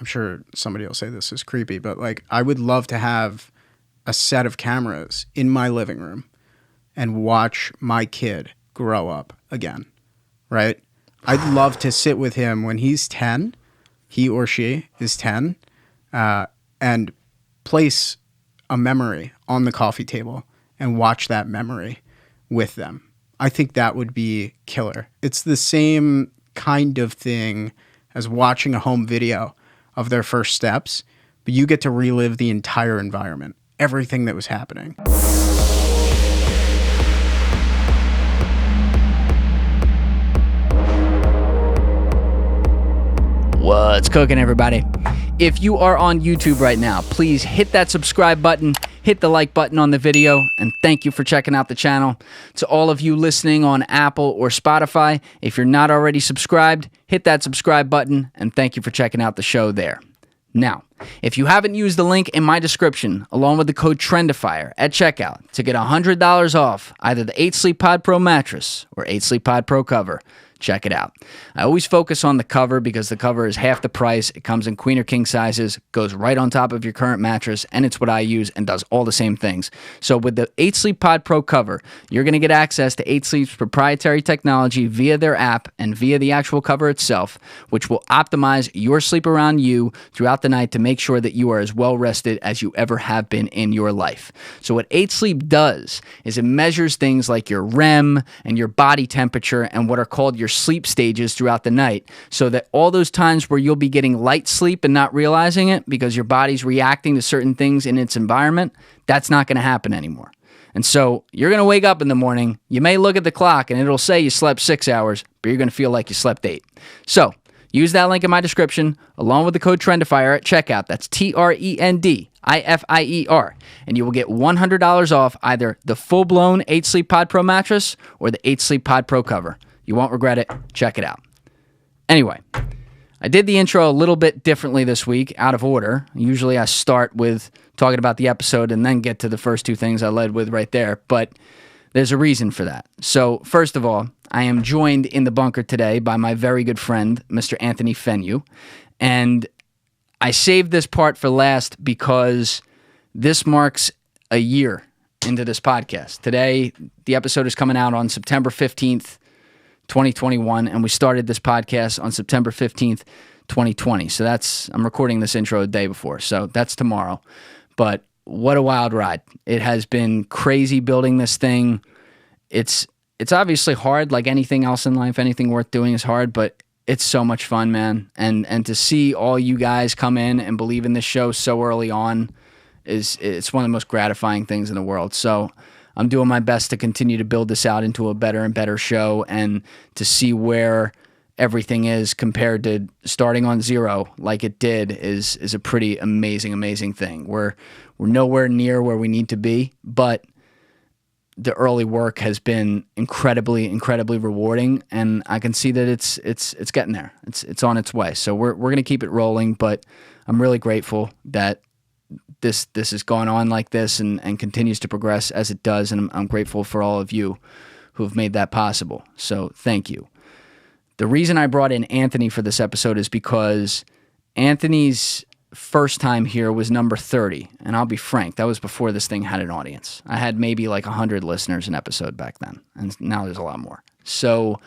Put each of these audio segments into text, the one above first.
I'm sure somebody will say this is creepy, but like I would love to have a set of cameras in my living room and watch my kid grow up again, right? I'd love to sit with him when he's 10, he or she is 10, and place a memory on the coffee table and watch that memory with them. I think that would be killer. It's the same kind of thing as watching a home video of their first steps, but you get to relive the entire environment, everything that was happening. What's cooking, everybody? If you are on YouTube right now, please hit that subscribe button, hit the like button on the video, and thank you for checking out the channel. To all of you listening on Apple or Spotify, if you're not already subscribed, hit that subscribe button, and thank you for checking out the show there. Now, if you haven't used the link in my description, along with the code TRENDIFIER at checkout to get $100 off either the 8 Sleep Pod Pro mattress or 8 Sleep Pod Pro cover, check it out. I always focus on the cover because the cover is half the price. It comes in queen or king sizes, goes right on top of your current mattress, and it's what I use and does all the same things. So with the 8 Sleep Pod Pro cover, you're going to get access to 8 Sleep's proprietary technology via their app and via the actual cover itself, which will optimize your sleep around you throughout the night to make sure that you are as well rested as you ever have been in your life. So what 8 Sleep does is it measures things like your REM and your body temperature and what are called your sleep stages throughout the night, so that all those times where you'll be getting light sleep and not realizing it because your body's reacting to certain things in its environment, that's not going to happen anymore. And so you're going to wake up in the morning, you may look at the clock and it'll say you slept 6 hours, but you're going to feel like you slept 8. So use that link in my description along with the code TRENDIFIER at checkout. That's TRENDIFIER. And you will get $100 off either the full-blown 8 Sleep Pod Pro mattress or the 8 Sleep Pod Pro cover. You won't regret it. Check it out. Anyway, I did the intro a little bit differently this week, out of order. Usually I start with talking about the episode and then get to the first two things I led with right there, but there's a reason for that. So first of all, I am joined in the bunker today by my very good friend, Mr. Anthony Fenu, and I saved this part for last because this marks a year into this podcast. Today, the episode is coming out on September 15th, 2021, and we started this podcast on September 15th, 2020. So I'm recording this intro a day before, so that's tomorrow. But what a wild ride. It has been crazy building this thing. It's obviously hard, like anything else in life. Anything worth doing is hard, but it's so much fun, man. And to see all you guys come in and believe in this show so early on it's one of the most gratifying things in the world. So I'm doing my best to continue to build this out into a better and better show, and to see where everything is compared to starting on zero like it did is a pretty amazing thing. We're nowhere near where we need to be, but the early work has been incredibly rewarding, and I can see that it's getting there. It's on its way. So we're going to keep it rolling, but I'm really grateful that this has gone on like this and continues to progress as it does, and I'm grateful for all of you who have made that possible. So thank you. The reason I brought in Anthony for this episode is because Anthony's first time here was number 30, and I'll be frank, that was before this thing had an audience. I had maybe like 100 listeners an episode back then, and now there's a lot more. So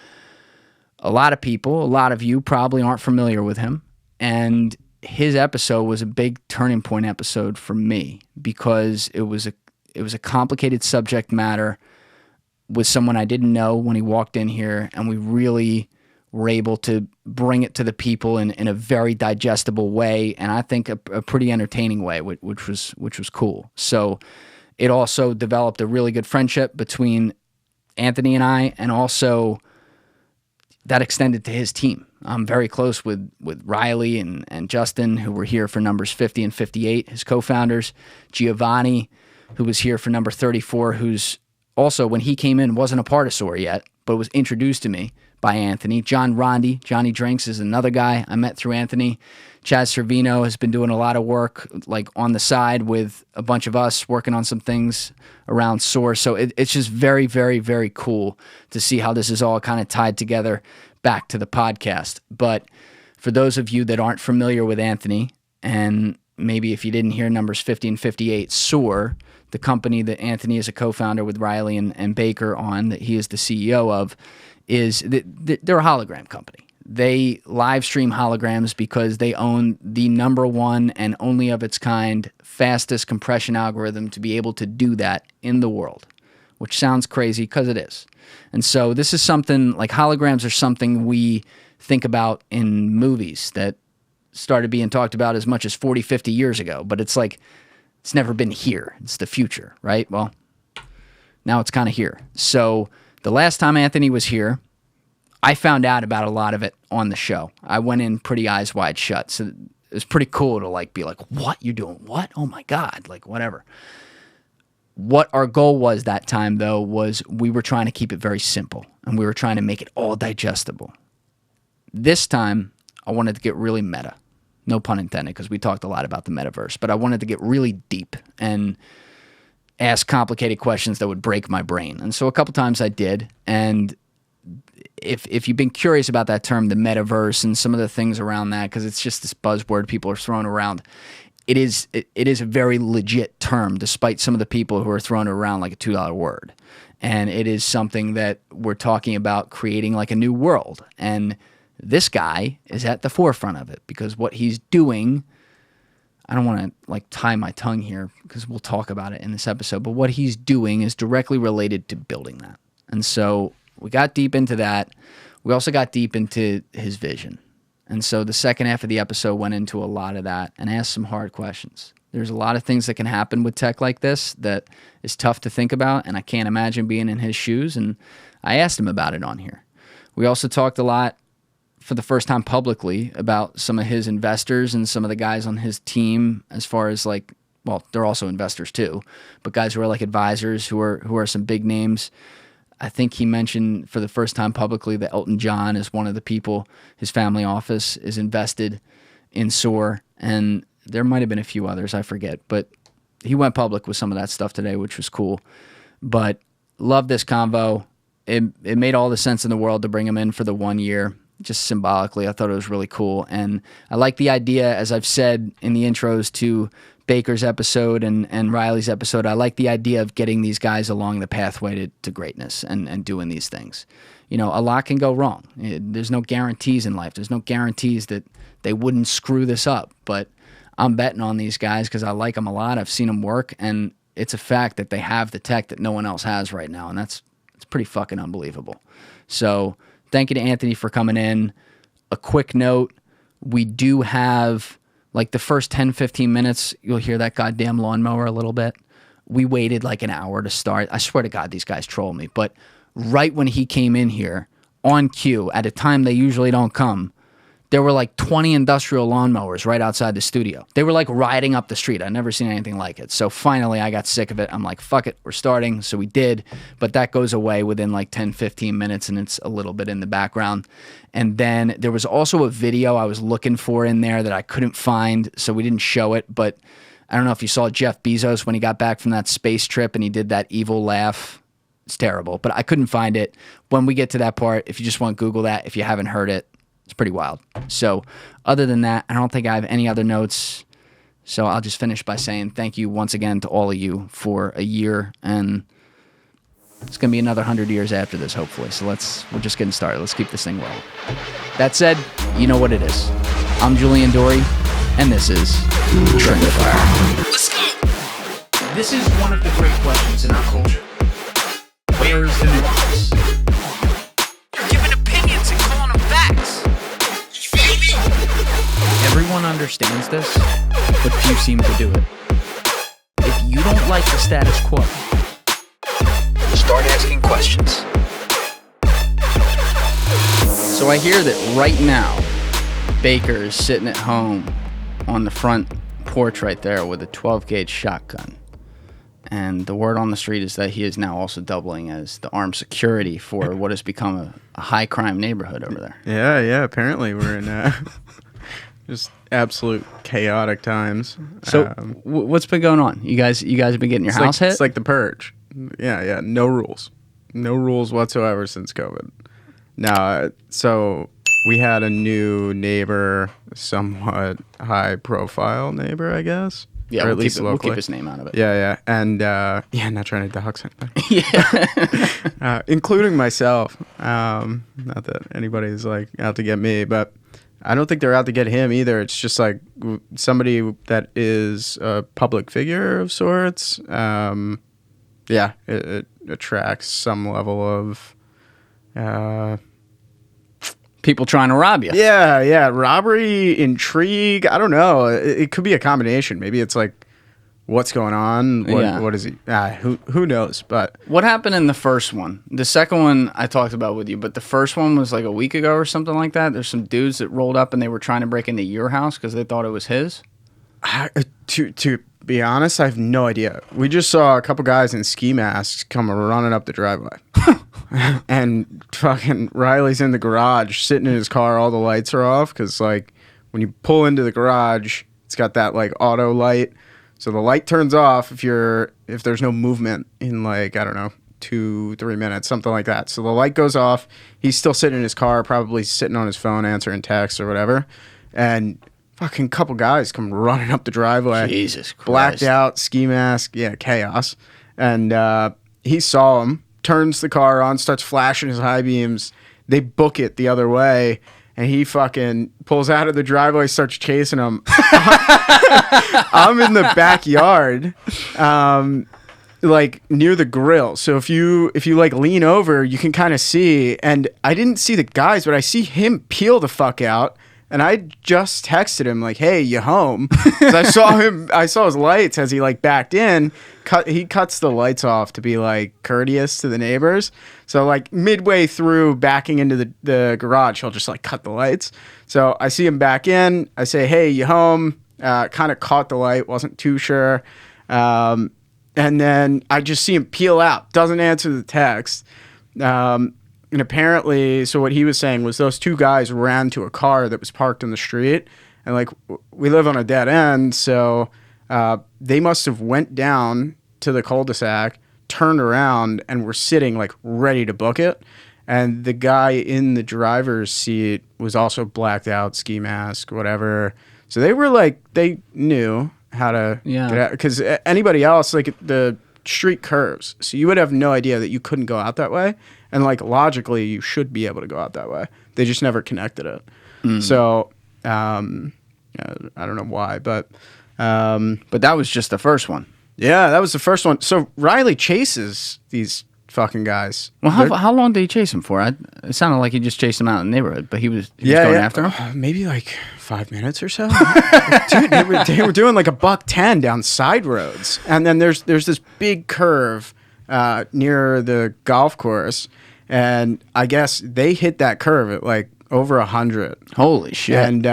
a lot of people, a lot of you probably aren't familiar with him, and his episode was a big turning point episode for me because it was a complicated subject matter with someone I didn't know when he walked in here, and we really were able to bring it to the people in a very digestible way, and I think a pretty entertaining way, which was cool. So it also developed a really good friendship between Anthony and I, and also that extended to his team. I'm very close with Riley and Justin, who were here for numbers 50 and 58, his co-founders. Giovanni, who was here for number 34, who's also, when he came in, wasn't a part of Soar yet, but was introduced to me by Anthony. John Rondi, Johnny Drinks, is another guy I met through Anthony. Chaz Servino has been doing a lot of work like on the side with a bunch of us working on some things around Soar. So it's just very cool to see how this is all kind of tied together back to the podcast. But For those of you that aren't familiar with Anthony, and maybe if you didn't hear numbers 50 and 58, Soar, the company that Anthony is a co-founder with Riley and Baker on, that he is the CEO of, they're a hologram company. They live stream holograms because they own the number one and only of its kind fastest compression algorithm to be able to do that in the world, which sounds crazy because it is. And so this is something like holograms are something we think about in movies that started being talked about as much as 40, 50 years ago, but it's like it's never been here. It's the future, right? Well, now it's kind of here. So the last time Anthony was here, I found out about a lot of it on the show. I went in pretty eyes wide shut. So it was pretty cool to like be like, what? You're doing what? Oh my God, like whatever. What our goal was that time, though, was we were trying to keep it very simple, and we were trying to make it all digestible. This time, I wanted to get really meta. No pun intended, because we talked a lot about the metaverse, but I wanted to get really deep and ask complicated questions that would break my brain. And so a couple times I did, and if you've been curious about that term, the metaverse, and some of the things around that, because it's just this buzzword people are throwing around, it is a very legit term, despite some of the people who are throwing it around like a $2 word. And it is something that we're talking about creating like a new world. And this guy is at the forefront of it, because what he's doing, I don't want to like tie my tongue here because we'll talk about it in this episode, but what he's doing is directly related to building that. And so we got deep into that. We also got deep into his vision. And so the second half of the episode went into a lot of that and asked some hard questions. There's a lot of things that can happen with tech like this that is tough to think about, and I can't imagine being in his shoes, and I asked him about it on here. We also talked a lot for the first time publicly about some of his investors and some of the guys on his team, as far as like, well, they're also investors too, but guys who are like advisors who are some big names. I think he mentioned for the first time publicly that Elton John is one of the people, his family office is invested in Soar, and there might have been a few others, I forget, but he went public with some of that stuff today, which was cool. But love this convo. It made all the sense in the world to bring him in for the 1 year, just symbolically. I thought it was really cool, and I like the idea, as I've said in the intros to Baker's episode and Riley's episode, I like the idea of getting these guys along the pathway to greatness and doing these things. You know, a lot can go wrong. There's no guarantees in life. There's no guarantees that they wouldn't screw this up, but I'm betting on these guys because I like them a lot. I've seen them work, and it's a fact that they have the tech that no one else has right now, and it's pretty fucking unbelievable. So thank you to Anthony for coming in. A quick note, we do have, like the first 10, 15 minutes, you'll hear that goddamn lawnmower a little bit. We waited like an hour to start. I swear to God, these guys troll me. But right when he came in here, on cue, at a time they usually don't come, there were like 20 industrial lawnmowers right outside the studio. They were like riding up the street. I've never seen anything like it. So finally, I got sick of it. I'm like, fuck it, we're starting. So we did. But that goes away within like 10, 15 minutes, and it's a little bit in the background. And then there was also a video I was looking for in there that I couldn't find, so we didn't show it. But I don't know if you saw Jeff Bezos when he got back from that space trip and he did that evil laugh. It's terrible, but I couldn't find it. When we get to that part, if you just want to Google that, if you haven't heard it, it's pretty wild. So other than that, I don't think I have any other notes. So I'll just finish by saying thank you once again to all of you for a year, and it's going to be another 100 years after this, hopefully. So we're just getting started. Let's keep this thing rolling. That said, you know what it is. I'm Julian Dorey, and this is TRENDIFIER. Let's go! This is one of the great questions in our culture. Where is the nuance? You're giving opinions and calling them facts. You feel me? Everyone understands this, but few seem to do it. If you don't like the status quo, start asking questions. So I hear that right now, Baker is sitting at home on the front porch right there with a 12-gauge shotgun. And the word on the street is that he is now also doubling as the armed security for what has become a high-crime neighborhood over there. Yeah. Apparently we're in just absolute chaotic times. So what's been going on? You guys have been getting your house hit? It's like the purge. Yeah. No rules. No rules whatsoever since COVID. No, so we had a new neighbor, somewhat high-profile neighbor, I guess. Yeah, or at least locally. We'll keep his name out of it. Yeah. And, not trying to dox anybody. Yeah. Including myself. Not that anybody's, like, out to get me, but I don't think they're out to get him either. It's just, like, somebody that is a public figure of sorts. It attracts some level of... people trying to rob you. Yeah. Robbery, intrigue. I don't know. It could be a combination. Maybe it's like, what's going on? What is he? Who knows? But what happened in the first one? The second one I talked about with you, but the first one was like a week ago or something like that. There's some dudes that rolled up and they were trying to break into your house because they thought it was his. To be honest, I have no idea. We just saw a couple guys in ski masks come running up the driveway. And fucking Riley's in the garage sitting in his car. All the lights are off because, like, when you pull into the garage, it's got that, like, auto light. So the light turns off if there's no movement in, like, I don't know, 2-3 minutes, something like that. So the light goes off. He's still sitting in his car, probably sitting on his phone answering texts or whatever. And fucking couple guys come running up the driveway. Jesus Christ. Blacked out, ski mask. Yeah, chaos. And he saw him. Turns the car on, starts flashing his high beams. They book it the other way, and he fucking pulls out of the driveway, starts chasing them. I'm in the backyard, like near the grill. So if you like lean over, you can kind of see. And I didn't see the guys, but I see him peel the fuck out. And I just texted him like, "Hey, you home?" 'Cause I saw his lights as he like backed in. He cuts the lights off to be like courteous to the neighbors. So like midway through backing into the garage, he'll just like cut the lights. So I see him back in. I say, "Hey, you home?" Kind of caught the light, wasn't too sure. And then I just see him peel out. Doesn't answer the text. And apparently, so what he was saying was those two guys ran to a car that was parked in the street. And, like, we live on a dead end, so they must have went down to the cul-de-sac, turned around, and were sitting, like, ready to book it. And the guy in the driver's seat was also blacked out, ski mask, whatever. So they were, like, they knew how to get out. Because anybody else, like, the street curves. So you would have no idea that you couldn't go out that way. And, like, logically, you should be able to go out that way. They just never connected it. So, I don't know why, but that was just the first one. Yeah, that was the first one. So Riley chases these fucking guys. Well, how long did he chase him for? It sounded like he just chased him out in the neighborhood, but he was going after him? Maybe like 5 minutes or so. Dude, they were doing like $110 down side roads. And then there's this big curve near the golf course. And I guess they hit that curve at like over 100. Holy shit. And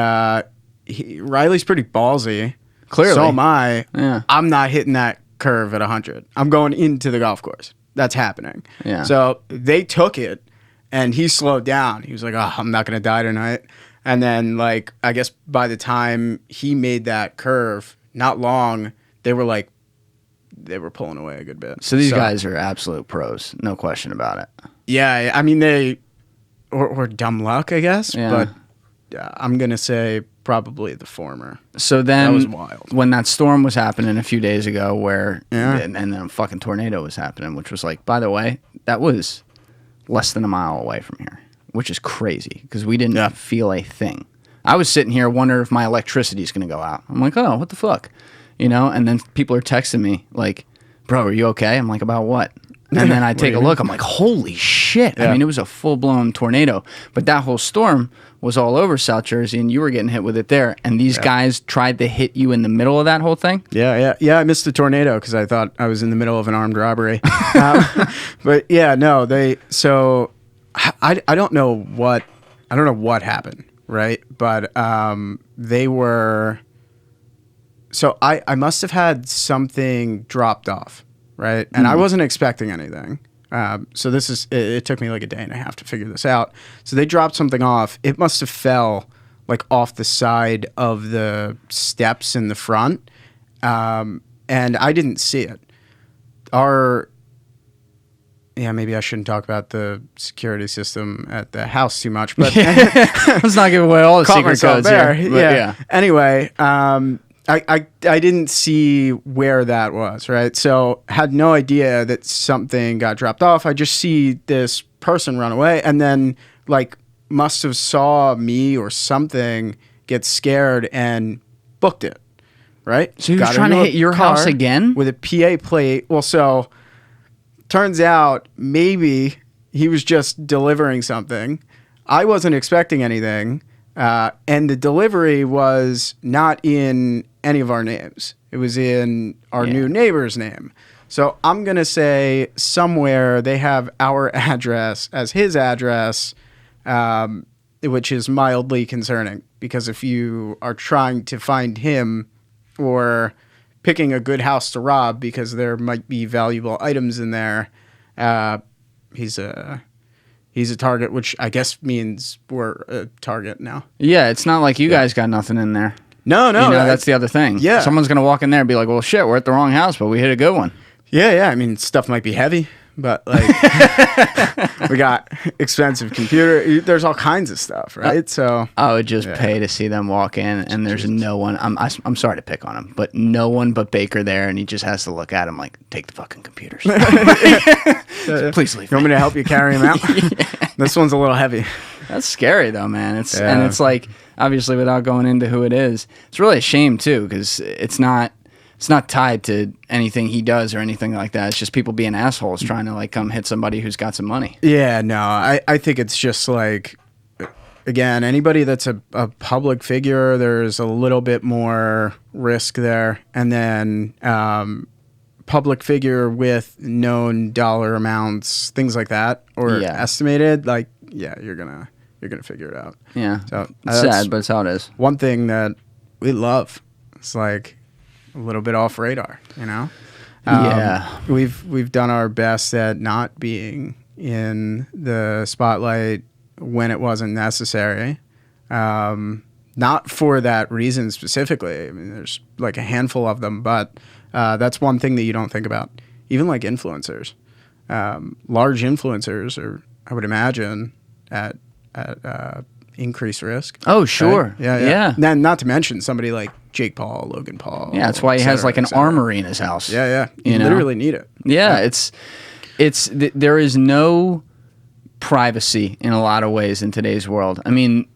Riley's pretty ballsy. Clearly. So am I. Yeah. I'm not hitting that curve at 100. I'm going into the golf course. That's happening. Yeah. So they took it, and he slowed down. He was like, "Oh, I'm not going to die tonight." And then, like, I guess by the time he made that curve, not long, they were pulling away a good bit. So these guys are absolute pros. No question about it. Yeah. I mean, they... Or dumb luck, I guess. Yeah. But I'm going to say probably the former. So then, that was wild. When that storm was happening a few days ago, Yeah. and then a fucking tornado was happening, which was like, by the way, that was less than a mile away from here, which is crazy because we didn't feel a thing. I was sitting here wondering if my electricity is going to go out. I'm like, oh, what the fuck? You know, and then people are texting me like, bro, are you okay? I'm like, about what? And then I take a look. I'm like, holy shit. Yeah. I mean, it was a full-blown tornado. But that whole storm was all over South Jersey, and you were getting hit with it there. And these guys tried to hit you in the middle of that whole thing? Yeah. I missed the tornado because I thought I was in the middle of an armed robbery. But yeah, no, so I don't know what happened, right? But they were... So I must have had something dropped off. Right. And I wasn't expecting anything. So it took me like a day and a half to figure this out. So they dropped something off. It must have fell like off the side of the steps in the front. And I didn't see it. yeah, maybe I shouldn't talk about the security system at the house too much, but let's not give away all the secret codes there. here. Yeah. Anyway, I didn't see where that was, right? So had no idea that something got dropped off. I just see this person run away, and then like must have saw me or something, get scared and booked it, right? So he was trying to hit your house again? With a PA plate. Well, so turns out maybe he was just delivering something. I wasn't expecting anything. And the delivery was not in any of our names. It was in our new neighbor's name. So I'm going to say somewhere they have our address as his address, which is mildly concerning, because if you are trying to find him or picking a good house to rob because there might be valuable items in there, he's a target, which I guess means we're a target now. Yeah, it's not like you guys got nothing in there. No. You know, that's the other thing. Yeah. Someone's going to walk in there and be like, well, shit, we're at the wrong house, but we hit a good one. Yeah. I mean, stuff might be heavy, but like we got expensive computer. There's all kinds of stuff, right? So I would just pay to see them walk in, and there's no one. I'm sorry to pick on him, but no one but Baker there, and he just has to look at him like, take the fucking computers. Please leave. You want me to help you carry him out? This one's a little heavy. That's scary though, man. And it's like, obviously, without going into who it is, it's really a shame too, because it's not tied to anything he does or anything like that. It's just people being assholes trying to like come hit somebody who's got some money. Yeah, no, I think it's just like, again, anybody that's a public figure, there's a little bit more risk there. And then public figure with known dollar amounts, things like that, or estimated, like, yeah, you're gonna figure it out. Yeah, so it's sad, but it's how it is. One thing that we love, it's like a little bit off radar, you know. We've done our best at not being in the spotlight when it wasn't necessary. Not for that reason specifically. I mean, there's like a handful of them, but that's one thing that you don't think about. Even like influencers, large influencers are, I would imagine, at increased risk. Oh, sure. Right? Yeah. Then not to mention somebody like Jake Paul, Logan Paul. Yeah, that's why he has like an armory in his house. Yeah. You literally need it. Yeah, there is no privacy in a lot of ways in today's world. I mean,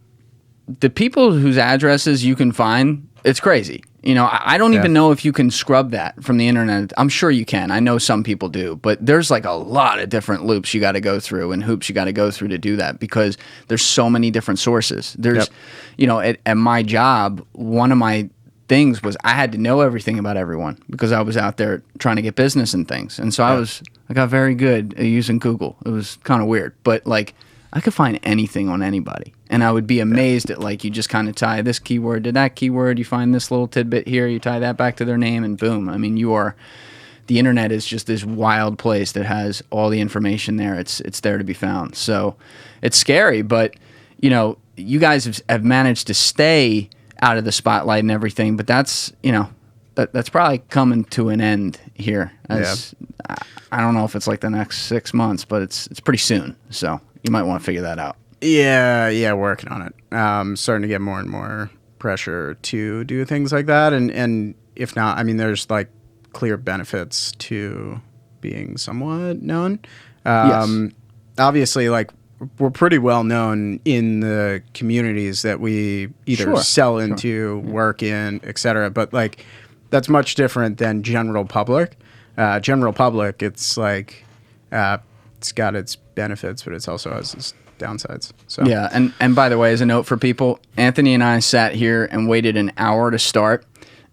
the people whose addresses you can find, it's crazy. You know, I don't even know if you can scrub that from the internet. I'm sure you can. I know some people do, but there's like a lot of different loops you got to go through and hoops you got to go through to do that, because there's so many different sources. There's, you know, at my job, one of my things was I had to know everything about everyone because I was out there trying to get business and things. And so I got very good at using Google. It was kind of weird, but like I could find anything on anybody. And I would be amazed at, like, you just kind of tie this keyword to that keyword. You find this little tidbit here. You tie that back to their name, and boom. I mean, the internet is just this wild place that has all the information there. It's there to be found. So it's scary, but, you know, you guys have managed to stay out of the spotlight and everything, but that's, you know, that's probably coming to an end here. I don't know if it's like the next 6 months, but it's pretty soon. So you might want to figure that out. Yeah, working on it. Starting to get more and more pressure to do things like that, and if not, I mean, there's like clear benefits to being somewhat known. Obviously, like we're pretty well known in the communities that we either sell into, work in, etc. But like that's much different than general public. General public, it's like it's got its benefits, but it also has its downsides. So yeah, and by the way, as a note for people, Anthony and I sat here and waited an hour to start,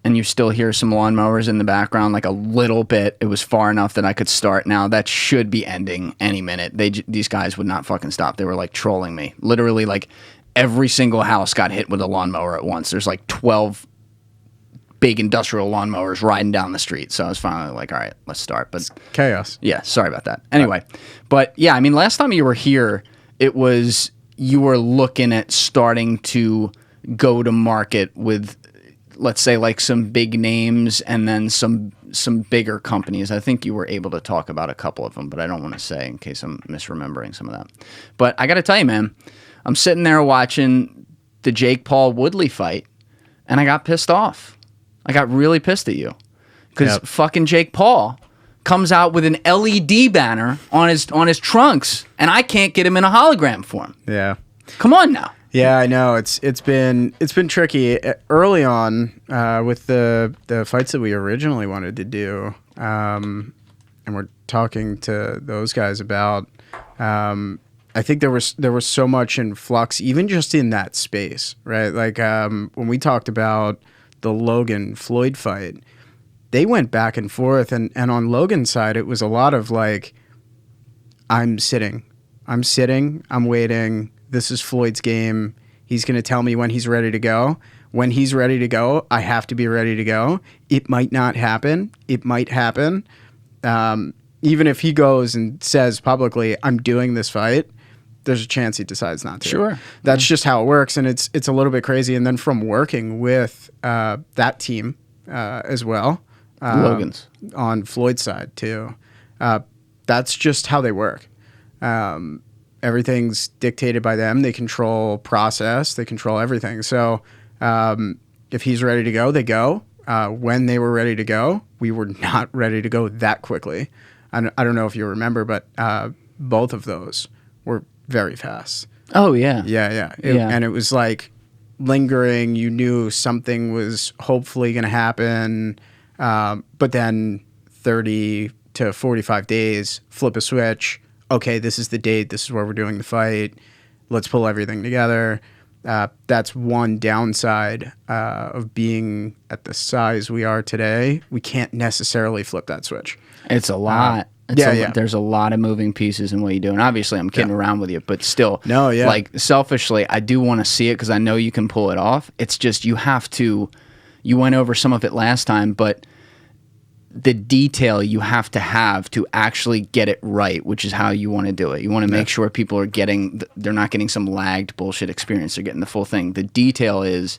and you still hear some lawnmowers in the background, like a little bit. It was far enough that I could start. Now that should be ending any minute. These guys would not fucking stop. They were like trolling me. Literally, like every single house got hit with a lawnmower at once. There's like 12 big industrial lawnmowers riding down the street. So I was finally like, all right, let's start. But it's chaos. Yeah, sorry about that. Anyway, but yeah, I mean, last time you were here, it was you were looking at starting to go to market with let's say like some big names and then some bigger companies. I think you were able to talk about a couple of them, but I don't want to say in case I'm misremembering some of that. But I got to tell you, man, I'm sitting there watching the Jake Paul Woodley fight, and I got pissed off. I got really pissed at you because fucking Jake Paul comes out with an LED banner on his trunks, and I can't get him in a hologram form. Yeah. Come on now. Yeah, I know. It's been tricky early on with the fights that we originally wanted to do, and we're talking to those guys about. I think there was so much in flux, even just in that space, right? Like when we talked about the Logan Floyd fight, they went back and forth, and on Logan's side, it was a lot of like, I'm sitting, I'm waiting. This is Floyd's game. He's going to tell me when he's ready to go. When he's ready to go, I have to be ready to go. It might not happen. It might happen. Even if he goes and says publicly, I'm doing this fight, there's a chance he decides not to. Sure. That's just how it works, and it's a little bit crazy. And then from working with that team as well, Logan's. On Floyd's side too, that's just how they work. Everything's dictated by them. They control process. They control everything. So if he's ready to go, they go. When they were ready to go, we were not ready to go that quickly. I don't know if you remember, but both of those were very fast. Oh, yeah. Yeah. And it was like lingering. You knew something was hopefully going to happen. But then 30 to 45 days, flip a switch. Okay, this is the date. This is where we're doing the fight. Let's pull everything together. That's one downside of being at the size we are today. We can't necessarily flip that switch. It's a lot. There's a lot of moving pieces in what you do. And obviously, I'm kidding around with you, but still, like selfishly, I do want to see it because I know you can pull it off. It's just you have to. You went over some of it last time, but the detail you have to actually get it right, which is how you want to do it. You want to make sure people are they're not getting some lagged bullshit experience. They're getting the full thing. The detail is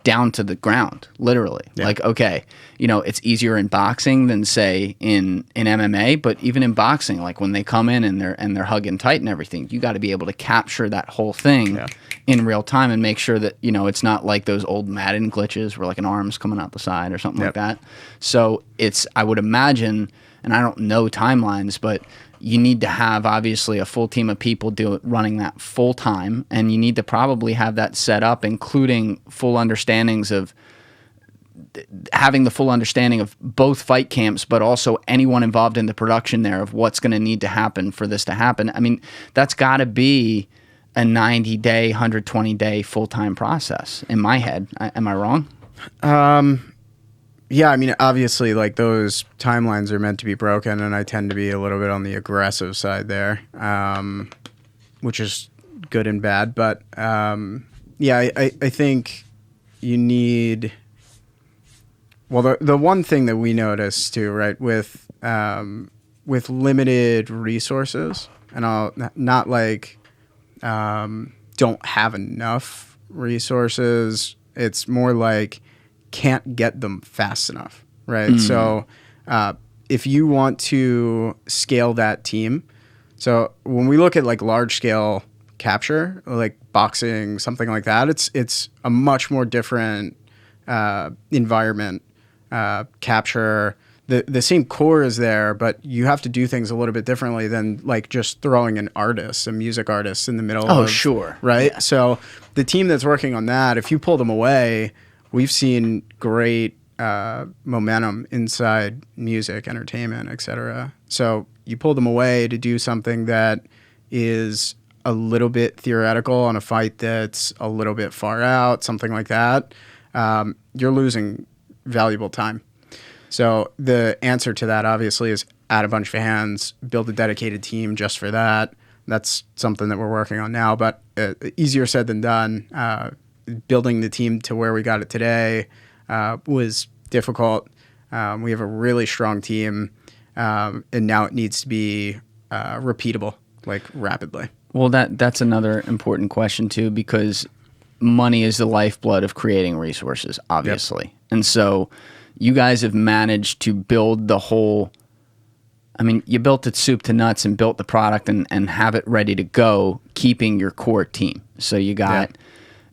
down to the ground, literally. Yeah. Like, okay, it's easier in boxing than say in MMA, but even in boxing, like when they come in and they're hugging tight and everything, you got to be able to capture that whole thing in real time and make sure that, it's not like those old Madden glitches where like an arm's coming out the side or something like that. So I would imagine, and I don't know timelines, but you need to have obviously a full team of people running that full time, and you need to probably have that set up, including full understandings of having the full understanding of both fight camps, but also anyone involved in the production there of what's going to need to happen for this to happen. I mean, that's got to be a 90-day, 120-day full-time process in my head. Am I wrong? Yeah, I mean, obviously, like those timelines are meant to be broken, and I tend to be a little bit on the aggressive side there, which is good and bad. But I think you need. Well, the one thing that we noticed too, right, with limited resources, and I'll not like don't have enough resources. It's more like can't get them fast enough, right? So if you want to scale that team, so when we look at like large scale capture, like boxing, something like that, it's a much more different environment. Capture the same core is there, but you have to do things a little bit differently than like just throwing a music artist in the middle. Oh, sure. Right. Yeah. So the team that's working on that, if you pull them away, we've seen great momentum inside music, entertainment, etc. So you pull them away to do something that is a little bit theoretical on a fight that's a little bit far out, something like that. You're losing valuable time. So the answer to that obviously is add a bunch of hands, build a dedicated team just for that. That's something that we're working on now, but easier said than done. Building the team to where we got it today was difficult. We have a really strong team, and now it needs to be repeatable, like rapidly. Well, that's another important question too, because money is the lifeblood of creating resources, obviously. And so you guys have managed to build the whole, I mean, you built it soup to nuts and built the product and have it ready to go, keeping your core team. So you got,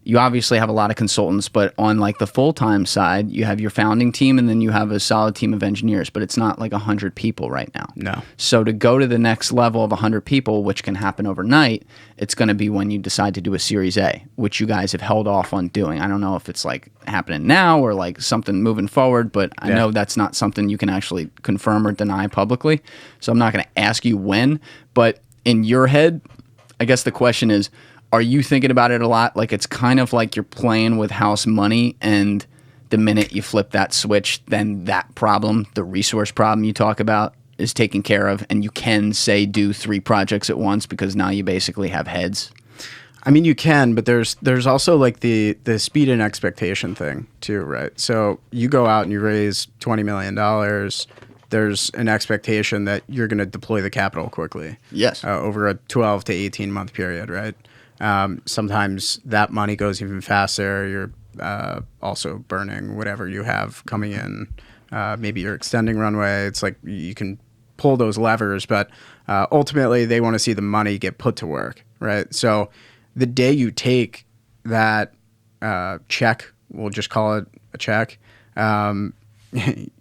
you obviously have a lot of consultants, but on like the full-time side, you have your founding team and then you have a solid team of engineers, but it's not like 100 people right now. No. So to go to the next level of 100 people, which can happen overnight, it's going to be when you decide to do a Series A, which you guys have held off on doing. I don't know if it's like happening now or like something moving forward, but I know that's not something you can actually confirm or deny publicly. So I'm not going to ask you when, but in your head, I guess the question is, are you thinking about it a lot? Like it's kind of like you're playing with house money, and the minute you flip that switch, then that problem, the resource problem you talk about, is taken care of, and you can say do 3 projects at once because now you basically have heads. I mean, you can, but there's also like the speed and expectation thing too, right? So you go out and you raise $20 million. There's an expectation that you're going to deploy the capital quickly. Yes. Over a 12 to 18 month period, right? Sometimes that money goes even faster. You're also burning whatever you have coming in. Maybe you're extending runway. It's like you can pull those levers, but ultimately they want to see the money get put to work, right? So the day you take that check, we'll just call it a check,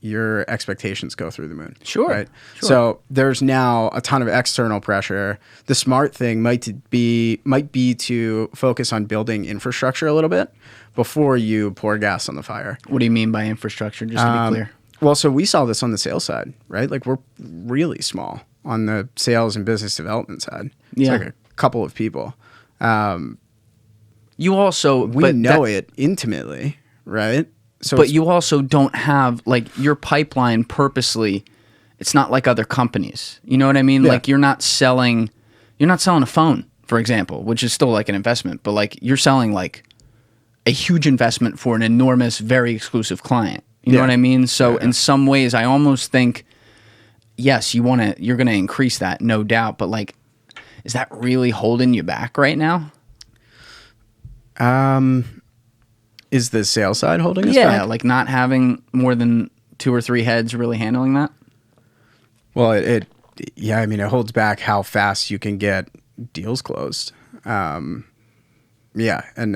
your expectations go through the moon. Sure. Right? Sure. So there's now a ton of external pressure. The smart thing might be to focus on building infrastructure a little bit before you pour gas on the fire. What do you mean by infrastructure, just to be clear? Well, so we saw this on the sales side, right? Like we're really small on the sales and business development side. It's like a couple of people. You also... We know it intimately, right? So but you also don't have, like, your pipeline purposely, it's not like other companies. You know what I mean? Yeah. Like, you're not selling a phone, for example, which is still like an investment, but like you're selling like a huge investment for an enormous, very exclusive client. You know what I mean? So in some ways, I almost think, yes, you're going to increase that, no doubt, but like, is that really holding you back right now? Is the sales side holding us back? Yeah, like not having more than 2 or 3 heads really handling that? Well, it holds back how fast you can get deals closed. And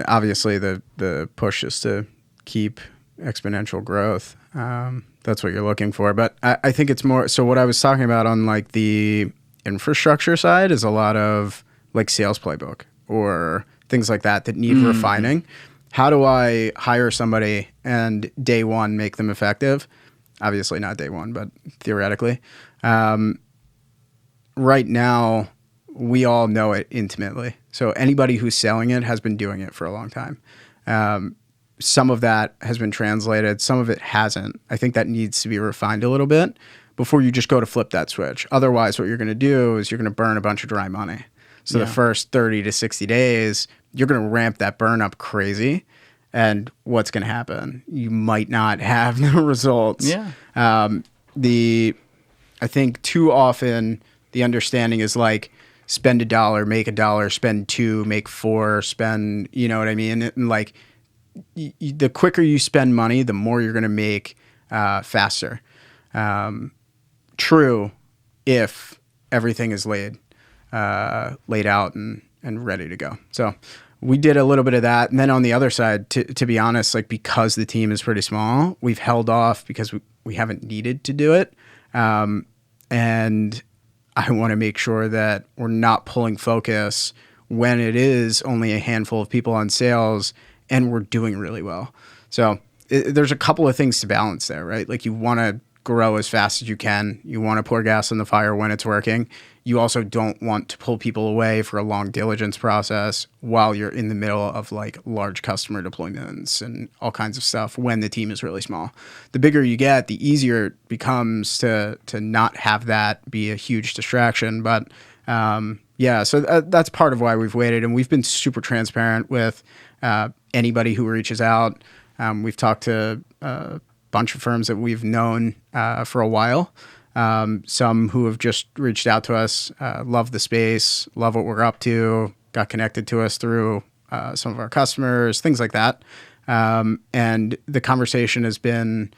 obviously the push is to keep exponential growth. That's what you're looking for. But I think it's more, so what I was talking about on like the infrastructure side is a lot of like sales playbook or things like that need refining. How do I hire somebody and day one make them effective? Obviously not day one, but theoretically. Right now, we all know it intimately. So anybody who's selling it has been doing it for a long time. Some of that has been translated. Some of it hasn't. I think that needs to be refined a little bit before you just go to flip that switch. Otherwise, what you're going to do is you're going to burn a bunch of dry money. So the first 30 to 60 days, you're going to ramp that burn up crazy. And what's going to happen? You might not have the results. Yeah. I think too often the understanding is like spend $1, make $1, spend 2, make 4, spend, you know what I mean? And like the quicker you spend money, the more you're going to make faster. True if everything is laid out and ready to go. So we did a little bit of that. And then on the other side, to be honest, like because the team is pretty small, we've held off because we haven't needed to do it. And I want to make sure that we're not pulling focus when it is only a handful of people on sales and we're doing really well. So there's a couple of things to balance there, right? Like you want to grow as fast as you can. You want to pour gas on the fire when it's working. You also don't want to pull people away for a long diligence process while you're in the middle of like large customer deployments and all kinds of stuff when the team is really small. The bigger you get, the easier it becomes to not have that be a huge distraction. But so that's part of why we've waited, and we've been super transparent with anybody who reaches out. We've talked to a bunch of firms that we've known for a while. Some who have just reached out to us, love the space, love what we're up to, got connected to us through some of our customers, things like that. And the conversation has been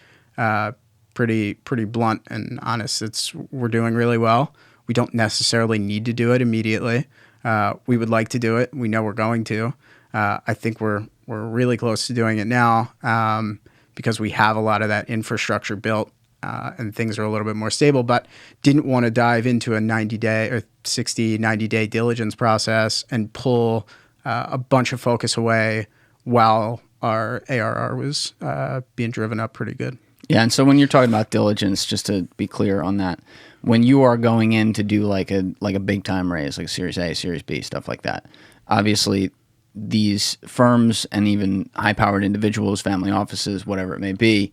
pretty blunt and honest. We're doing really well. We don't necessarily need to do it immediately. We would like to do it. We know we're going to. I think we're really close to doing it now because we have a lot of that infrastructure built and things are a little bit more stable, but didn't want to dive into a 90-day or 60, 90-day diligence process and pull a bunch of focus away while our ARR was being driven up pretty good. Yeah, and so when you're talking about diligence, just to be clear on that, when you are going in to do like a big time raise, like Series A, Series B, stuff like that, obviously these firms and even high-powered individuals, family offices, whatever it may be,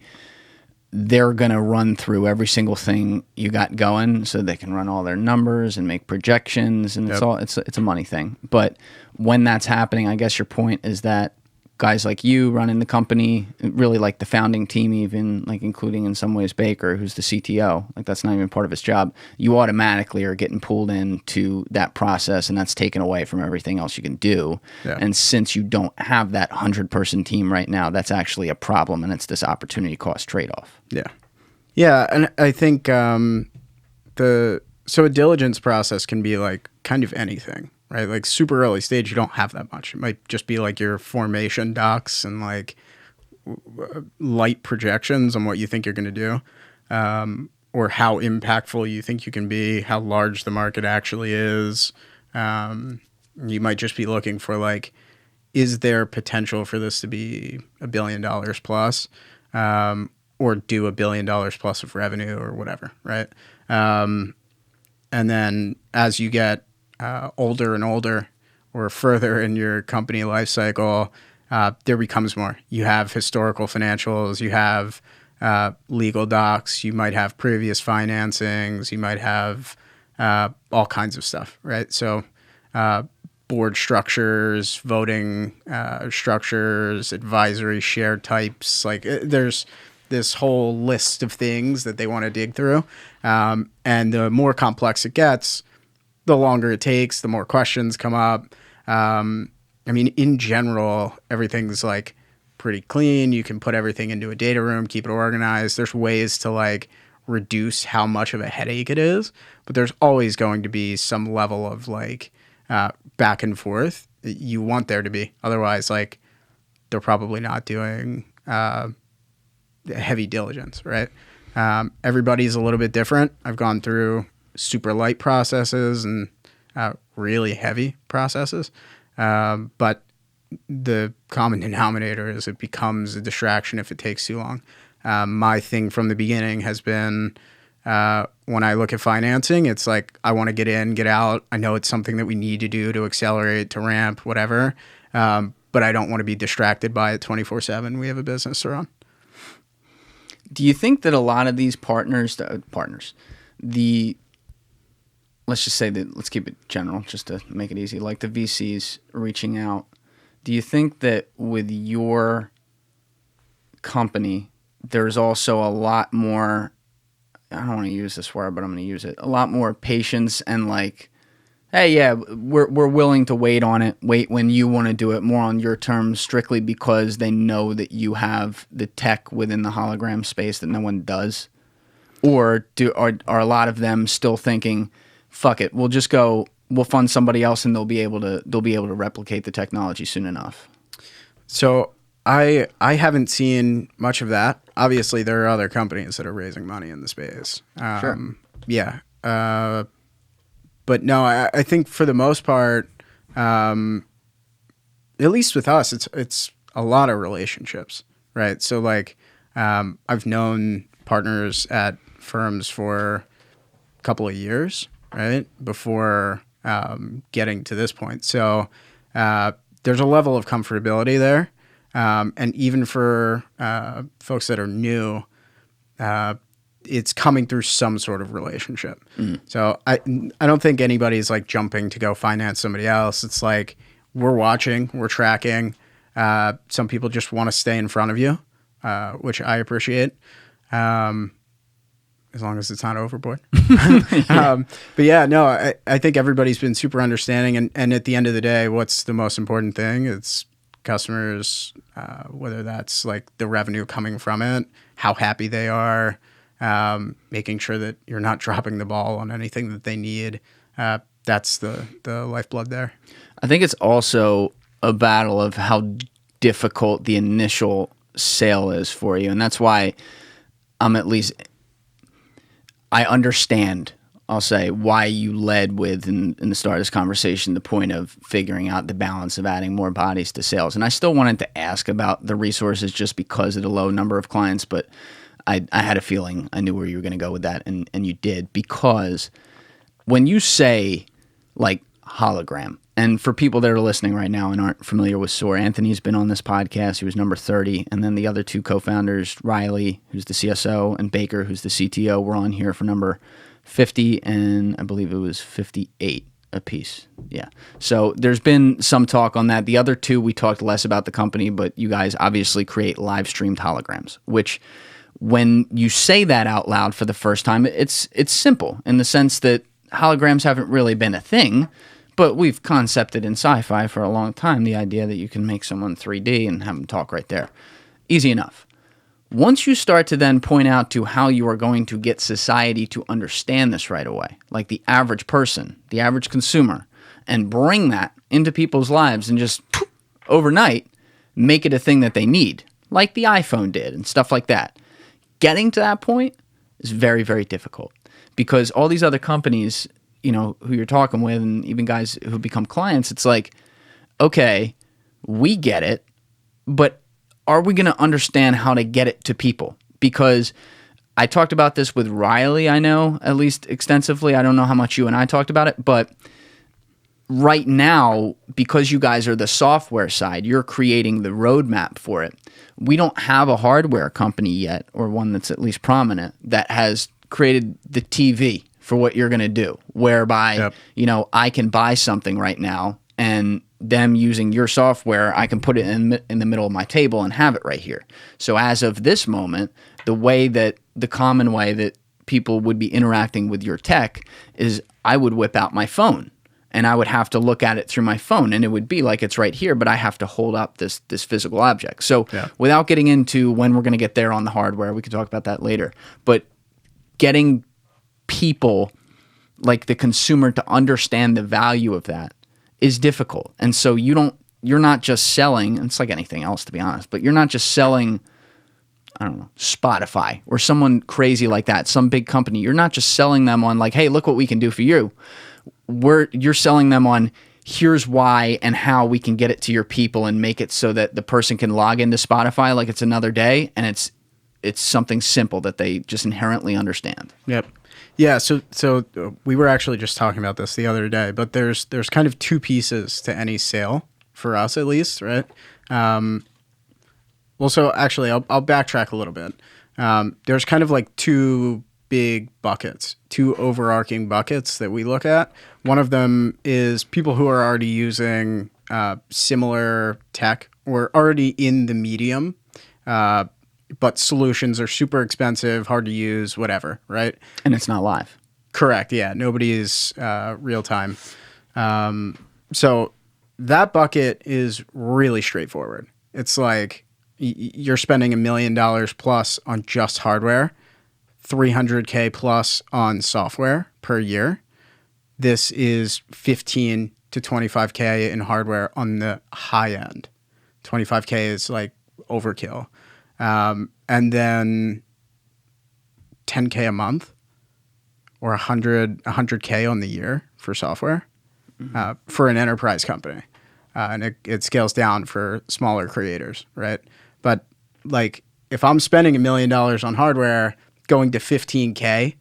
they're going to run through every single thing you got going so they can run all their numbers and make projections, and it's a money thing. But when that's happening, I guess your point is that guys like you running the company, really like the founding team, even like including in some ways Baker, who's the CTO, like that's not even part of his job. You automatically are getting pulled into that process, and that's taken away from everything else you can do. Yeah. And since you don't have that 100-person team right now, that's actually a problem, and it's this opportunity cost trade-off. Yeah. Yeah, and I think so a diligence process can be like kind of anything. Right, like super early stage, you don't have that much. It might just be like your formation docs and like light projections on what you think you're going to do, or how impactful you think you can be, how large the market actually is. You might just be looking for like, is there potential for this to be $1 billion plus, or do $1 billion plus of revenue or whatever, right? And then as you get older and older or further in your company life cycle, there becomes more. You have historical financials, you have legal docs, you might have previous financings, you might have all kinds of stuff, right? So board structures, voting structures, advisory share types, like there's this whole list of things that they want to dig through. And the more complex it gets, the longer it takes, the more questions come up. I mean, in general, everything's like pretty clean. You can put everything into a data room, keep it organized. There's ways to like reduce how much of a headache it is, but there's always going to be some level of like back and forth. You want there to be. Otherwise, like they're probably not doing heavy diligence, right? Everybody's a little bit different. I've gone through super light processes and really heavy processes. But the common denominator is it becomes a distraction if it takes too long. My thing from the beginning has been when I look at financing, it's like I want to get in, get out. I know it's something that we need to do to accelerate, to ramp, whatever. But I don't want to be distracted by it 24/7. We have a business to run. Do you think that a lot of these partners, let's just say that, let's keep it general just to make it easy, like the VCs reaching out, do you think that with your company, there's also a lot more, I don't want to use this word, but I'm going to use it, a lot more patience and like, hey, yeah, we're willing to wait on it, wait when you want to do it more on your terms, strictly because they know that you have the tech within the hologram space that no one does? Or are a lot of them still thinking, fuck it, we'll fund somebody else and they'll be able to replicate the technology soon enough? So I haven't seen much of that. Obviously, there are other companies that are raising money in the space. Sure. Yeah. But no, I think for the most part, at least with us, it's a lot of relationships, right? So like, I've known partners at firms for a couple of years, right, before getting to this point. So there's a level of comfortability there. And even for folks that are new, it's coming through some sort of relationship. So I don't think anybody's like jumping to go finance somebody else. It's like we're watching, we're tracking. Some people just want to stay in front of you, which I appreciate. as long as it's not overboard. But yeah, no, I think everybody's been super understanding. And at the end of the day, what's the most important thing? It's customers, whether that's like the revenue coming from it, how happy they are, making sure that you're not dropping the ball on anything that they need. That's the lifeblood there. I think it's also a battle of how difficult the initial sale is for you. And that's why I understand, I'll say, why you led with in the start of this conversation, the point of figuring out the balance of adding more bodies to sales. And I still wanted to ask about the resources just because of the low number of clients, but I had a feeling I knew where you were going to go with that, and you did. Because when you say, like, hologram, and for people that are listening right now and aren't familiar with Soar, Anthony's been on this podcast. He was number 30. And then the other two co-founders, Riley, who's the CSO, and Baker, who's the CTO, were on here for number 50, and I believe it was 58 apiece. Yeah. So there's been some talk on that. The other two, we talked less about the company, but you guys obviously create live streamed holograms, which when you say that out loud for the first time, it's simple in the sense that holograms haven't really been a thing, but we've concepted in sci-fi for a long time the idea that you can make someone 3D and have them talk right there. Easy enough. Once you start to then point out to how you are going to get society to understand this right away, like the average person, the average consumer, and bring that into people's lives and just overnight make it a thing that they need, like the iPhone did and stuff like that. Getting to that point is very, very difficult because all these other companies, you know, who you're talking with and even guys who become clients, it's like, okay, we get it, but are we going to understand how to get it to people? Because I talked about this with Riley, I know, at least extensively. I don't know how much you and I talked about it, but right now, because you guys are the software side, you're creating the roadmap for it. We don't have a hardware company yet, or one that's at least prominent, that has created the TV for what you're going to do, whereby, you know, I can buy something right now and them using your software, I can put it in the middle of my table and have it right here. So as of this moment, the common way that people would be interacting with your tech is I would whip out my phone and I would have to look at it through my phone, and it would be like it's right here, but I have to hold up this physical object. So without getting into when we're going to get there on the hardware, we can talk about that later, but getting people, like the consumer, to understand the value of that is difficult. And so you're not just selling, and it's like anything else, to be honest, but you're not just selling, I don't know, Spotify or someone crazy like that, some big company. You're not just selling them on like, hey, look what we can do for you. You're selling them on here's why and how we can get it to your people and make it so that the person can log into Spotify like it's another day, and it's something simple that they just inherently understand. Yep. Yeah, so we were actually just talking about this the other day, but there's kind of two pieces to any sale, for us at least, right? Well, so actually, I'll backtrack a little bit. There's kind of like two big buckets, two overarching buckets that we look at. One of them is people who are already using similar tech or already in the medium, but solutions are super expensive, hard to use, whatever, right? And it's not live. Correct, yeah. Nobody is real time. So that bucket is really straightforward. It's like you're spending $1 million plus on just hardware, $300K plus on software per year. This is $15 to $25K in hardware on the high end. $25K is like overkill. And then $10K a month or $100K on the year for software, for an enterprise company. And it scales down for smaller creators, right? But like if I'm spending $1 million on hardware, going to $15K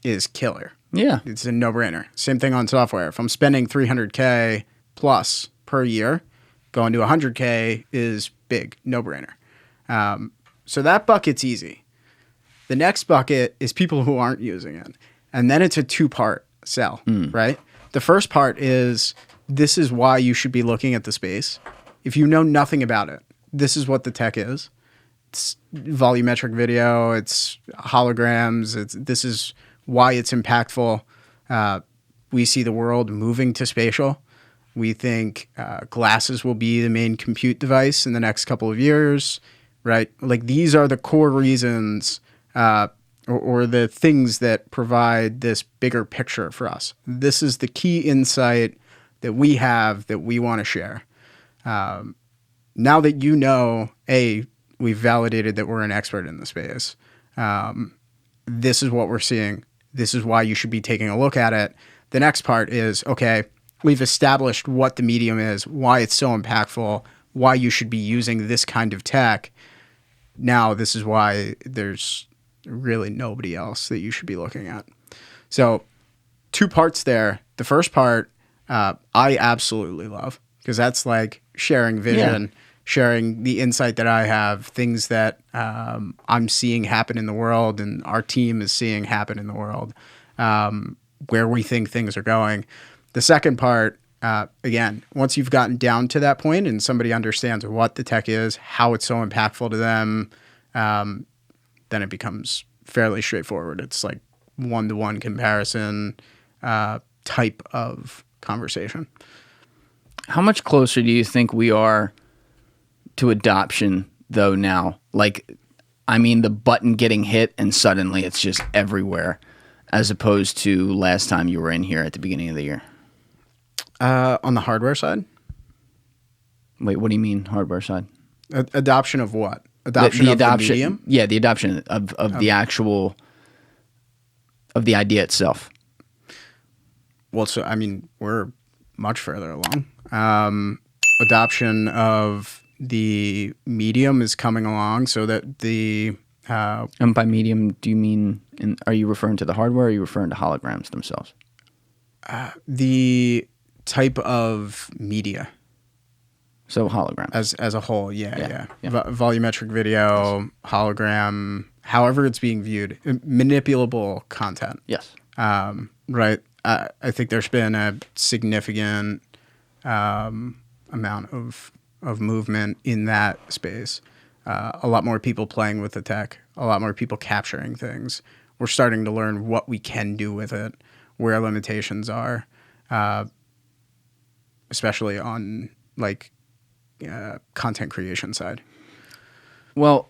is killer. Yeah. It's a no-brainer. Same thing on software. If I'm spending $300K plus per year, going to $100K is big, no-brainer. So that bucket's easy. The next bucket is people who aren't using it. And then it's a two-part sell, right? The first part is this is why you should be looking at the space. If you know nothing about it, this is what the tech is. It's volumetric video, it's holograms. This is why it's impactful. We see the world moving to spatial. We think glasses will be the main compute device in the next couple of years, right? Like these are the core reasons or the things that provide this bigger picture for us. This is the key insight that we have that we want to share. Now that you know, we've validated that we're an expert in the space. This is what we're seeing. This is why you should be taking a look at it. The next part is, okay, we've established what the medium is, why it's so impactful, why you should be using this kind of tech. Now, this is why there's really nobody else that you should be looking at. So 2 parts there. The first part, I absolutely love because that's like sharing vision, sharing the insight that I have, things that I'm seeing happen in the world and our team is seeing happen in the world, where we think things are going. The second part, again, once you've gotten down to that point and somebody understands what the tech is, how it's so impactful to them, then it becomes fairly straightforward. It's like one-to-one comparison type of conversation. How much closer do you think we are to adoption, though, now? Like, I mean, the button getting hit and suddenly it's just everywhere, as opposed to last time you were in here at the beginning of the year? On the hardware side? Wait, what do you mean hardware side? Adoption of what? Adoption of the medium? Yeah, the adoption of the actual, of the idea itself. Well, so, I mean, we're much further along. Adoption of the medium is coming along so that the... and by medium, do you mean, are you referring to the hardware or are you referring to holograms themselves? The type of media. So hologram. As a whole, yeah. Volumetric video, hologram, however it's being viewed, manipulable content. Yes. Right. I think there's been a significant amount of movement in that space. A lot more people playing with the tech, a lot more people capturing things. We're starting to learn what we can do with it, where limitations are, especially on like content creation side. Well,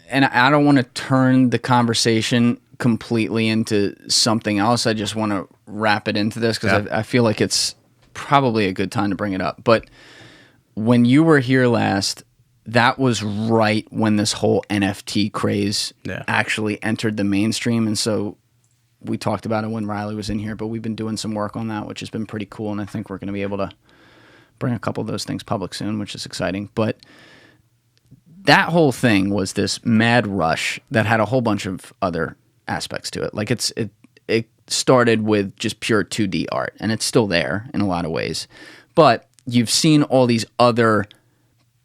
and I don't want to turn the conversation completely into something else. I just want to wrap it into this because I feel like it's probably a good time to bring it up. But when you were here last, that was right when this whole NFT craze actually entered the mainstream. And so we talked about it when Riley was in here, but we've been doing some work on that, which has been pretty cool. And I think we're going to be able to bring a couple of those things public soon, which is exciting. But that whole thing was this mad rush that had a whole bunch of other aspects to it. Like it started with just pure 2D art, and it's still there in a lot of ways. But you've seen all these other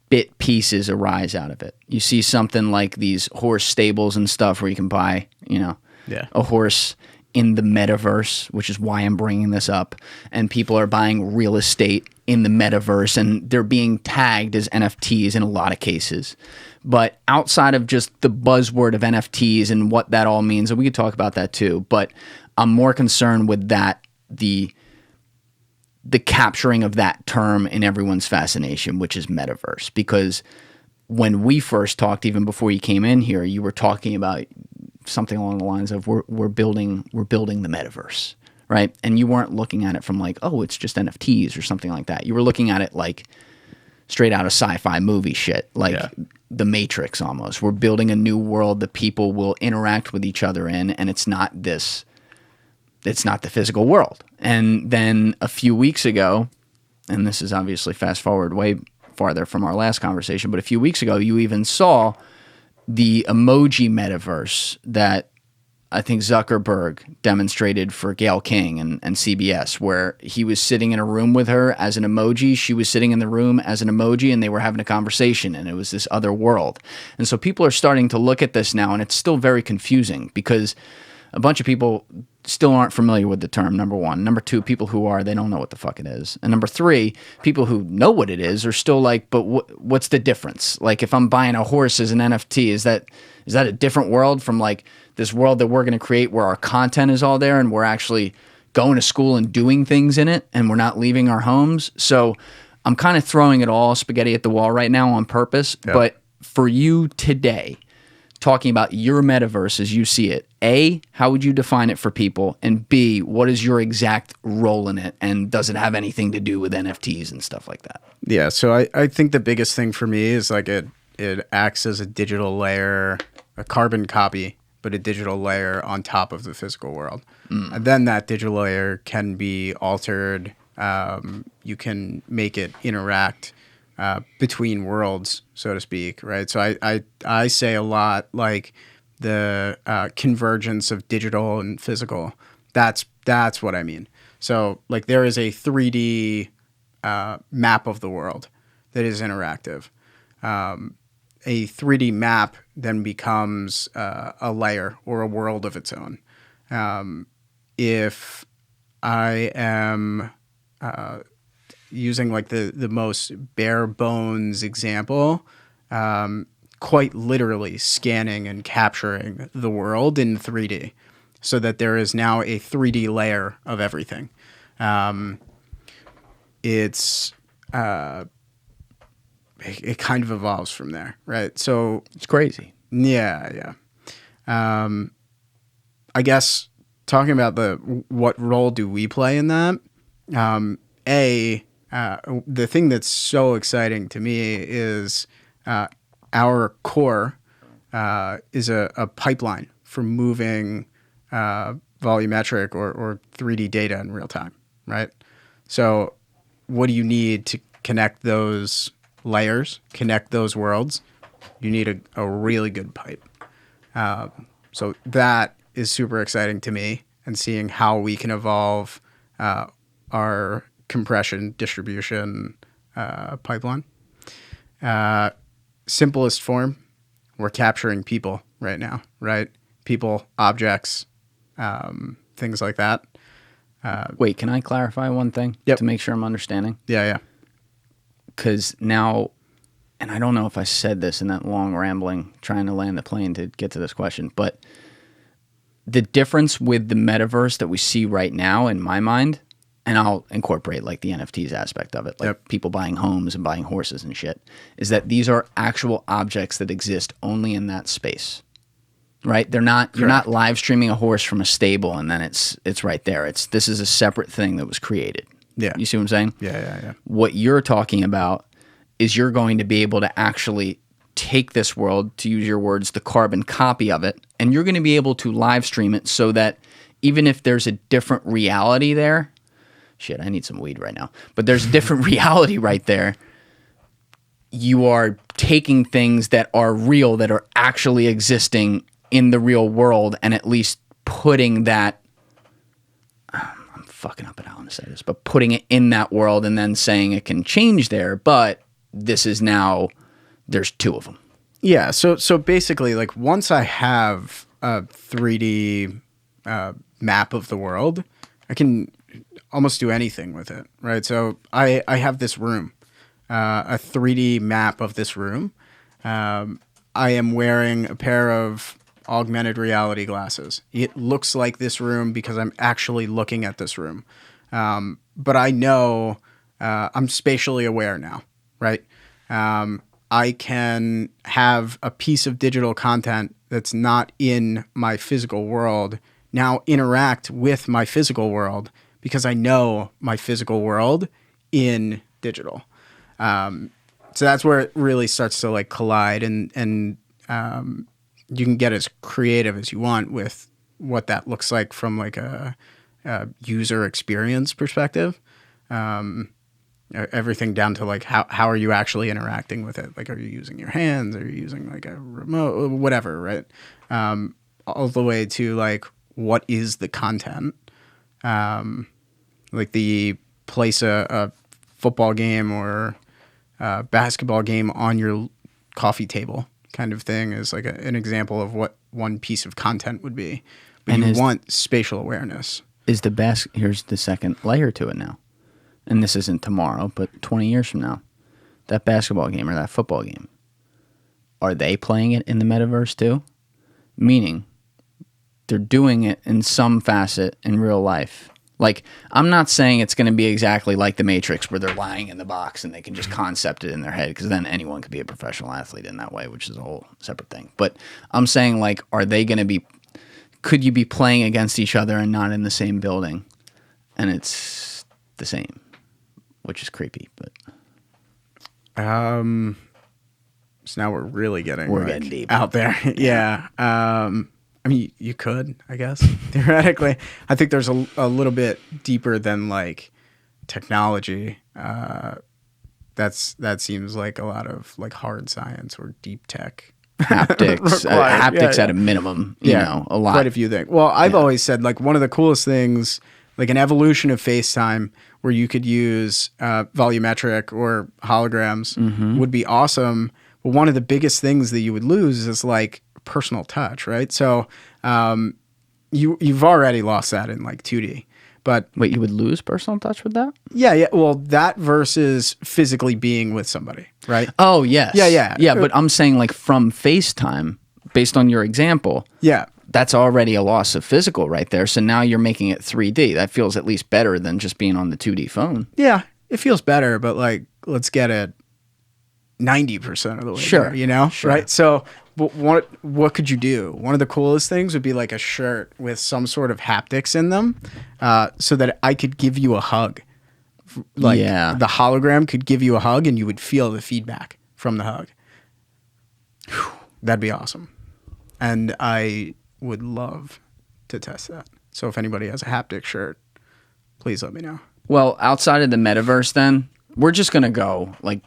bit pieces arise out of it. You see something like these horse stables and stuff where you can buy, a horse in the metaverse, which is why I'm bringing this up. And people are buying real estate in the metaverse, and they're being tagged as NFTs in a lot of cases. But outside of just the buzzword of NFTs and what that all means, and we could talk about that too, but I'm more concerned with that, the capturing of that term in everyone's fascination, which is metaverse. Because when we first talked, even before you came in here, you were talking about something along the lines of we're building the metaverse, right? And you weren't looking at it from like, oh, it's just NFTs or something like that. You were looking at it like straight out of sci-fi movie shit, like the Matrix almost. We're building a new world that people will interact with each other in, and it's not the physical world. And then a few weeks ago, and this is obviously fast forward way farther from our last conversation, but a few weeks ago, you even saw the emoji metaverse that I think Zuckerberg demonstrated for Gayle King and CBS, where he was sitting in a room with her as an emoji. She was sitting in the room as an emoji, and they were having a conversation, and it was this other world. And so people are starting to look at this now, and it's still very confusing because a bunch of people still aren't familiar with the term, number one. Number two, people who are, they don't know what the fuck it is. And number three, people who know what it is are still like, but what's the difference? Like if I'm buying a horse as an NFT, is that a different world from like this world that we're going to create where our content is all there and we're actually going to school and doing things in it and we're not leaving our homes? So I'm kind of throwing it all spaghetti at the wall right now on purpose. Yeah. But for you today, talking about your metaverse as you see it, A, how would you define it for people? And B, what is your exact role in it? And does it have anything to do with NFTs and stuff like that? Yeah, so I think the biggest thing for me is like it acts as a digital layer, a carbon copy, but a digital layer on top of the physical world. And then that digital layer can be altered. You can make it interact between worlds, so to speak, right? So I say a lot like the convergence of digital and physical. That's what I mean. So like there is a 3D map of the world that is interactive. A 3D map then becomes a layer or a world of its own. If I am using like the most bare bones example, quite literally scanning and capturing the world in 3D so that there is now a 3D layer of everything. It kind of evolves from there, right? So it's crazy. Yeah. I guess talking about what role do we play in that? The thing that's so exciting to me is our core is a pipeline for moving volumetric or 3D data in real time, right? So what do you need to connect those layers, connect those worlds? You need a really good pipe. So that is super exciting to me, and seeing how we can evolve our compression distribution pipeline. Simplest form, we're capturing people right now, right? People, objects, things like that. Wait, can I clarify one thing to make sure I'm understanding? Yeah. Because now, and I don't know if I said this in that long rambling trying to land the plane to get to this question, but the difference with the metaverse that we see right now, in my mind, and I'll incorporate like the NFTs aspect of it, like people buying homes and buying horses and shit, is that these are actual objects that exist only in that space, right? They're not, you're not live streaming a horse from a stable and then it's right there. This is a separate thing that was created. Yeah. You see what I'm saying? Yeah. What you're talking about is you're going to be able to actually take this world, to use your words, the carbon copy of it, and you're going to be able to live stream it so that even if there's a different reality there, shit, I need some weed right now, but there's a different reality right there, you are taking things that are real, that are actually existing in the real world, and at least putting that, I'm fucking up at how to say this, but putting it in that world and then saying it can change there, but this is now, there's two of them. Yeah, so basically, like, once I have a 3D map of the world, I can almost do anything with it, right? So I have this room, a 3D map of this room. I am wearing a pair of augmented reality glasses. It looks like this room because I'm actually looking at this room. But I know I'm spatially aware now, right? I can have a piece of digital content that's not in my physical world now interact with my physical world because I know my physical world in digital. So that's where it really starts to like collide, and you can get as creative as you want with what that looks like from like a user experience perspective. Everything down to like how are you actually interacting with it? Like, are you using your hands? Are you using like a remote? Whatever, right? All the way to like, what is the content? Like the place a football game or a basketball game on your coffee table kind of thing is like an example of what one piece of content would be. But you want spatial awareness. Here's the second layer to it now. And this isn't tomorrow, but 20 years from now. That basketball game or that football game, are they playing it in the metaverse too? Meaning, they're doing it in some facet in real life. Like, I'm not saying it's going to be exactly like the Matrix where they're lying in the box and they can just concept it in their head, because then anyone could be a professional athlete in that way, which is a whole separate thing. But I'm saying, like, could you be playing against each other and not in the same building? And it's the same, which is creepy, but... So now we're really getting deep out there. Yeah. I mean, you could, I guess, theoretically. I think there's a little bit deeper than like technology. That seems like a lot of like hard science or deep tech. Haptics, at a minimum, you know, a lot. Quite a few things. Well, I've always said like one of the coolest things, like an evolution of FaceTime where you could use volumetric or holograms would be awesome. But one of the biggest things that you would lose is like personal touch, right? So you've already lost that in like 2D. But wait, you would lose personal touch with that? Yeah. Well, that versus physically being with somebody, right? Oh, yes. Yeah. But I'm saying like from FaceTime, based on your example. Yeah. That's already a loss of physical right there. So now you're making it 3D. That feels at least better than just being on the 2D phone. Yeah, it feels better, but like, let's get it 90% of the way there, you know? Sure. Right? So what could you do? One of the coolest things would be like a shirt with some sort of haptics in them so that I could give you a hug. Like the hologram could give you a hug and you would feel the feedback from the hug. That'd be awesome. And I would love to test that. So if anybody has a haptic shirt, please let me know. Well, outside of the metaverse then, we're just going to go like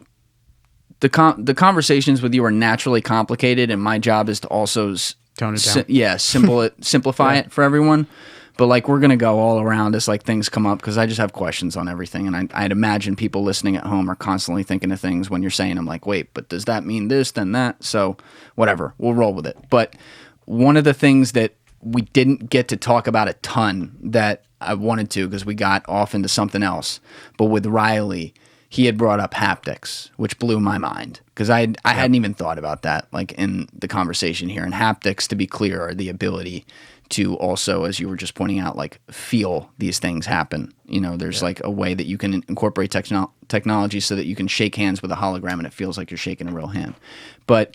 the conversations with you are naturally complicated, and my job is to also tone it down. Simplify it for everyone. But like we're gonna go all around as like things come up, because I just have questions on everything, and I'd imagine people listening at home are constantly thinking of things when you're saying, I'm like, wait, but does that mean this, then that? So whatever, we'll roll with it. But one of the things that we didn't get to talk about a ton that I wanted to, because we got off into something else, but with Riley, he had brought up haptics, which blew my mind, because I hadn't even thought about that like in the conversation here. And haptics, to be clear, are the ability to also, as you were just pointing out, like feel these things happen. You know, there's like a way that you can incorporate technology so that you can shake hands with a hologram and it feels like you're shaking a real hand. But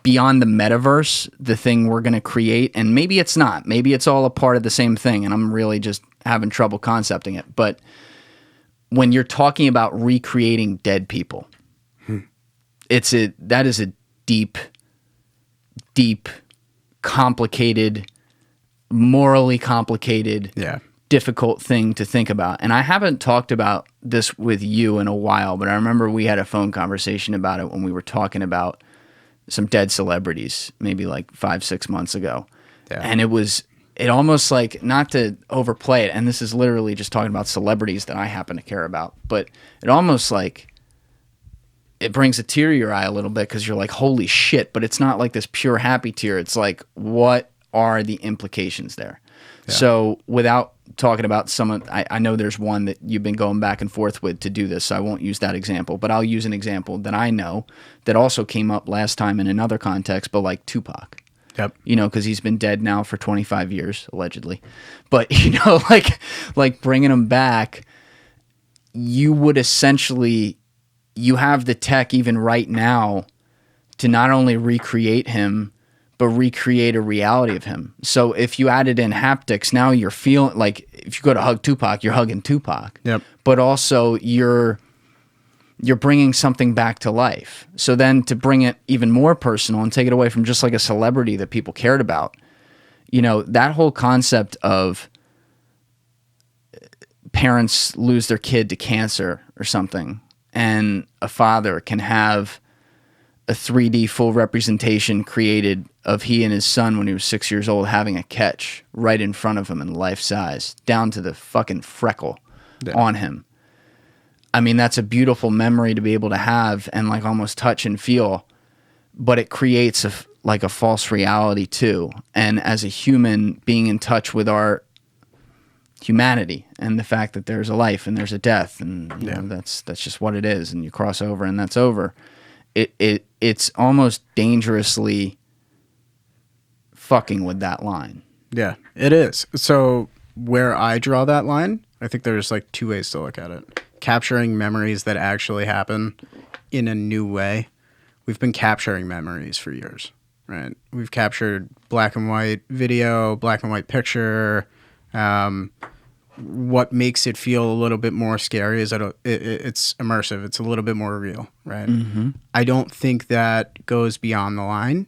beyond the metaverse, the thing we're going to create, and maybe it's not, maybe it's all a part of the same thing, and I'm really just having trouble concepting it. But when you're talking about recreating dead people, that is a deep, complicated, morally complicated, difficult thing to think about. And I haven't talked about this with you in a while, but I remember we had a phone conversation about it when we were talking about some dead celebrities, maybe like 5-6 months ago. Yeah. And it almost like, not to overplay it, and this is literally just talking about celebrities that I happen to care about, but it almost like it brings a tear to your eye a little bit, because you're like, holy shit, but it's not like this pure happy tear. It's like, what are the implications there? Yeah. So without talking about I know there's one that you've been going back and forth with to do this, so I won't use that example, but I'll use an example that I know that also came up last time in another context, but like Tupac. Yep. You know, because he's been dead now for 25 years, allegedly. But, you know, like bringing him back, you would essentially, you have the tech even right now to not only recreate him, but recreate a reality of him. So if you added in haptics, now you're feeling like if you go to hug Tupac, you're hugging Tupac. Yep. But also you're bringing something back to life. So then to bring it even more personal and take it away from just like a celebrity that people cared about, you know, that whole concept of parents lose their kid to cancer or something, and a father can have a 3D full representation created of he and his son when he was 6 years old having a catch right in front of him in life size, down to the fucking freckle on him. I mean, that's a beautiful memory to be able to have and like almost touch and feel, but it creates like a false reality too. And as a human, being in touch with our humanity and the fact that there's a life and there's a death, and you know, that's just what it is, and you cross over and that's over. It's almost dangerously fucking with that line. Yeah, it is. So where I draw that line, I think there's like two ways to look at it. Capturing memories that actually happen in a new way. We've been capturing memories for years, right? We've captured black and white video, black and white picture. What makes it feel a little bit more scary is that it's immersive. It's a little bit more real, right? Mm-hmm. I don't think that goes beyond the line.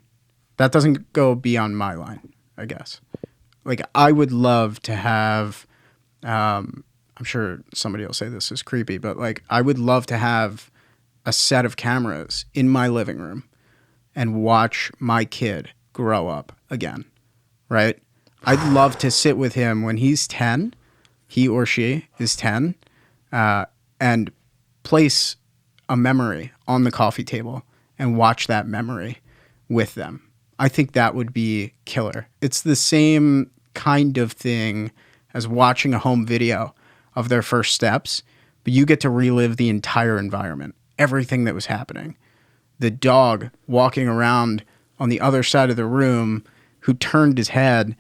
That doesn't go beyond my line, I guess. Like, I would love to have, I'm sure somebody will say this is creepy, but like, I would love to have a set of cameras in my living room and watch my kid grow up again, right? I'd love to sit with him when he's 10, he or she is 10, and place a memory on the coffee table and watch that memory with them. I think that would be killer. It's the same kind of thing as watching a home video of their first steps, but you get to relive the entire environment, everything that was happening. The dog walking around on the other side of the room who turned his head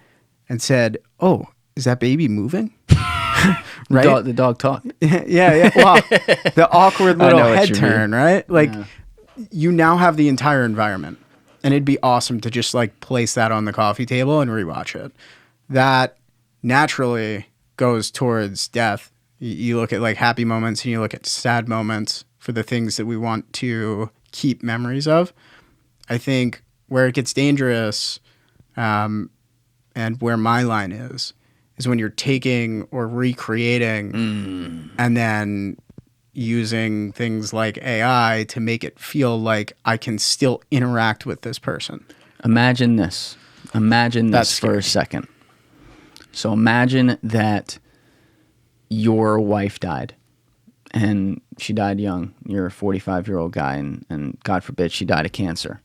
and said, "Oh, is that baby moving?" Right? The dog talked. Yeah. Wow. The awkward little head turn, right? Like, you now have the entire environment. And it'd be awesome to just like place that on the coffee table and rewatch it. That naturally goes towards death. You look at like happy moments and you look at sad moments for the things that we want to keep memories of. I think where it gets dangerous, and where my line is when you're taking or recreating and then using things like AI to make it feel like I can still interact with this person. Imagine this. Imagine this for a second. So imagine that your wife died, and she died young. You're a 45-year-old guy, and God forbid she died of cancer.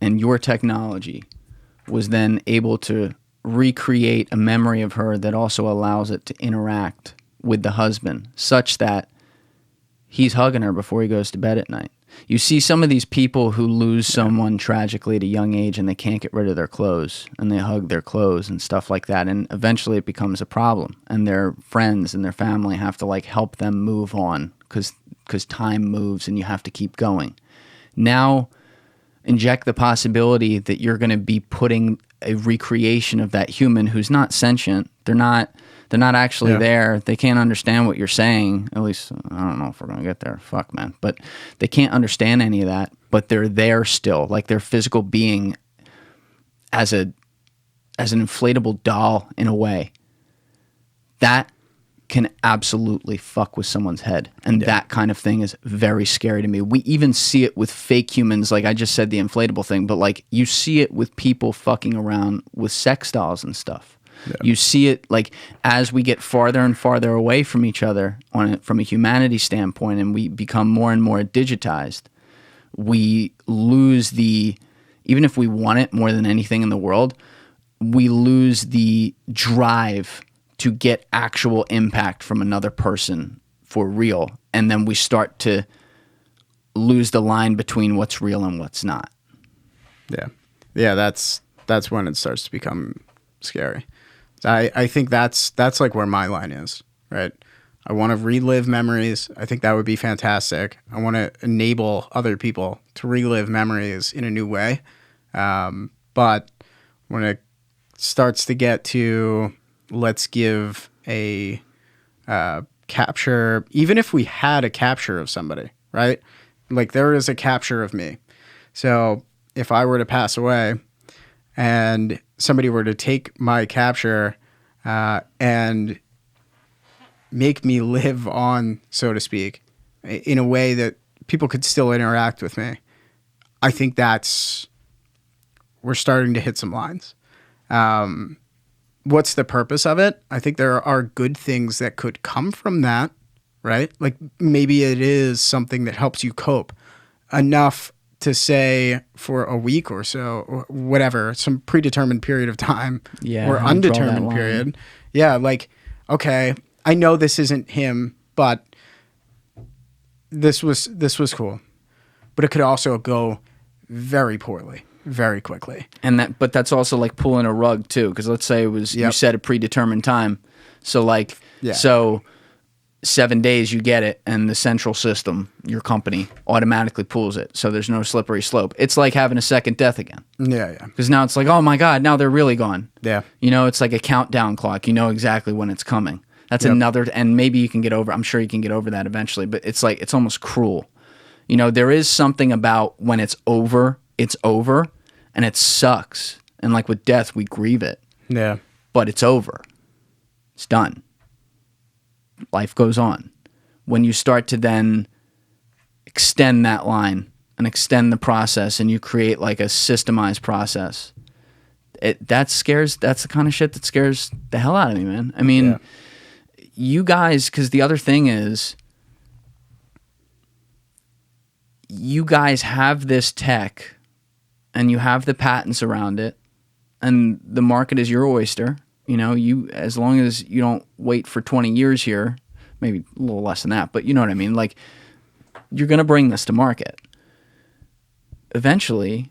And your technology was then able to recreate a memory of her that also allows it to interact with the husband, such that he's hugging her before he goes to bed at night. You see some of these people who lose someone tragically at a young age and they can't get rid of their clothes, and they hug their clothes and stuff like that, and eventually it becomes a problem, and their friends and their family have to like help them move on because time moves and you have to keep going. Now inject the possibility that you're going to be putting a recreation of that human who's not sentient. They're not actually there. They can't understand what you're saying. At least, I don't know if we're going to get there. Fuck, man. But they can't understand any of that, but they're there still. Like, their physical being as an inflatable doll in a way. That can absolutely fuck with someone's head. And that kind of thing is very scary to me. We even see it with fake humans. Like, I just said the inflatable thing, but like, you see it with people fucking around with sex dolls and stuff. Yeah. You see it like as we get farther and farther away from each other from a humanity standpoint, and we become more and more digitized, we lose even if we want it more than anything in the world, we lose the drive to get actual impact from another person for real. And then we start to lose the line between what's real and what's not. Yeah. Yeah, that's when it starts to become scary. I think that's like where my line is, right? I want to relive memories. I think that would be fantastic. I want to enable other people to relive memories in a new way. But when it starts to get to, let's give a capture, even if we had a capture of somebody, right? Like, there is a capture of me. So if I were to pass away and somebody were to take my capture and make me live on, so to speak, in a way that people could still interact with me, I think we're starting to hit some lines. What's the purpose of it? I think there are good things that could come from that, right? Like, maybe it is something that helps you cope enough to say for a week or so, or whatever, some predetermined period of time or how to draw that undetermined line. period. Yeah, like, okay, I know this isn't him, but this was cool. But it could also go very poorly, very quickly. But that's also like pulling a rug too, because let's say it was you set a predetermined time, so like so 7 days you get it, and the central system, your company, automatically pulls it, so there's no slippery slope. It's like having a second death again. Yeah. Because now it's like, oh my God, now they're really gone. Yeah. You know, it's like a countdown clock. You know exactly when it's coming. That's another, and maybe you can get over. I'm sure you can get over that eventually, but it's like it's almost cruel. You know, there is something about when it's over, and it sucks. And like with death, we grieve it. Yeah. But it's over. It's done. Life goes on. When you start to then extend that line and extend the process, and you create like a systemized process, that's the kind of shit that scares the hell out of me, man. I mean, you guys, because the other thing is, you guys have this tech and you have the patents around it, and the market is your oyster. You know, as long as you don't wait for 20 years here, maybe a little less than that, but you know what I mean? Like, you're going to bring this to market. Eventually,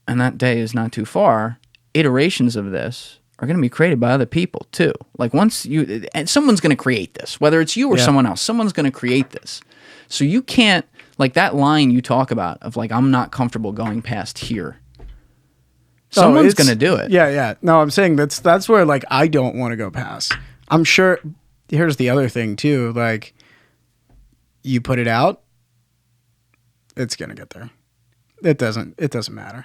and that day is not too far, iterations of this are going to be created by other people too. Like and someone's going to create this, whether it's you or someone else, someone's going to create this. So you can't, like that line you talk about of like, I'm not comfortable going past here. Someone's going to do it. Yeah. No, I'm saying that's where like I don't want to go past. I'm sure. Here's the other thing too. Like, you put it out, it's going to get there. It doesn't matter.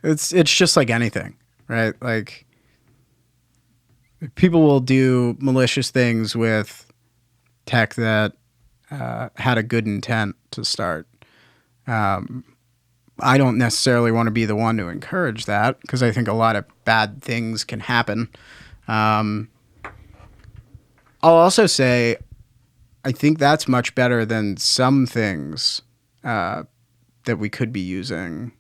It's just like anything, right? Like, people will do malicious things with tech that had a good intent to start. I don't necessarily want to be the one to encourage that, because I think a lot of bad things can happen. I'll also say, I think that's much better than some things that we could be using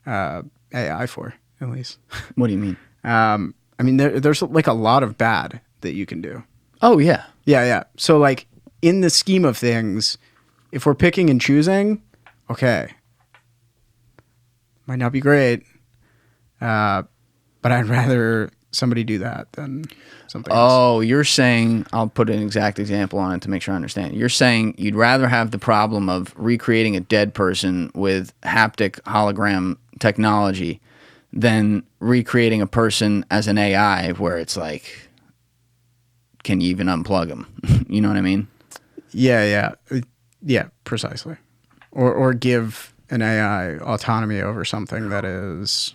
AI for, at least. What do you mean? I mean, there's like a lot of bad that you can do. Oh, yeah. Yeah. So, like, in the scheme of things, if we're picking and choosing, okay, might not be great, but I'd rather somebody do that than something else. Oh, you're saying, I'll put an exact example on it to make sure I understand. You're saying you'd rather have the problem of recreating a dead person with haptic hologram technology than recreating a person as an AI where it's like, can you even unplug them? You know what I mean? Yeah, precisely. Or give an AI autonomy over something that is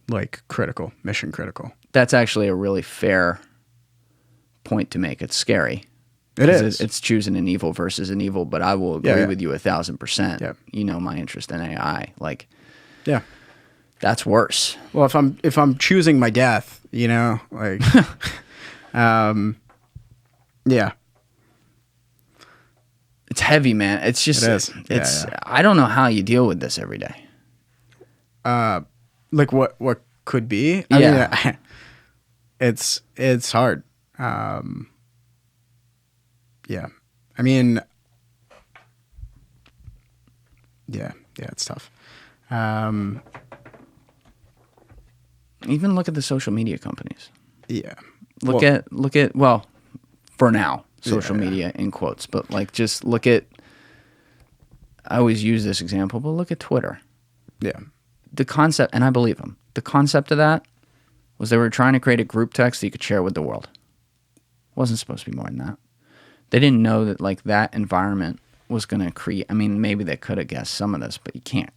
like mission critical. That's actually a really fair point to make. It's scary. It is. It's choosing an evil versus an evil, but I will agree with you 1,000%. Yeah. You know my interest in AI. Like, yeah, that's worse. Well, if I'm choosing my death, you know, like, yeah. It's heavy, man. It's just, it is. It's. I don't know how you deal with this every day. Like what could be? I mean, it's hard. Yeah. I mean, yeah, it's tough. Even look at the social media companies. Yeah. Look at for now, social media in quotes, but like just look at, I always use this example, but look at Twitter. Yeah. The concept, and I believe them, the concept of that was they were trying to create a group text that you could share with the world. It wasn't supposed to be more than that. They didn't know that like that environment was going to create, I mean, maybe they could have guessed some of this, but you can't.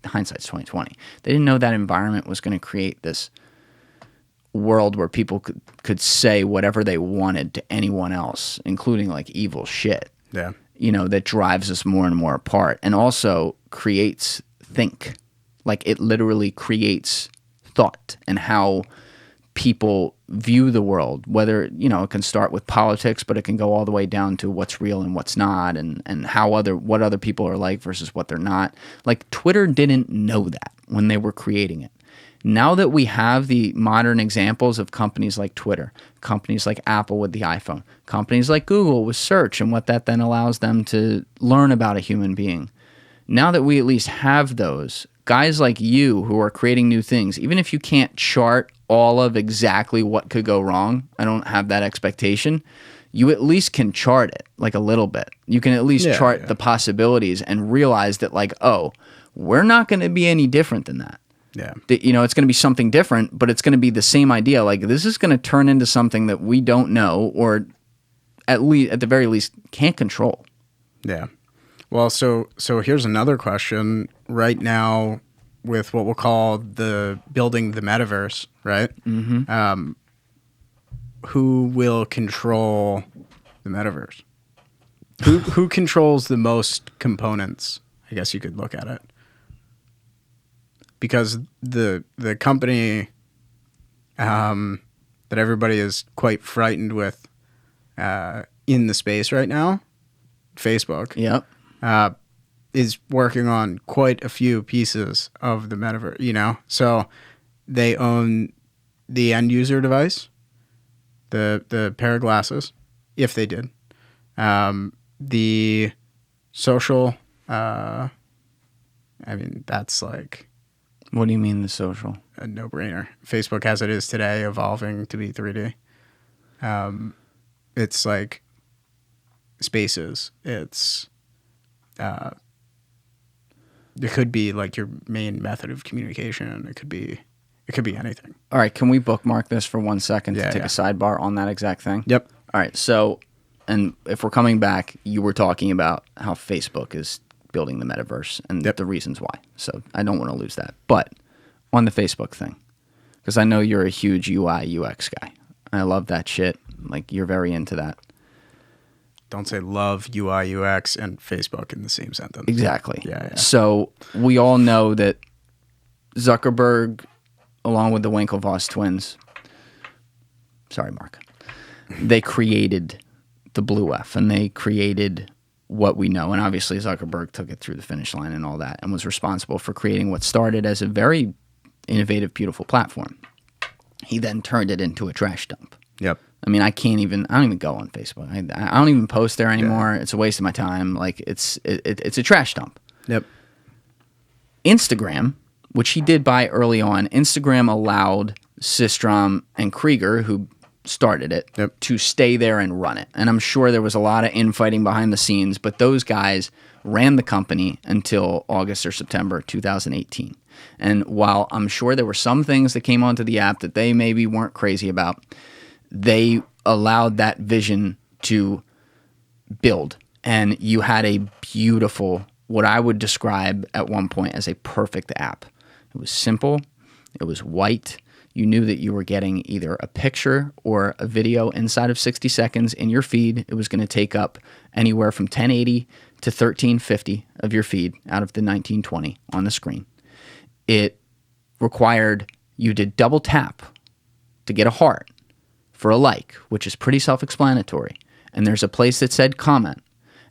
Hindsight's 20/20. They didn't know that environment was going to create this world where people could say whatever they wanted to anyone else, including like evil shit. Yeah. You know, that drives us more and more apart, and also creates think. Like, it literally creates thought and how people view the world, whether, you know, it can start with politics, but it can go all the way down to what's real and what's not, and what other people are like versus what they're not. Like, Twitter didn't know that when they were creating it. Now that we have the modern examples of companies like Twitter, companies like Apple with the iPhone, companies like Google with search and what that then allows them to learn about a human being. Now that we at least have those, guys like you who are creating new things, even if you can't chart all of exactly what could go wrong, I don't have that expectation, you at least can chart it like a little bit. You can at least chart the possibilities and realize that, like, oh, we're not going to be any different than that. Yeah. You know, it's going to be something different, but it's going to be the same idea. Like, this is going to turn into something that we don't know, or at the very least can't control. Yeah. Well, so here's another question right now with what we'll call building the metaverse, right? Mm-hmm. Who will control the metaverse? Who controls the most components? I guess you could look at it. Because the company that everybody is quite frightened with in the space right now, Facebook, is working on quite a few pieces of the metaverse, you know? So they own the end user device, the pair of glasses, if they did. The social, I mean, that's like... What do you mean the social? A no-brainer. Facebook as it is today, evolving to be 3D. It's like spaces. It's it could be like your main method of communication. It could be anything. All right, can we bookmark this for 1 second to take a sidebar on that exact thing? Yep. All right, so, and if we're coming back, you were talking about how Facebook is building the metaverse and the reasons why. So I don't want to lose that. But on the Facebook thing, because I know you're a huge UI UX guy. I love that shit. Like, you're very into that. Don't say love UI UX and Facebook in the same sentence. Exactly. Yeah. So we all know that Zuckerberg, along with the Winklevoss twins, sorry, Mark, they created the Blue F, and they created what we know. And obviously Zuckerberg took it through the finish line and all that, and was responsible for creating what started as a very innovative, beautiful platform. He then turned it into a trash dump. Yep. I mean, I don't even go on Facebook. I don't even post there anymore. Yeah. It's a waste of my time. Like, it's a trash dump. Yep. Instagram, which he did buy early on, Instagram allowed Systrom and Krieger, who started it, to stay there and run it. And I'm sure there was a lot of infighting behind the scenes, but those guys ran the company until August or September 2018. And while I'm sure there were some things that came onto the app that they maybe weren't crazy about, they allowed that vision to build. And you had a beautiful, what I would describe at one point as a perfect app. It was simple. It was white. You knew that you were getting either a picture or a video inside of 60 seconds in your feed. It was going to take up anywhere from 1080 to 1350 of your feed out of the 1920 on the screen. It required you to double tap to get a heart for a like, which is pretty self-explanatory. And there's a place that said comment.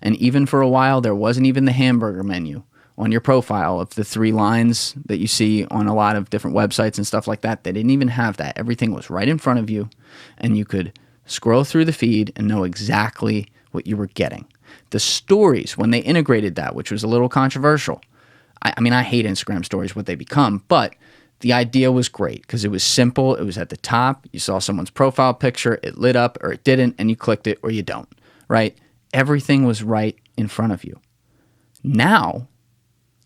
And even for a while, there wasn't even the hamburger menu on your profile of the 3 lines that you see on a lot of different websites and stuff like that. They didn't even have that. Everything was right in front of you, and you could scroll through the feed and know exactly what you were getting. The stories, when they integrated that, which was a little controversial, I mean, I hate Instagram stories, what they become, but the idea was great because it was simple. It was at the top. You saw someone's profile picture, it lit up or it didn't, and you clicked it or you don't, right? Everything was right in front of you. Now,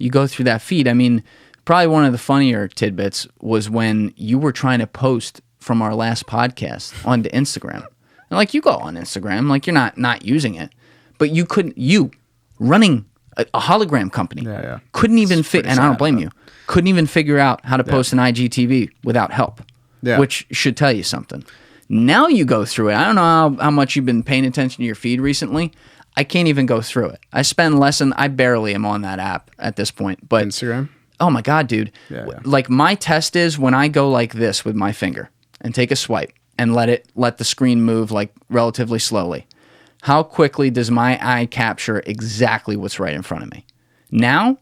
you go through that feed. I mean, probably one of the funnier tidbits was when you were trying to post from our last podcast onto Instagram. And like, you go on Instagram, like, you're not using it, but you running a hologram company, couldn't even and I don't blame you, couldn't even figure out how to post an IGTV without help, which should tell you something. Now you go through it. I don't know how much you've been paying attention to your feed recently. I can't even go through it. I barely am on that app at this point. But Instagram? Oh my God, dude. Like, my test is when I go like this with my finger, and take a swipe and let the screen move like relatively slowly, how quickly does my eye capture exactly what's right in front of me? Now,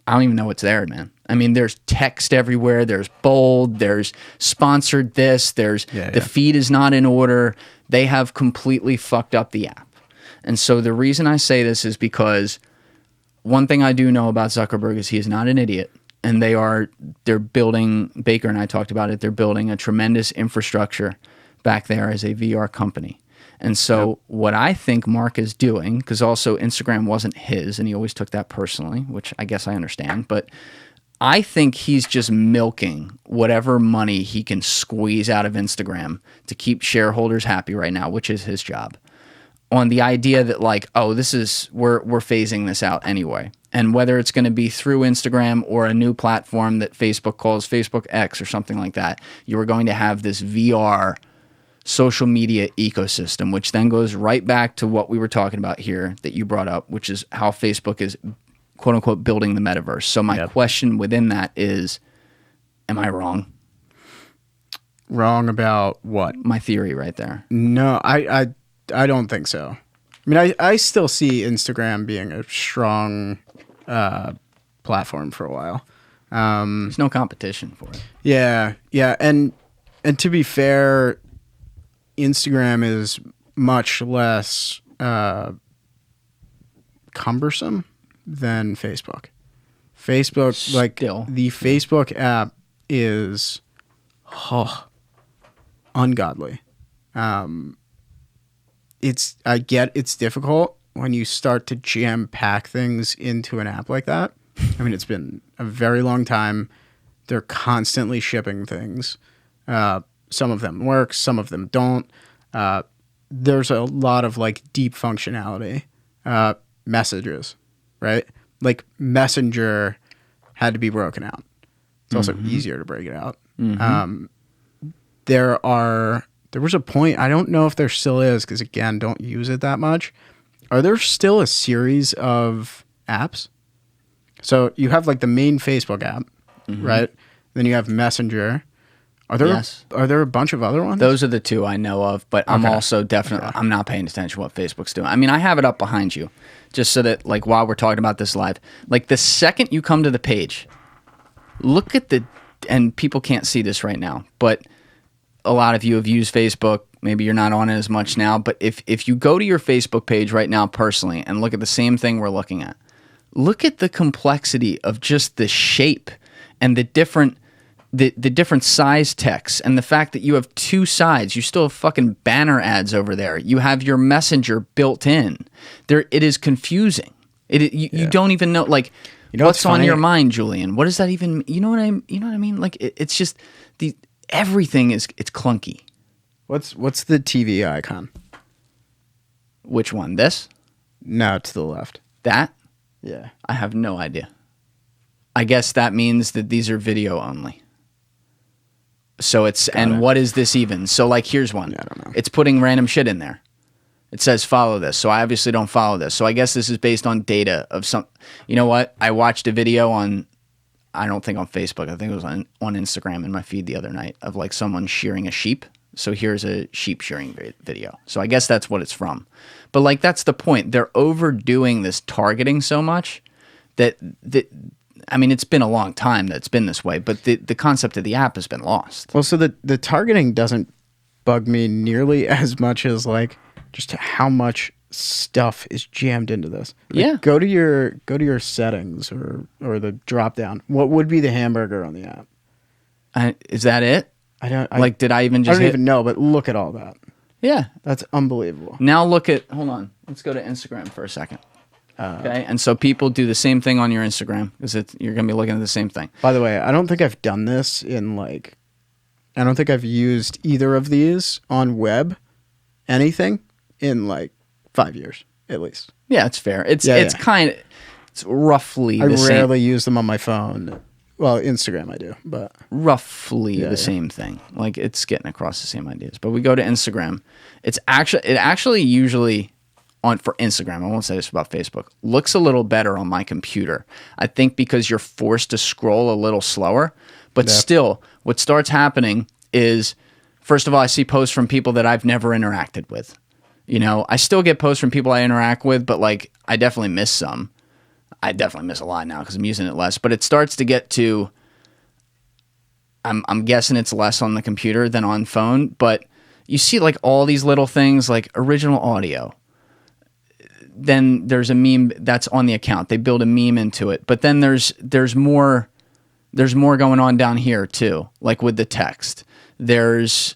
I don't even know what's there, man. I mean, there's text everywhere. There's bold. There's sponsored this. There's the feed is not in order. They have completely fucked up the app. And so the reason I say this is because one thing I do know about Zuckerberg is he is not an idiot. And they're building, Baker and I talked about it, they're building a tremendous infrastructure back there as a VR company. And so what I think Mark is doing, because also Instagram wasn't his, and he always took that personally, which I guess I understand, but I think he's just milking whatever money he can squeeze out of Instagram to keep shareholders happy right now, which is his job, on the idea that like, oh, we're phasing this out anyway. And whether it's going to be through Instagram or a new platform that Facebook calls Facebook X or something like that, you are going to have this VR social media ecosystem, which then goes right back to what we were talking about here that you brought up, which is how Facebook is, quote unquote, building the metaverse. So my question within that is, am I wrong? Wrong about what? My theory right there. No, I don't think so. I mean, I still see Instagram being a strong platform for a while. There's no competition for it. Yeah. And to be fair, Instagram is much less cumbersome than Facebook. The Facebook app is ungodly. It's difficult when you start to jam pack things into an app like that. I mean, it's been a very long time. They're constantly shipping things. Some of them work, some of them don't. There's a lot of like deep functionality. Messages, right? Like Messenger had to be broken out. It's also easier to break it out. There was a point, I don't know if there still is, because again, don't use it that much. Are there still a series of apps? So you have like the main Facebook app, right? Then you have Messenger. Are there a bunch of other ones? Those are the two I know of, but I'm also definitely, I'm not paying attention to what Facebook's doing. I mean, I have it up behind you just so that like while we're talking about this live, like the second you come to the page, look at and people can't see this right now, but a lot of you have used Facebook. Maybe you're not on it as much now, but if you go to your Facebook page right now personally and look at the same thing we're looking at, look at the complexity of just the shape and the different size text and the fact that you have two sides. You still have fucking banner ads over there. You have your Messenger built in. It is confusing. You don't even know like what's on your mind, Julian. What does that even? You know what I mean? Like it's just everything it's clunky. What's the TV icon? Which one? This? No, to the left. That? Yeah. I have no idea. I guess that means that these are video only. So what is this even? So like, here's one. Yeah, I don't know. It's putting random shit in there. It says follow this. So I obviously don't follow this. So I guess this is based on data of some, you know what? I watched a video I don't think on Facebook. I think it was on Instagram in my feed the other night of like someone shearing a sheep. So here's a sheep shearing video. So I guess that's what it's from. But like, that's the point. They're overdoing this targeting so much that I mean, it's been a long time that it's been this way, but the concept of the app has been lost. Well, so the targeting doesn't bug me nearly as much as like just how much stuff is jammed into this. Like, go to your settings or the drop down. What would be the hamburger on the app? Is that it? Did I even just I don't even know, but look at all that. Yeah. That's unbelievable. Now hold on. Let's go to Instagram for a second. Okay. And so people do the same thing on your Instagram because you're going to be looking at the same thing. By the way, I don't think I've done this I don't think I've used either of these on web, anything in like 5 years at least. Yeah, it's fair. It's roughly the same. I rarely use them on my phone. Well, Instagram I do, but roughly the same thing. Like it's getting across the same ideas. But we go to Instagram. It actually usually for Instagram, I won't say this about Facebook, looks a little better on my computer. I think because you're forced to scroll a little slower, but still what starts happening is, first of all, I see posts from people that I've never interacted with. You know, I still get posts from people I interact with, but like I definitely miss some. I definitely miss a lot now because I'm using it less. But it starts to get to, I'm guessing it's less on the computer than on phone, but you see like all these little things like original audio. Then there's a meme that's on the account. They build a meme into it. But then there's more going on down here too, like with the text. There's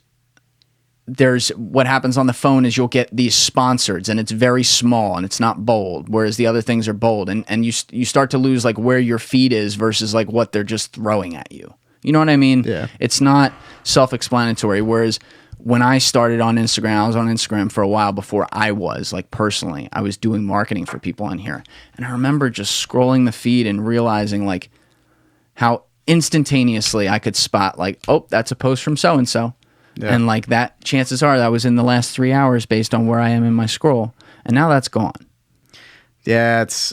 what happens on the phone is you'll get these sponsored and it's very small and it's not bold, whereas the other things are bold, and you start to lose like where your feed is versus like what they're just throwing at you. You know what I mean? Yeah. It's not self-explanatory. Whereas when I started on Instagram, I was on Instagram for a while before I was, like personally, I was doing marketing for people on here. And I remember just scrolling the feed and realizing like how instantaneously I could spot like, oh, that's a post from so-and-so. Yeah. And like that, chances are that was in the last 3 hours based on where I am in my scroll. And now that's gone. Yeah, it's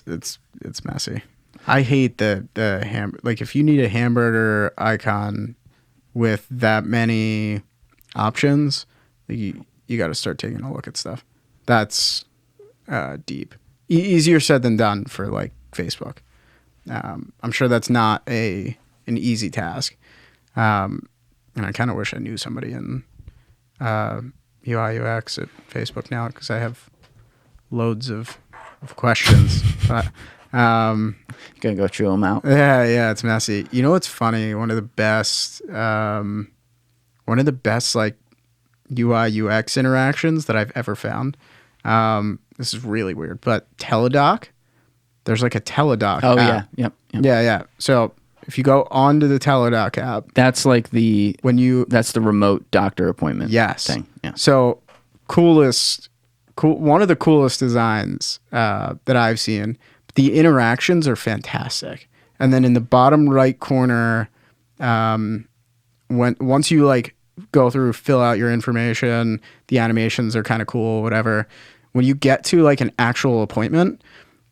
messy. I hate the like if you need a hamburger icon with that many options, you got to start taking a look at stuff. That's deep. Easier said than done for like Facebook. I'm sure that's not an easy task. And I kind of wish I knew somebody in UI UX at Facebook now because I have loads of questions. But gonna go through them out. Yeah, it's messy. You know what's funny? One of the best like UI UX interactions that I've ever found. This is really weird, but Teledoc. There's like a Teledoc. Oh app. Yeah, yep. Yeah. So if you go onto the Teledoc app, that's like that's the remote doctor appointment. Yes. Thing. Yeah. So one of the coolest designs that I've seen. The interactions are fantastic. And then in the bottom right corner, once you like go through, fill out your information, the animations are kind of cool, whatever. When you get to like an actual appointment,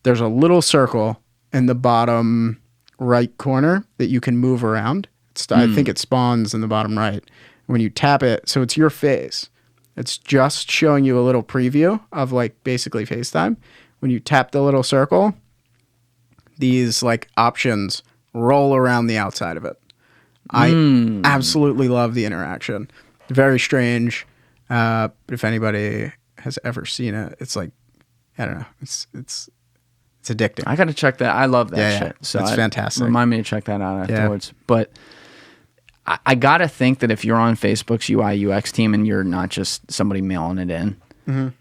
there's a little circle in the bottom right corner that you can move around. I think it spawns in the bottom right. When you tap it, so it's your face. It's just showing you a little preview of like basically FaceTime. When you tap the little circle, these like options roll around the outside of it. I absolutely love the interaction. Very strange. But if anybody has ever seen it, it's like, I don't know. It's addicting. I got to check that. I love that shit. Yeah. So it's fantastic. Remind me to check that out afterwards. Yeah. But I got to think that if you're on Facebook's UI UX team and you're not just somebody mailing it in,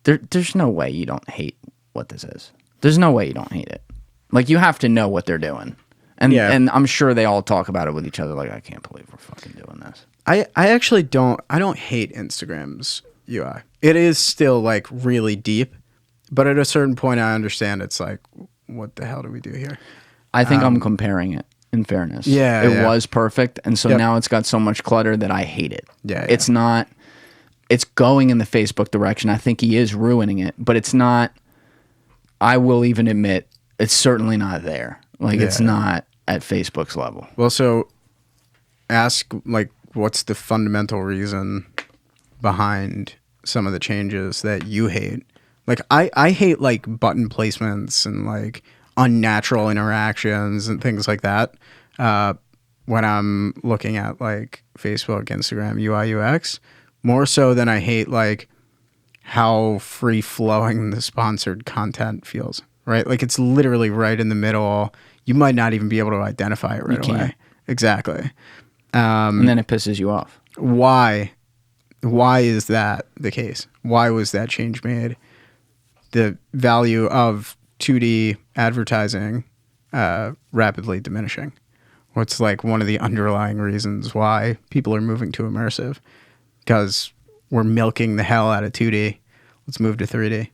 there's no way you don't hate what this is. There's no way you don't hate it. Like, you have to know what they're doing. And I'm sure they all talk about it with each other. Like, I can't believe we're fucking doing this. I actually don't hate Instagram's UI. It is still like really deep, but at a certain point I understand it's like, what the hell do we do here? I think I'm comparing it, in fairness. Yeah. It was perfect, and so now it's got so much clutter that I hate it. Yeah. It's not, it's going in the Facebook direction. I think he is ruining it, but it's not, I will even admit, it's certainly not there. Like, it's not at Facebook's level. Well, so ask, like, what's the fundamental reason behind some of the changes that you hate? Like, I hate, like, button placements and, like, unnatural interactions and things like that when I'm looking at, like, Facebook, Instagram, UI, UX, more so than I hate, like, how free-flowing the sponsored content feels, right? Like, it's literally right in the middle. You might not even be able to identify it right away. Exactly. And then it pisses you off. Why is that the case? Why was that change made? The value of 2D advertising rapidly diminishing. What's like one of the underlying reasons why people are moving to immersive? Because we're milking the hell out of 2D. Let's move to 3D. I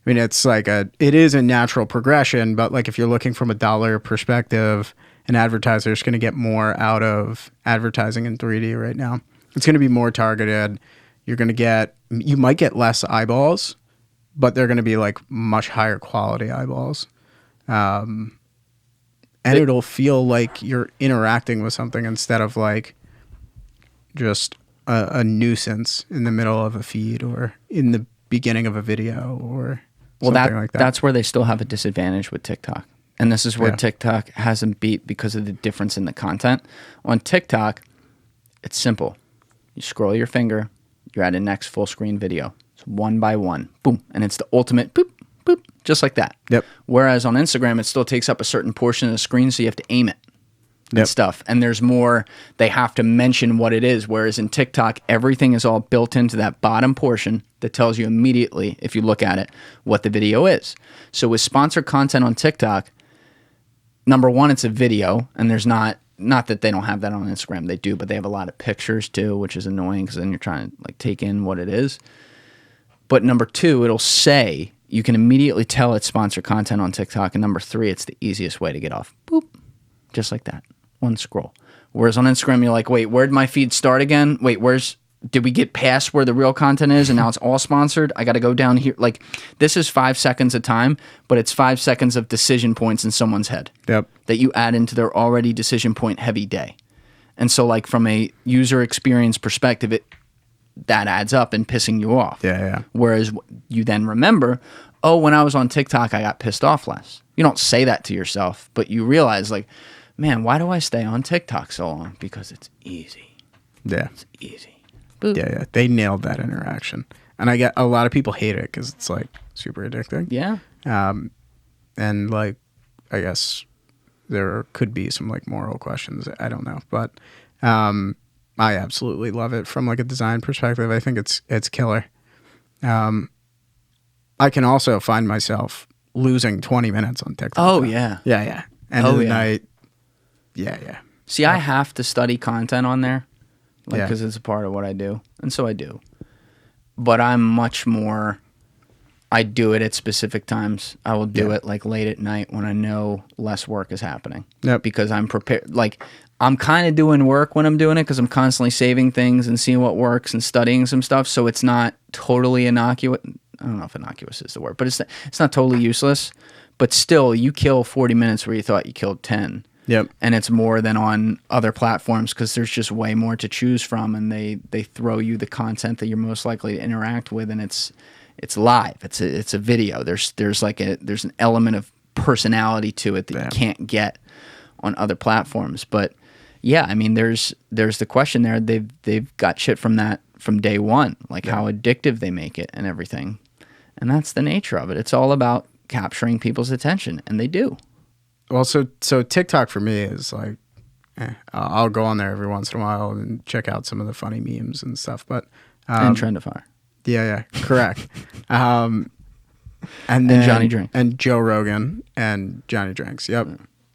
mean, it's like it is a natural progression, but like if you're looking from a dollar perspective, an advertiser is going to get more out of advertising in 3D right now. It's going to be more targeted. You might get less eyeballs, but they're going to be like much higher quality eyeballs. And it'll feel like you're interacting with something instead of like just a nuisance in the middle of a feed or in the beginning of a video or something like that. That's where they still have a disadvantage with TikTok. And this is where Yeah. TikTok hasn't beat because of the difference in the content. On TikTok, it's simple. You scroll your finger, you're at a next full screen video. It's one by one, boom. And it's the ultimate boop, boop, just like that. Yep. Whereas on Instagram, it still takes up a certain portion of the screen, so you have to aim it and Yep. stuff. And there's more, they have to mention what it is. Whereas in TikTok, everything is all built into that bottom portion that tells you immediately, if you look at it, what the video is. So with sponsored content on TikTok, number one, it's a video, and there's not that they don't have that on Instagram. They do, but they have a lot of pictures too, which is annoying because then you're trying to like take in what it is. But number two, it'll say, you can immediately tell it's sponsored content on TikTok. And number three, it's the easiest way to get off. Boop. Just like that. One scroll. Whereas on Instagram, you're like, wait, where'd my feed start again? Wait, did we get past where the real content is and now it's all sponsored? I got to go down here. Like, this is 5 seconds of time, but it's 5 seconds of decision points in someone's head. Yep. That you add into their already decision point heavy day. And so like from a user experience perspective, that adds up and pissing you off. Yeah. Whereas you then remember, oh, when I was on TikTok, I got pissed off less. You don't say that to yourself, but you realize like, man, why do I stay on TikTok so long? Because it's easy. Yeah. It's easy. Boop. Yeah. They nailed that interaction. And I get a lot of people hate it because it's like super addicting. Yeah. And like, I guess there could be some like moral questions. I don't know. But I absolutely love it from like a design perspective. I think it's killer. I can also find myself losing 20 minutes on TikTok. Oh, though. yeah. Yeah. End of the night. Yeah. See, I have to study content on there, like, Yeah. because it's a part of what I do, and so I do. But I'm much more. I do it at specific times. I will do it like late at night when I know less work is happening. Yep. Because I'm prepared. Like, I'm kind of doing work when I'm doing it because I'm constantly saving things and seeing what works and studying some stuff. So it's not totally innocuous. I don't know if innocuous is the word, but it's not totally useless. But still, you kill 40 minutes where you thought you killed 10. Yep. And it's more than on other platforms because there's just way more to choose from, and they throw you the content that you're most likely to interact with, and it's live. It's a video. There's an element of personality to it that you can't get on other platforms. But yeah, I mean, there's the question there. They've got shit from that from day one, like how addictive they make it and everything, and that's the nature of it. It's all about capturing people's attention, and they do. Well, so TikTok for me is like, I'll go on there every once in a while and check out some of the funny memes and stuff. But And Trendify. Yeah, correct. And then Johnny Drink. and Joe Rogan and Johnny Drinks. Yep.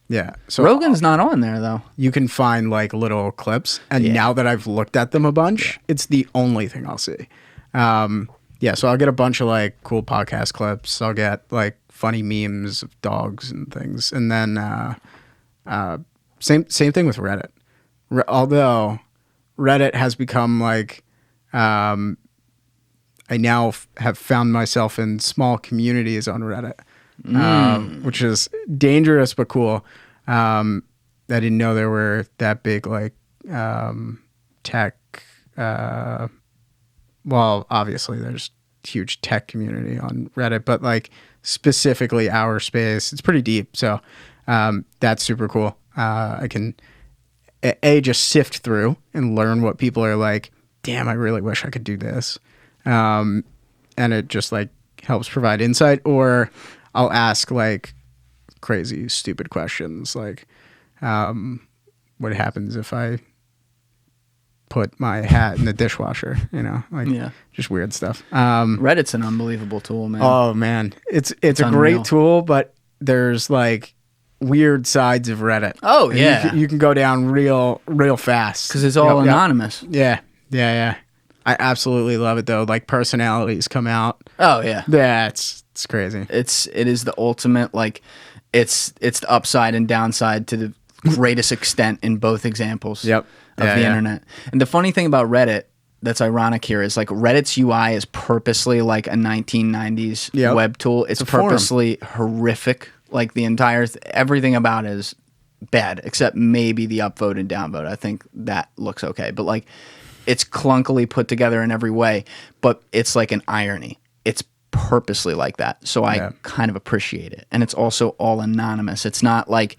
Yeah. So Rogan's not on there though. you can find like little clips, and now that I've looked at them a bunch, it's the only thing I'll see. So I'll get a bunch of like cool podcast clips. I'll get like funny memes of dogs and things, and then same thing with Reddit. Although Reddit has become like, I now have found myself in small communities on Reddit, which is dangerous but cool. I didn't know there were that big like tech. Well, obviously there's huge tech community on Reddit, but like specifically our space, it's pretty deep. So that's super cool. I can just sift through and learn what people are like. Damn, I really wish I could do this. And it just like helps provide insight, or I'll ask like crazy, stupid questions. Like, what happens if I put my hat in the dishwasher, just weird stuff. Reddit's an unbelievable tool, man. Oh man, it's a unreal. great tool, but there's like weird sides of Reddit. Oh And yeah, you can go down real fast because it's all anonymous. Yeah. I absolutely love it though. Like personalities come out. Oh yeah, It's crazy. it is the ultimate, like it's the upside and downside to the greatest extent in both examples. Yep. Of the internet. And the funny thing about Reddit that's ironic here is like Reddit's UI is purposely like a 1990s web tool. It's purposely horrific. Like the entire everything about it is bad except maybe the upvote and downvote. I think that looks okay. But like it's clunkily put together in every way, but it's like an irony. It's purposely like that. So I kind of appreciate it. And it's also all anonymous. It's not like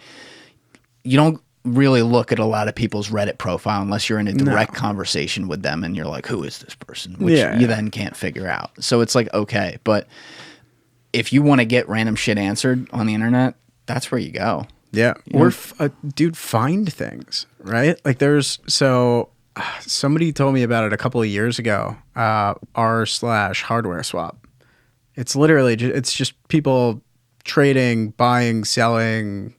you don't really look at a lot of people's Reddit profile unless you're in a direct conversation with them and you're like, who is this person? Which you then can't figure out. So it's like, okay. But if you want to get random shit answered on the internet, that's where you go. Yeah. Or dude, find things, right? Like somebody told me about it a couple of years ago, r/hardware swap. It's literally, it's just people trading, buying, selling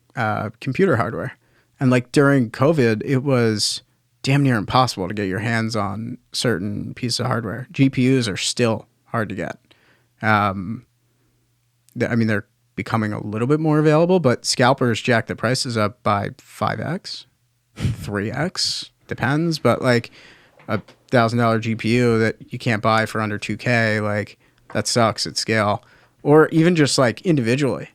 computer hardware. And like during COVID, it was damn near impossible to get your hands on certain pieces of hardware. GPUs are still hard to get. I mean, they're becoming a little bit more available, but scalpers jack the prices up by 5x, 3x, depends. But like a $1,000 GPU that you can't buy for under $2K, like that sucks at scale. Or even just like individually.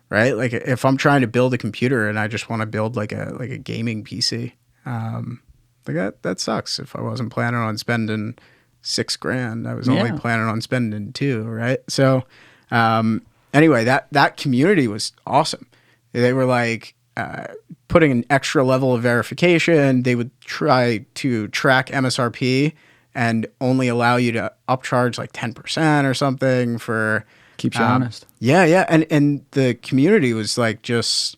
Right? Like if I'm trying to build a computer and I just want to build like a gaming PC, like that sucks. If I wasn't planning on spending $6,000, I was only planning on spending $2,000, right? So anyway, that community was awesome. They were like putting an extra level of verification. They would try to track MSRP and only allow you to upcharge like 10% or something for... Keeps you honest. Yeah. And the community was like just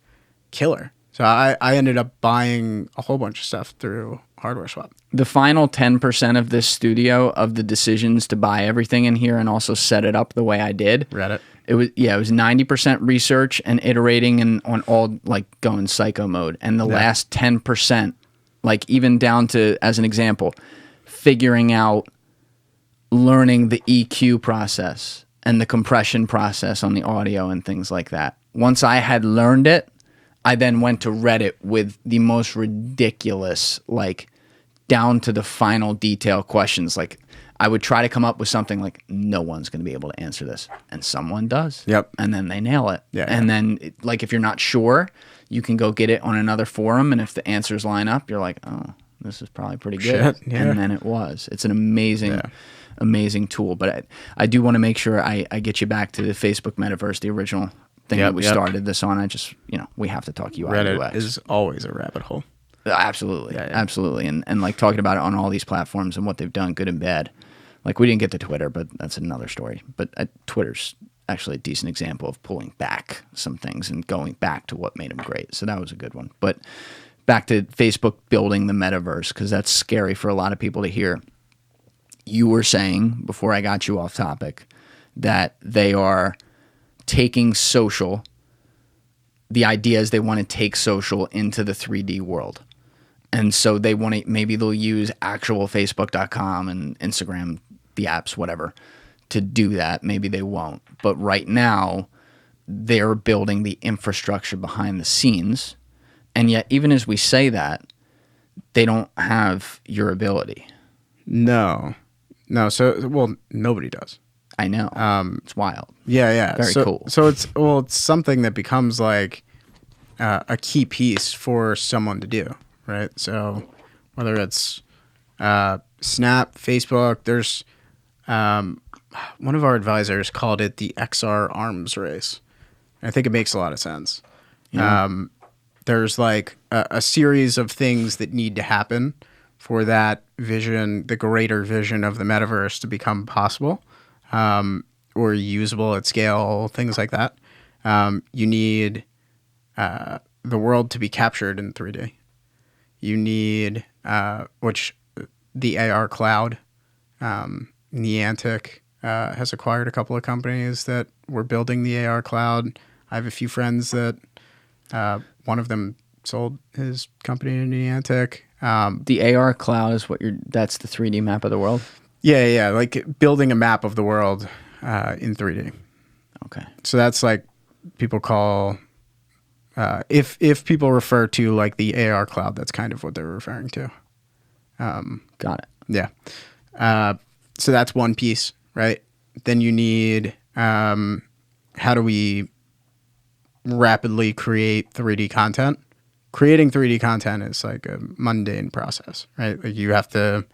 killer. So I ended up buying a whole bunch of stuff through Hardware Swap. The final 10% of this studio, of the decisions to buy everything in here and also set it up the way I did. Reddit. It was 90% research and iterating and on all like going psycho mode. And the last 10%, like even down to, as an example, figuring out learning the EQ process and the compression process on the audio and things like that. Once I had learned it, I then went to Reddit with the most ridiculous, like down to the final detail questions. Like I would try to come up with something like, no one's going to be able to answer this. And someone does. Yep. And then they nail it. Yeah. And then like, if you're not sure, you can go get it on another forum. And if the answers line up, you're like, oh, this is probably pretty good. Shit, yeah. And then it was. It's an amazing tool. But I do want to make sure I get you back to the Facebook Metaverse, the original thing that we started this on. I just, we have to talk you out of Reddit is always a rabbit hole. Absolutely. Absolutely. And like talking about it on all these platforms and what they've done, good and bad. Like we didn't get to Twitter, but that's another story. But Twitter's actually a decent example of pulling back some things and going back to what made them great. So that was a good one. But back to Facebook building the metaverse, because that's scary for a lot of people to hear. You were saying, before I got you off topic, that they are taking social, the idea is they want to take social into the 3D world. And so they want to, maybe they'll use actual Facebook.com and Instagram, the apps, whatever, to do that. Maybe they won't. But right now, they're building the infrastructure behind the scenes. And yet, even as we say that, they don't have your ability. No. So, well, nobody does. I know. It's wild. Yeah. Very cool. So it's something that becomes like a key piece for someone to do, right? So whether it's Snap, Facebook, there's one of our advisors called it the XR arms race. I think it makes a lot of sense. Yeah. There's like a series of things that need to happen for that vision, the greater vision of the metaverse to become possible or usable at scale, things like that. You need the world to be captured in 3D. You need, which the AR cloud, Niantic has acquired a couple of companies that were building the AR cloud. I have a few friends that one of them sold his company to Niantic. The AR cloud is that's the 3D map of the world? Yeah, like building a map of the world in 3D. Okay. So that's like people call, if people refer to like the AR cloud, that's kind of what they're referring to. Got it. Yeah. So that's one piece, right? Then you need, how do we rapidly create 3D content? Creating 3D content is like a mundane process, right? Like you have to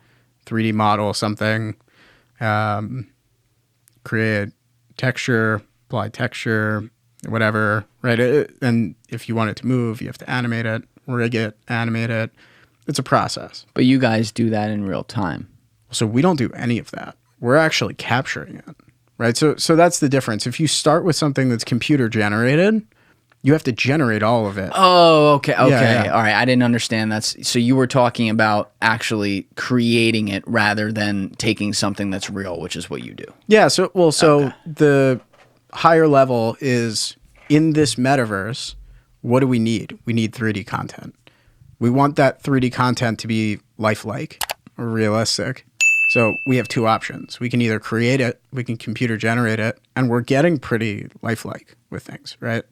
3D model something, create texture, apply texture, whatever, right? And if you want it to move, you have to animate it, rig it, animate it. It's a process. But you guys do that in real time. So we don't do any of that. We're actually capturing it, right? So that's the difference. If you start with something that's computer generated, you have to generate all of it. Oh, okay. Yeah. All right. I didn't understand that. So you were talking about actually creating it rather than taking something that's real, which is what you do. Yeah. So the higher level is in this metaverse, what do we need? We need 3D content. We want that 3D content to be lifelike or realistic. So we have two options. We can either create it, we can computer generate it, and we're getting pretty lifelike with things, right?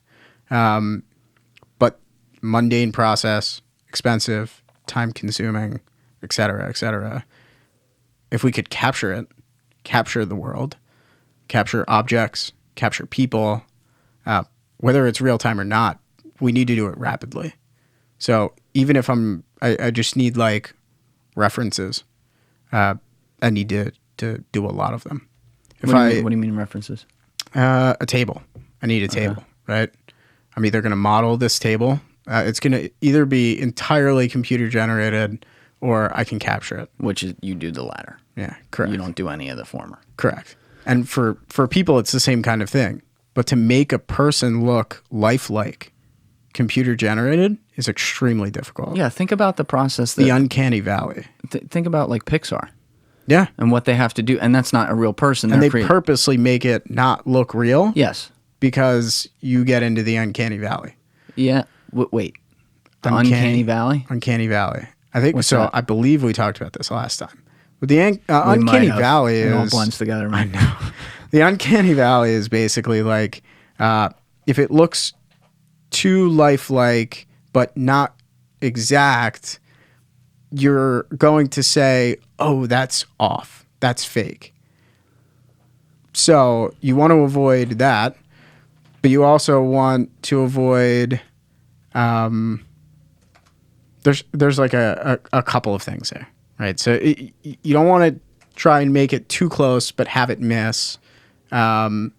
But mundane process, expensive, time consuming, et cetera, et cetera. If we could capture it, capture the world, capture objects, capture people, whether it's real time or not, we need to do it rapidly. So even if I just need like references, I need to do a lot of them. What do you mean references? A table. I need a table, right? I'm either going to model this table. It's going to either be entirely computer generated or I can capture it. Which is, you do the latter. Yeah, correct. You don't do any of the former. Correct. And for people, it's the same kind of thing. But to make a person look lifelike, computer generated is extremely difficult. Yeah, think about the process. The Uncanny Valley. Think about like Pixar. Yeah. And what they have to do. And that's not a real person. And they purposely make it not look real. Yes. Because you get into the Uncanny Valley. Yeah. Wait. The Uncanny Valley? Uncanny Valley. I think What's so. that? I believe we talked about this last time. But the Uncanny Valley is... It all blends together. I know. The Uncanny Valley is basically like if it looks too lifelike but not exact, you're going to say, oh, that's off. That's fake. So you want to avoid that. But you also want to avoid, there's like a couple of things there, right? So you don't want to try and make it too close, but have it miss. So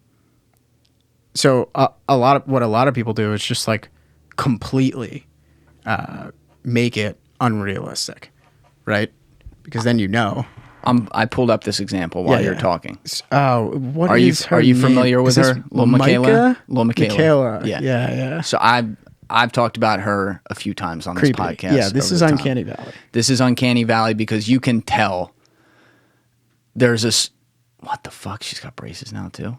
a lot of people do is just like completely make it unrealistic, right? Because then you know. I pulled up this example while you're talking. Oh, what are is her Are you name? familiar with her? Lil Miquela? Lil Miquela. Yeah. Yeah. So I've talked about her a few times on this podcast. Yeah, this is Uncanny Valley. This is Uncanny Valley because you can tell there's this... What the fuck? She's got braces now too?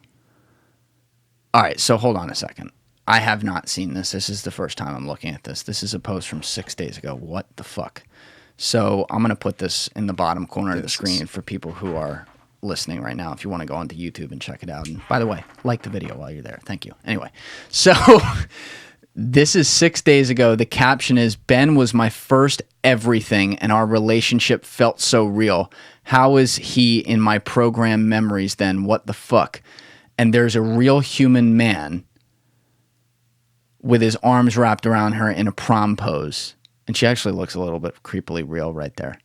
All right, so hold on a second. I have not seen this. This is the first time I'm looking at this. This is a post from 6 days ago. What the fuck? So I'm going to put this in the bottom corner of the screen for people who are listening right now if you want to go onto YouTube and check it out. And by the way, like the video while you're there. Thank you. Anyway, so this is 6 days ago. The caption is, Ben was my first everything and our relationship felt so real. How is he in my program memories then? What the fuck? And there's a real human man with his arms wrapped around her in a prom pose. And she actually looks a little bit creepily real right there.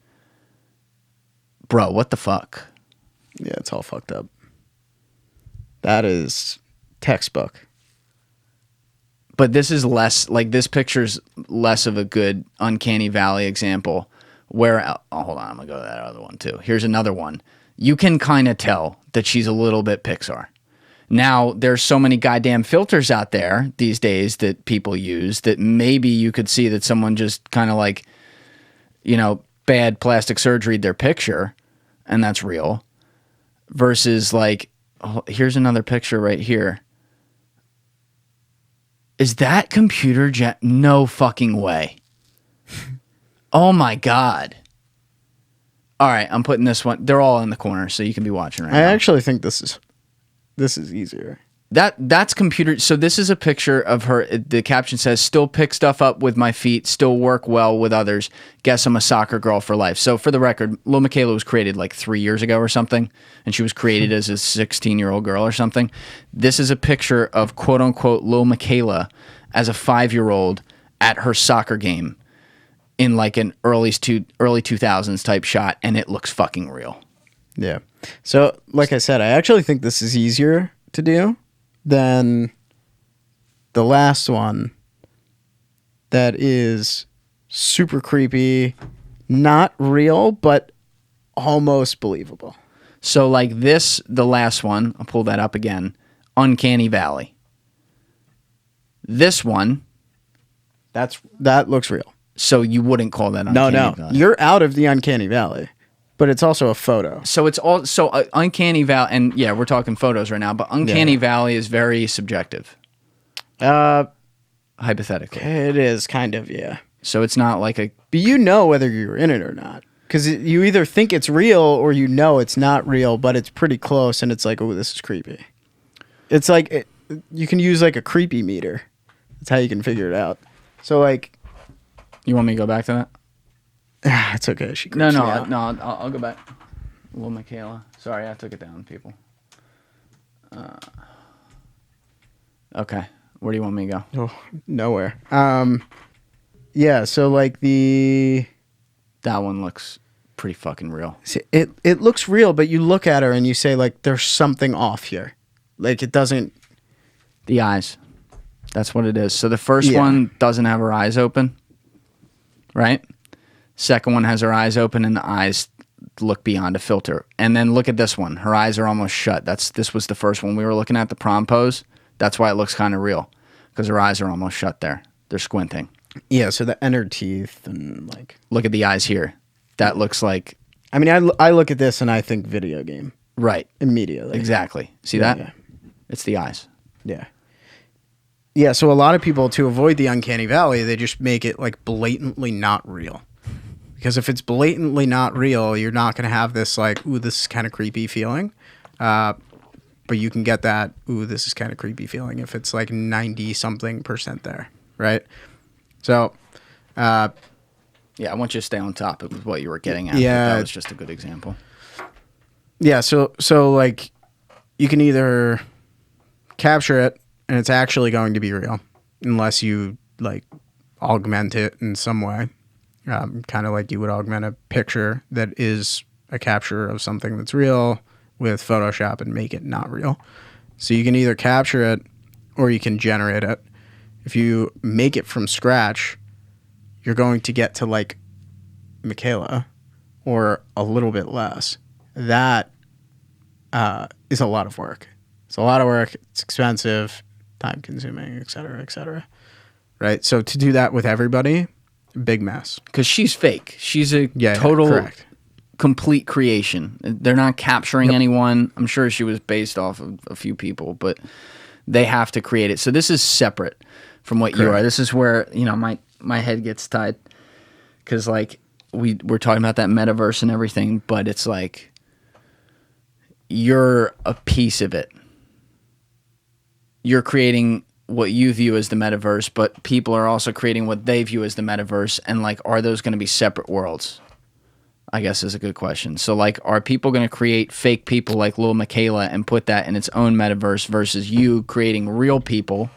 Bro, what the fuck? Yeah, it's all fucked up. That is textbook. But this is less, like this picture's less of a good Uncanny Valley example. Where, hold on, I'm going to go to that other one too. Here's another one. You can kind of tell that she's a little bit Pixar. Now, there's so many goddamn filters out there these days that people use that maybe you could see that someone just kind of like, you know, bad plastic surgery'd their picture, and that's real. Versus like, oh, here's another picture right here. Is that computer no fucking way. Oh my God. All right, I'm putting this one. They're all in the corner, so you can be watching right now. I actually think this is easier. That's computer. So this is a picture of her. The caption says, still pick stuff up with my feet, still work well with others. Guess I'm a soccer girl for life. So for the record, Lil Miquela was created like 3 years ago or something. And she was created as a 16-year-old girl or something. This is a picture of quote unquote Lil Miquela as a 5-year-old at her soccer game in like an early 2000s type shot, and it looks fucking real. Yeah. So, like I said, I actually think this is easier to do than the last one that is super creepy, not real, but almost believable. So like this, the last one, I'll pull that up again, Uncanny Valley. This one. That looks real. So you wouldn't call that Uncanny No. Valley. You're out of the Uncanny Valley, but it's also a photo. So it's all, Uncanny Valley, and yeah, we're talking photos right now, but Uncanny Valley is very subjective. Hypothetically. It is kind of, yeah. So it's not like a... But you know whether you're in it or not. Because you either think it's real or you know it's not real, but it's pretty close and it's like, oh, this is creepy. It's like, you can use like a creepy meter. That's how you can figure it out. So like... You want me to go back to that? It's okay. She creeps me out. I'll go back. Lil Miquela. Sorry, I took it down, people. Okay. Where do you want me to go? Oh, nowhere. Yeah, so like that one looks pretty fucking real. See, it looks real, but you look at her and you say like there's something off here. Like it doesn't. The eyes. That's what it is. So the first one doesn't have her eyes open, right? Second one has her eyes open and the eyes look beyond a filter. And then look at this one. Her eyes are almost shut. This was the first one we were looking at, the prom pose. That's why it looks kind of real, because her eyes are almost shut there. They're squinting. Yeah, so the inner teeth and like... Look at the eyes here. That looks like... I mean, I look at this and I think video game. Right. Immediately. Exactly. See that? Yeah. It's the eyes. Yeah. Yeah, so a lot of people, to avoid the Uncanny Valley, they just make it like blatantly not real. Because if it's blatantly not real, you're not going to have this like, ooh, this is kind of creepy feeling. But you can get that, ooh, this is kind of creepy feeling if it's like 90-something% there, right? So, yeah, I want you to stay on topic with what you were getting at. Yeah. That was just a good example. Yeah, so like you can either capture it and it's actually going to be real unless you like augment it in some way. Kind of like you would augment a picture that is a capture of something that's real with Photoshop and make it not real. So you can either capture it or you can generate it. If you make it from scratch, you're going to get to like Miquela or a little bit less. That is a lot of work. It's a lot of work. It's expensive, time consuming, et cetera, right? So to do that with everybody, big mess. Because she's fake. She's a total... correct. Complete creation. They're not capturing anyone. I'm sure she was based off of a few people, but they have to create it. So this is separate from what you are. This is where, you know, my head gets tied, because like we're talking about that metaverse and everything, but it's like you're a piece of it. You're creating what you view as the metaverse, but people are also creating what they view as the metaverse, and like, are those going to be separate worlds? I guess is a good question. So like, are people going to create fake people like Lil Miquela and put that in its own metaverse versus you creating real people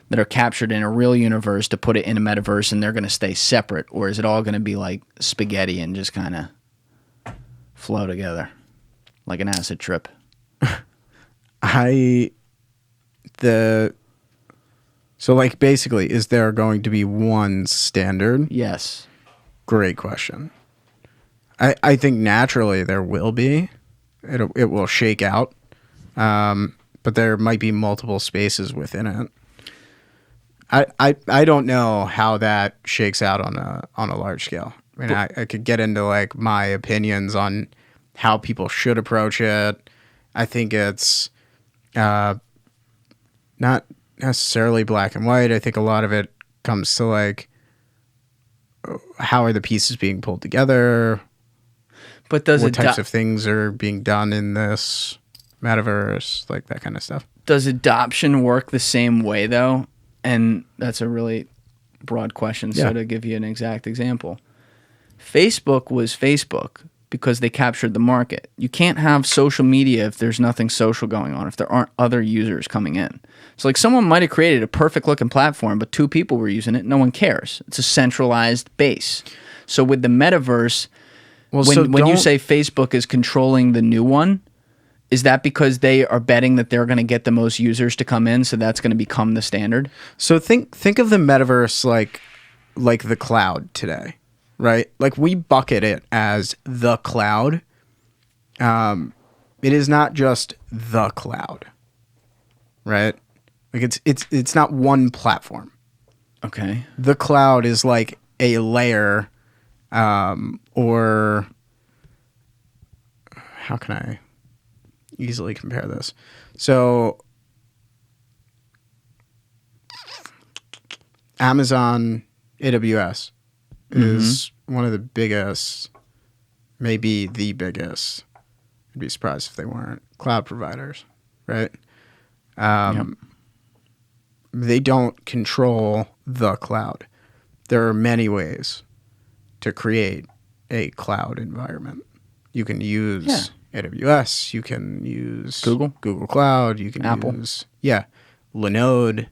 that are captured in a real universe to put it in a metaverse and they're going to stay separate? Or is it all going to be like spaghetti and just kind of flow together like an acid trip? So like basically, is there going to be one standard? Yes. Great question. I think naturally there will be. It will shake out, but there might be multiple spaces within it. I don't know how that shakes out on a large scale. I mean, I could get into like my opinions on how people should approach it. I think it's not necessarily black and white. I think a lot of it comes to like, how are the pieces being pulled together? But what types of things are being done in this metaverse, like that kind of stuff. Does adoption work the same way though? And that's a really broad question. So to give you an exact example, Facebook was Facebook because they captured the market. You can't have social media if there's nothing social going on, if there aren't other users coming in. So like someone might have created a perfect looking platform, but 2 people were using it. No one cares. It's a centralized base. So with the metaverse, when you say Facebook is controlling the new one, is that because they are betting that they're going to get the most users to come in, so that's going to become the standard? So think of the metaverse like the cloud today, right? Like we bucket it as the cloud. It is not just the cloud, right? Like it's not one platform. Okay. The cloud is like a layer, or how can I easily compare this? So Amazon AWS is one of the biggest, maybe the biggest. I'd be surprised if they weren't cloud providers, right? They don't control the cloud. There are many ways to create a cloud environment. You can use AWS. You can use Google Cloud. You can Apple. use Linode.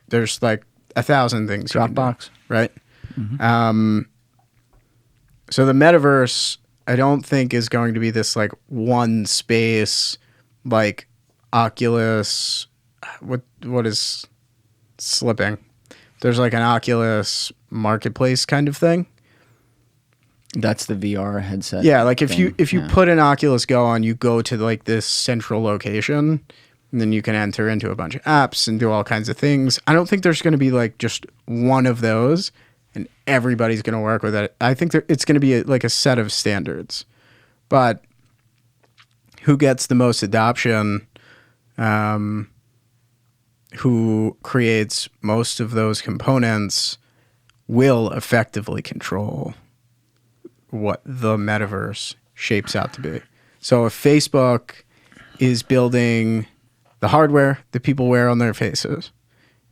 There's like 1,000 things. Dropbox, right? So the metaverse, I don't think is going to be this like one space, like Oculus. What is slipping? There's like an Oculus marketplace kind of thing. That's the VR headset. Yeah, like if you put an Oculus Go on, you go to like this central location, and then you can enter into a bunch of apps and do all kinds of things. I don't think there's going to be like just one of those, and everybody's going to work with it. I think it's going to be like a set of standards, but who gets the most adoption? Who creates most of those components will effectively control what the metaverse shapes out to be. So if Facebook is building the hardware that people wear on their faces,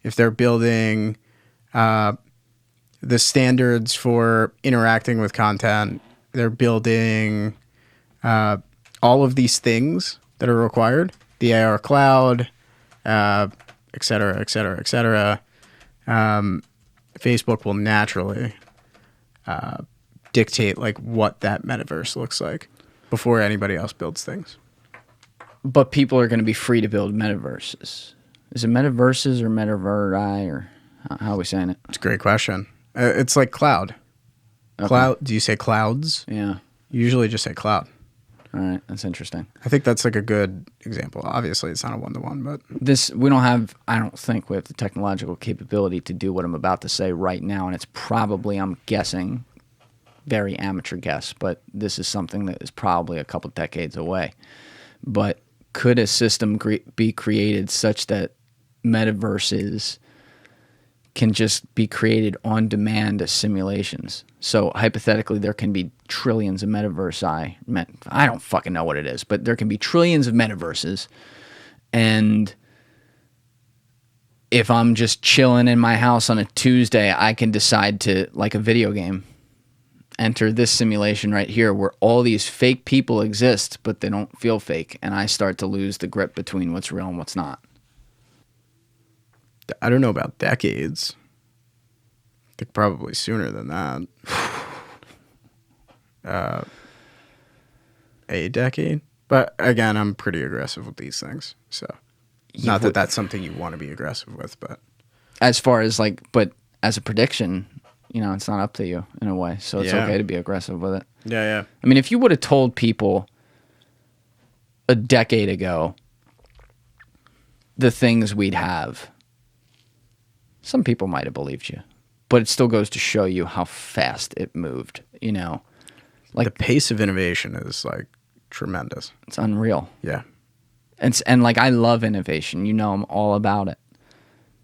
if they're building the standards for interacting with content, they're building all of these things that are required, the AR cloud, et cetera, et cetera, et cetera, Facebook will naturally dictate like what that metaverse looks like before anybody else builds things. But people are going to be free to build metaverses. Is it metaverses or metaversi, or how are we saying it? It's a great question. It's like cloud. Okay. Cloud. Do you say clouds? Yeah. You usually just say cloud. All right. That's interesting. I think that's like a good example. Obviously, it's not a one-to-one, but I don't think we have the technological capability to do what I'm about to say right now. And it's probably, I'm guessing, very amateur guess, but this is something that is probably a couple decades away. But could a system be created such that metaverses can just be created on demand as simulations? So hypothetically, there can be trillions of metaversi. I don't fucking know what it is, but there can be trillions of metaverses. And if I'm just chilling in my house on a Tuesday, I can decide to, like a video game, enter this simulation right here where all these fake people exist, but they don't feel fake. And I start to lose the grip between what's real and what's not. I don't know about decades. I think probably sooner than that. A decade. But again, I'm pretty aggressive with these things. So not that that's something you want to be aggressive with, but as far as like, but as a prediction, you know, it's not up to you in a way. So it's okay to be aggressive with it. Yeah. I mean, if you would have told people a decade ago the things we'd have, some people might have believed you, but it still goes to show you how fast it moved, you know. Like the pace of innovation is like tremendous. It's unreal. Yeah. And like, I love innovation. You know, I'm all about it.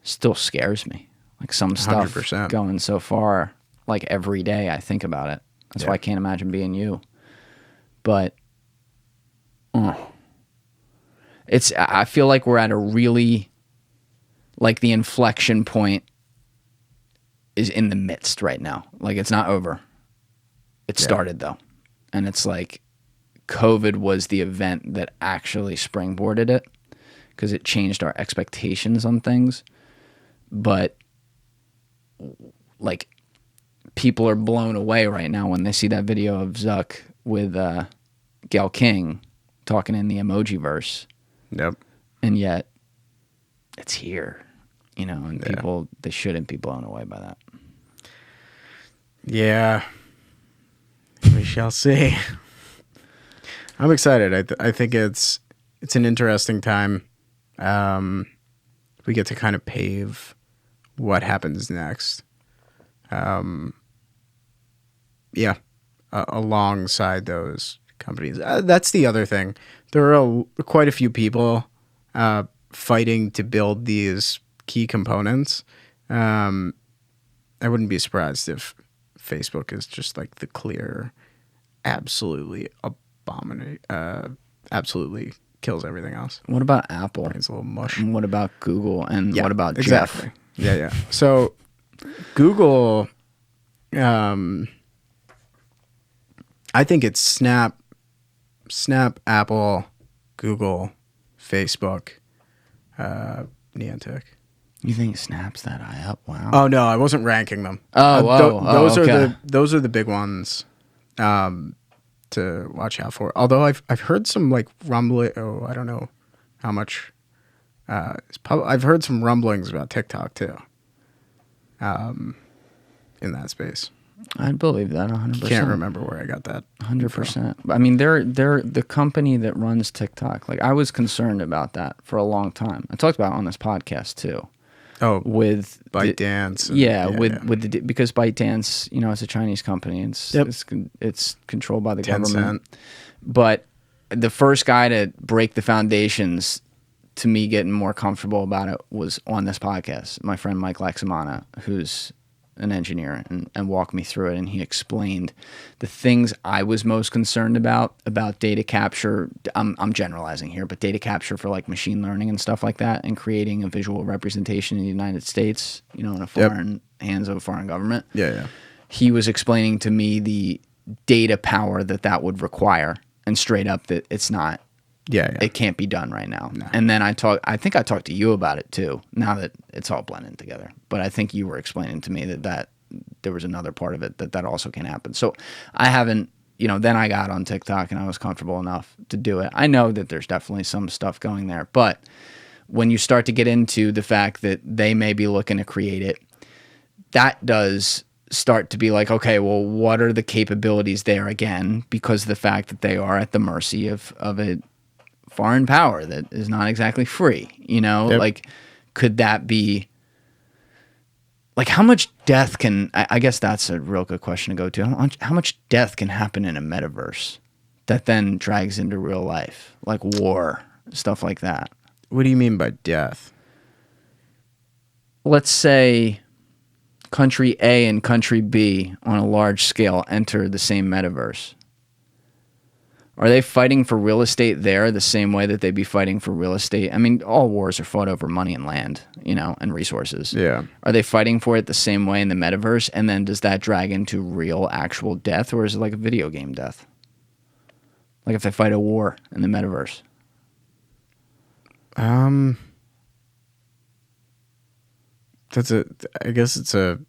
Still scares me. Like some stuff 100%. Going so far, like every day I think about it. That's why I can't imagine being you. But I feel like we're at a really, like the inflection point is in the midst right now. Like it's not over. It started though. and it's like COVID was the event that actually springboarded it because it changed our expectations on things. But like people are blown away right now when they see that video of Zuck with Gail King talking in the emoji verse. Yep. And yet it's here, you know, and people, they shouldn't be blown away by that. Yeah. We shall see. I'm excited. I think it's an interesting time. We get to kind of pave what happens next. Alongside those companies. That's the other thing. There are quite a few people fighting to build these key components. I wouldn't be surprised if Facebook is just like the clear, absolutely absolutely kills everything else. What about Apple? It's a little mush. And what about Google? And what about exactly. Jeff? Yeah. So Google, I think it's Snap, Apple, Google, Facebook, Niantic. You think Snap's that high up? Wow. Oh no, I wasn't ranking them. Those are the big ones to watch out for. Although I've heard some like rumbling. Oh, I don't know how much. I've heard some rumblings about TikTok too. In that space, I'd believe that 100%. Can't remember where I got that. 100%. I mean, they're the company that runs TikTok. Like, I was concerned about that for a long time. I talked about it on this podcast too. Oh, with ByteDance. Because ByteDance, you know, it's a Chinese company. It's controlled by the government. But the first guy to break the foundations to me getting more comfortable about it was on this podcast. My friend Mike Laxamana, who's an engineer, and walked me through it, and he explained the things I was most concerned about data capture. I'm generalizing here, but data capture for like machine learning and stuff like that, and creating a visual representation in the United States, you know, in a foreign hands of a foreign government. Yeah. He was explaining to me the data power that would require, and straight up that it's not. Yeah. It can't be done right now. No. And then I think I talked to you about it too, now that it's all blending together. But I think you were explaining to me that there was another part of it that also can happen. So I haven't, you know, then I got on TikTok and I was comfortable enough to do it. I know that there's definitely some stuff going there, but when you start to get into the fact that they may be looking to create it, that does start to be like, okay, well, what are the capabilities there again? Because of the fact that they are at the mercy of a foreign power that is not exactly free, you know? Like, could that be, like, how much death can, I guess that's a real good question to go to. How much death can happen in a metaverse that then drags into real life? Like war, stuff like that. What do you mean by death? Let's say country A and country B on a large scale enter the same metaverse. Are they fighting for real estate there the same way that they'd be fighting for real estate? I mean, all wars are fought over money and land, you know, and resources. Yeah. Are they fighting for it the same way in the metaverse? And then does that drag into real, actual death, or is it like a video game death? Like if they fight a war in the metaverse? I guess it's a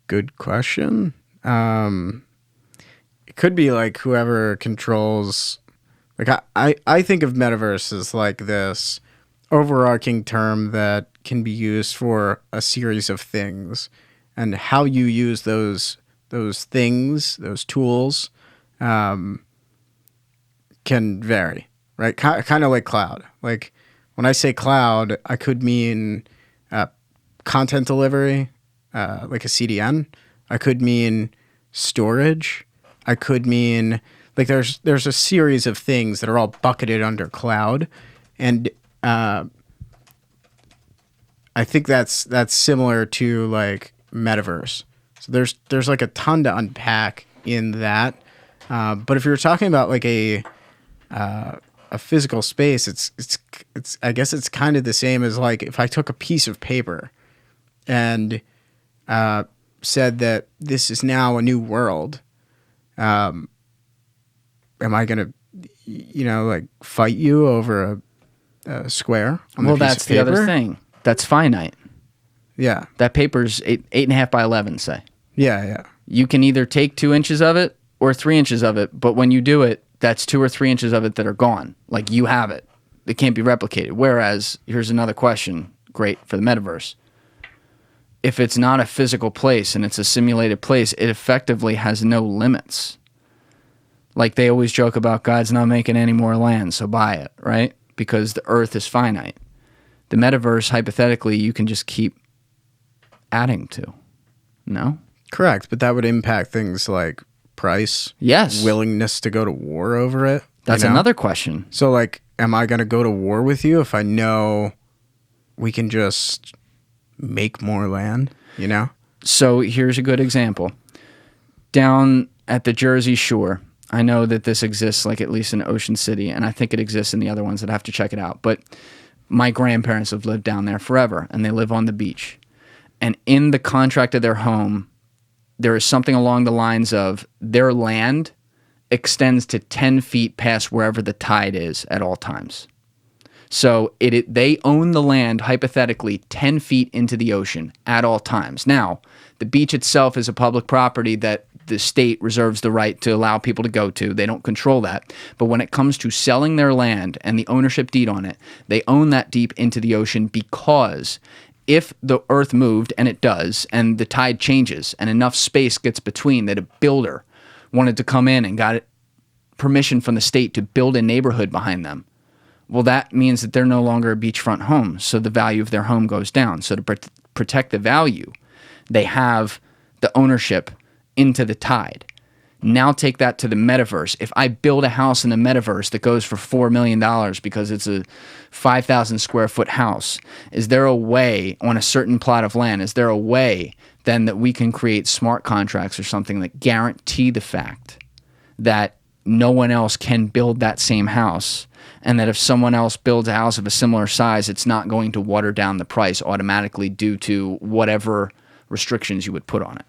good question. It could be like whoever controls, like I think of metaverse as like this overarching term that can be used for a series of things, and how you use those things, those tools, can vary, right? Kind of like cloud. Like when I say cloud, I could mean content delivery, like a CDN. I could mean storage. I could mean, like, there's a series of things that are all bucketed under cloud, and I think that's similar to like metaverse. So there's like a ton to unpack in that, but if you're talking about like a physical space, it's I guess it's kind of the same as like if I took a piece of paper and said that this is now a new world. am I gonna, like fight you over a square on the piece that's of the other paper? thing. That's finite. Yeah. That paper's 8.5 by 11, say. Yeah. You can either take 2 inches of it or 3 inches of it, but when you do it, that's 2 or 3 inches of it that are gone. Like, you have it. It can't be replicated. Whereas, here's another question, great for the metaverse. If it's not a physical place and it's a simulated place, it effectively has no limits. Like, they always joke about God's not making any more land, so buy it, right? Because the earth is finite. The metaverse, hypothetically, you can just keep adding to. No? Correct, but that would impact things like price. Yes. Willingness to go to war over it. That's another question. So, like, am I going to go to war with you if I know we can just make more land, So here's a good example. Down at the Jersey Shore, I know that this exists, like, at least in Ocean City, and I think it exists in the other ones. I'd have to check it out. But my grandparents have lived down there forever, and they live on the beach. And in the contract of their home, there is something along the lines of their land extends to 10 feet past wherever the tide is at all times. So they own the land, hypothetically, 10 feet into the ocean at all times. Now, the beach itself is a public property that the state reserves the right to allow people to go to. They don't control that. But when it comes to selling their land and the ownership deed on it, they own that deep into the ocean because if the earth moved, and it does, and the tide changes and enough space gets between that a builder wanted to come in and got permission from the state to build a neighborhood behind them, well, that means that they're no longer a beachfront home, so the value of their home goes down. So to protect the value, they have the ownership into the tide. Now take that to the metaverse. If I build a house in the metaverse that goes for $4 million because it's a 5,000 square foot house, is there a way on a certain plot of land, is there a way then that we can create smart contracts or something that guarantee the fact that no one else can build that same house, and that if someone else builds a house of a similar size, it's not going to water down the price automatically due to whatever restrictions you would put on it?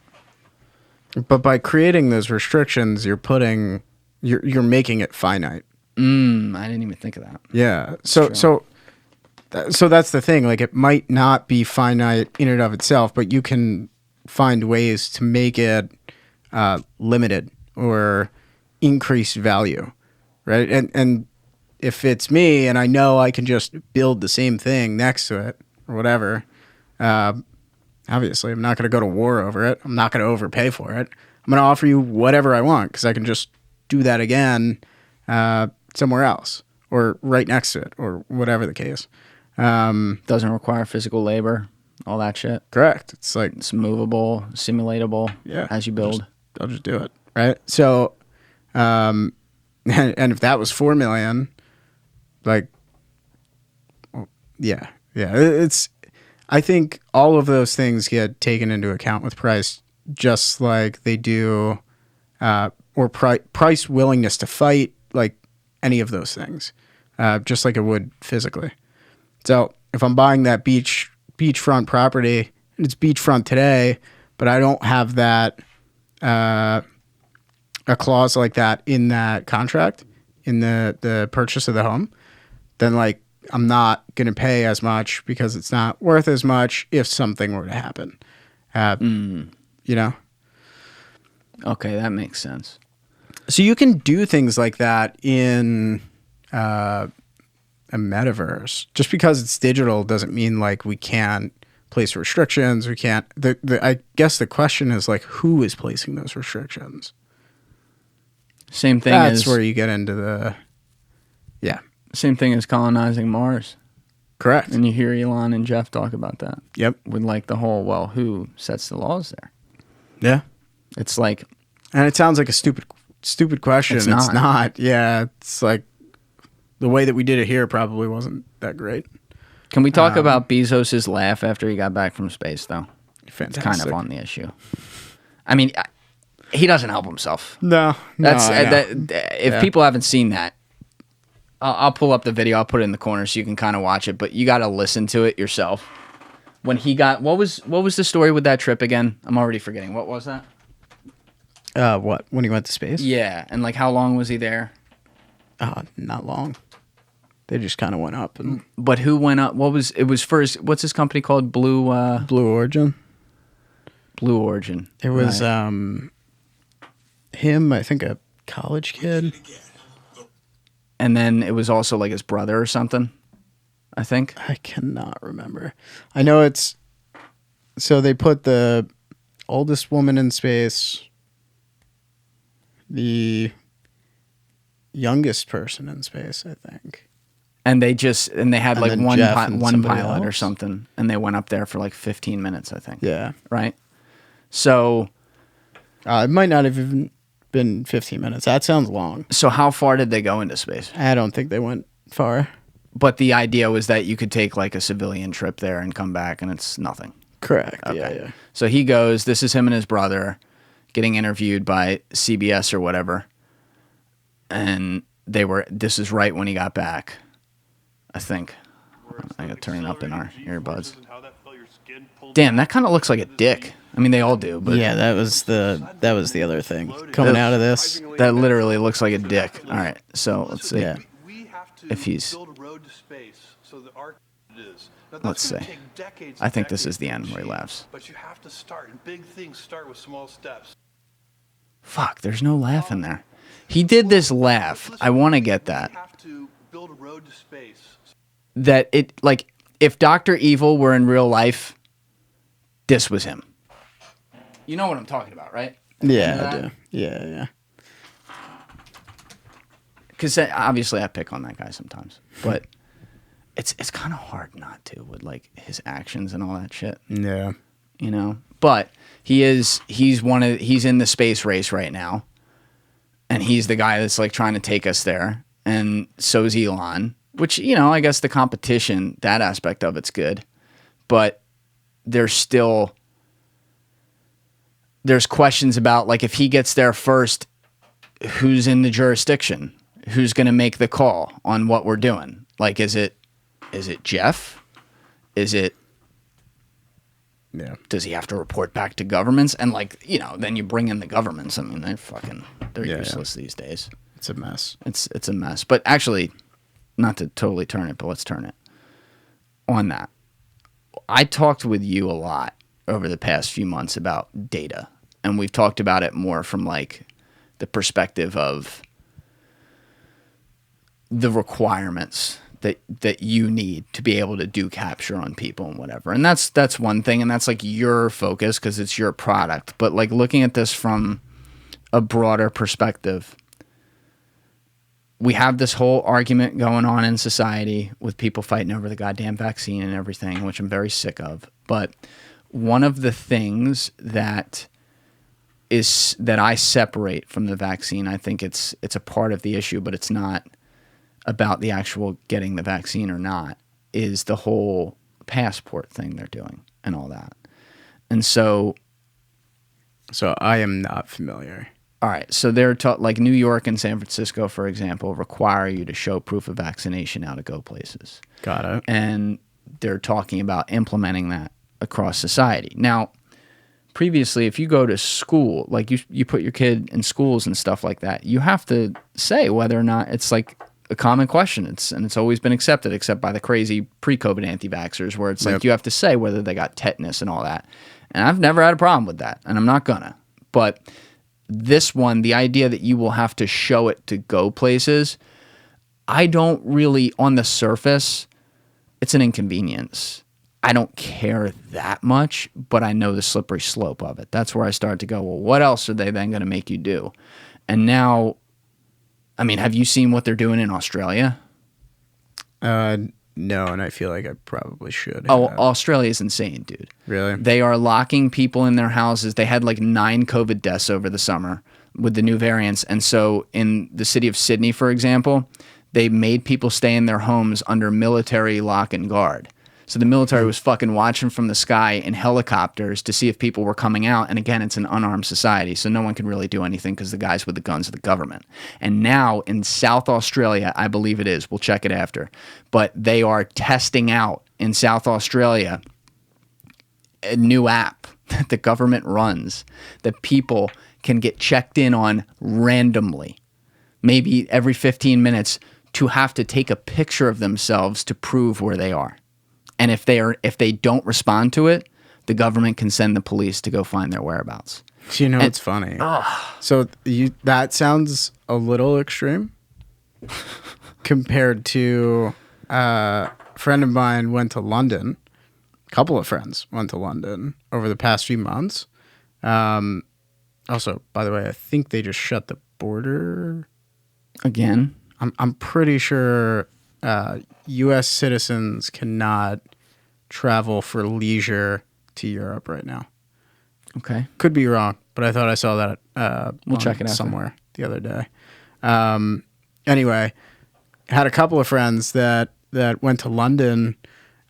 But by creating those restrictions, you're making it finite. I didn't even think of that. Yeah. So that's the thing. Like, it might not be finite in and of itself, but you can find ways to make it limited or increase value, right? And if it's me and I know I can just build the same thing next to it or whatever, obviously I'm not going to go to war over it. I'm not going to overpay for it. I'm going to offer you whatever I want because I can just do that again somewhere else or right next to it or whatever the case. Doesn't require physical labor, all that shit. Correct. It's like it's movable, simulatable as you build. I'll just do it, right? So, and if that was $4 million, like, yeah, it's. I think all of those things get taken into account with price, just like they do, or price willingness to fight, like any of those things, just like it would physically. So if I'm buying that beachfront property, and it's beachfront today, but I don't have that a clause like that in that contract, in the purchase of the home, then like I'm not going to pay as much because it's not worth as much if something were to happen. Okay, that makes sense. So you can do things like that in a metaverse. Just because it's digital doesn't mean like we can't place restrictions. We can't. I guess the question is like, who is placing those restrictions? Same thing. That's where you get into the. Yeah. Same thing as colonizing Mars. Correct. And you hear Elon and Jeff talk about that. Yep. With like the whole, well, who sets the laws there? Yeah. It's like. And it sounds like a stupid question. It's not. Yeah. It's like the way that we did it here probably wasn't that great. Can we talk about Bezos's laugh after he got back from space, though? Fantastic. It's kind of on the issue. I mean, he doesn't help himself. No. If people haven't seen that, I'll pull up the video. I'll put it in the corner so you can kind of watch it. But you got to listen to it yourself. When he got what was the story with that trip again? I'm already forgetting. What was that? What? When he went to space? Yeah, and like how long was he there? Not long. They just kind of went up. And But who went up? It was first, what's his company called? Blue Origin. Blue Origin. It was right. him, I think a college kid. And then it was also like his brother or something, I think. I cannot remember. I know it's... So they put the oldest woman in space, the youngest person in space, I think. And they had like one pilot else? or something, and they went up there for like 15 minutes, I think. Yeah. Right? So... it might not have even been 15 minutes. That sounds long. So how far did they go into space? I don't think they went far. But the idea was that you could take like a civilian trip there and come back, and it's nothing. Correct. Okay. Yeah. So he goes, this is him and his brother getting interviewed by CBS or whatever. And this is right when he got back, I think. I got to turn it up in our earbuds. Damn, that kind of looks like a dick. I mean, they all do, but yeah, that was the other thing coming out of this. That literally looks like a dick. All right, so let's see if he's. Let's see. I think this is the end where he laughs. But you have to start, and big things start with small steps. Fuck, there's no laugh in there. He did this laugh. I want to get that. We have to build a road to space. That it, like, if Dr. Evil were in real life, this was him. You know what I'm talking about, right? Yeah, I do. Yeah. Because obviously I pick on that guy sometimes, but it's kind of hard not to with like his actions and all that shit. Yeah. You know, but he's in the space race right now, and he's the guy that's like trying to take us there, and so's Elon. Which, you know, I guess the competition, that aspect of it's good, but there's questions about, like, if he gets there first, who's in the jurisdiction? Who's going to make the call on what we're doing? Like, is it Jeff? Is it... Yeah. Does he have to report back to governments? And, like, you know, then you bring in the governments. I mean, they're useless these days. It's a mess. It's a mess. But actually, not to totally turn it, but let's turn it. On that, I talked with you a lot over the past few months about data, and we've talked about it more from like the perspective of the requirements that you need to be able to do capture on people and whatever. And that's one thing, and that's like your focus because it's your product. But like looking at this from a broader perspective, we have this whole argument going on in society with people fighting over the goddamn vaccine and everything, which I'm very sick of. But one of the things that I separate from the vaccine, I think it's a part of the issue, but it's not about the actual getting the vaccine or not, is the whole passport thing they're doing and all that. And so I am not familiar. All right, so they're like New York and San Francisco, for example, require you to show proof of vaccination now to go places. Got it. And they're talking about implementing that across society. Now, previously, if you go to school, like you put your kid in schools and stuff like that, you have to say whether or not it's like a common question. It's always been accepted, except by the crazy pre-COVID anti-vaxxers, where it's like you have to say whether they got tetanus and all that. And I've never had a problem with that, and I'm not gonna. But this one, the idea that you will have to show it to go places, I don't really, on the surface, it's an inconvenience. I don't care that much, but I know the slippery slope of it. That's where I started to go, well, what else are they then going to make you do? And now, I mean, have you seen what they're doing in Australia? No, and I feel like I probably should. Oh, Australia is insane, dude. Really? They are locking people in their houses. They had like 9 COVID deaths over the summer with the new variants. And so in the city of Sydney, for example, they made people stay in their homes under military lock and guard. So the military was fucking watching from the sky in helicopters to see if people were coming out. And again, it's an unarmed society, so no one can really do anything because the guys with the guns are the government. And now in South Australia, I believe it is, we'll check it after, but they are testing out in South Australia a new app that the government runs that people can get checked in on randomly maybe every 15 minutes, to have to take a picture of themselves to prove where they are. And if they don't respond to it, the government can send the police to go find their whereabouts. You know, it's funny. So that sounds a little extreme compared to a friend of mine went to London. A couple of friends went to London over the past few months. Also, by the way, I think they just shut the border Again? I'm pretty sure U.S. citizens cannot travel for leisure to Europe right now. Okay. Could be wrong, but I thought I saw that We'll check it out somewhere the other day. Anyway, had a couple of friends that went to London.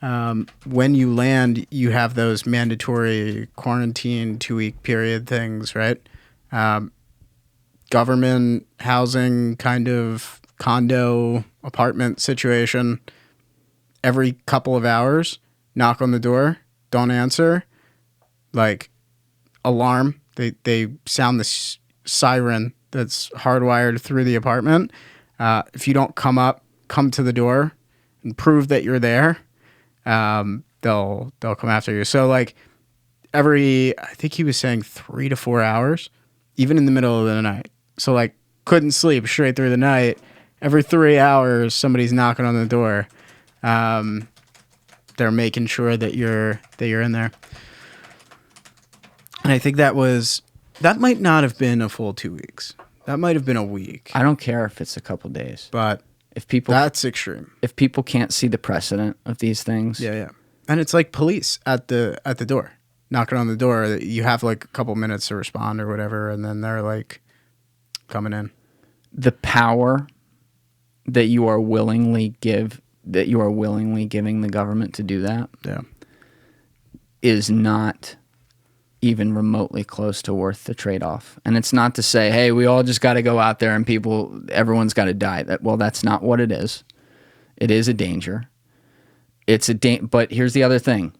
When you land, you have those mandatory quarantine 2-week period things, right? Government housing kind of condo apartment situation. Every couple of hours, knock on the door, don't answer, like alarm. They sound the siren that's hardwired through the apartment. If you don't come to the door and prove that you're there, they'll come after you. So like I think he was saying 3 to 4 hours, even in the middle of the night. So like couldn't sleep straight through the night. Every 3 hours, somebody's knocking on the door. They're making sure that you're in there. And I think that might not have been a full 2 weeks. That might have been a week. I don't care if it's a couple days. But that's extreme. If people can't see the precedent of these things. Yeah. And it's like police at the door, knocking on the door. You have like a couple minutes to respond or whatever, and then they're like coming in. The power that you are willingly giving the government to do that is not even remotely close to worth the trade-off. And it's not to say, hey, we all just got to go out there and everyone's got to die. That's not what it is. It is a danger. But here's the other thing.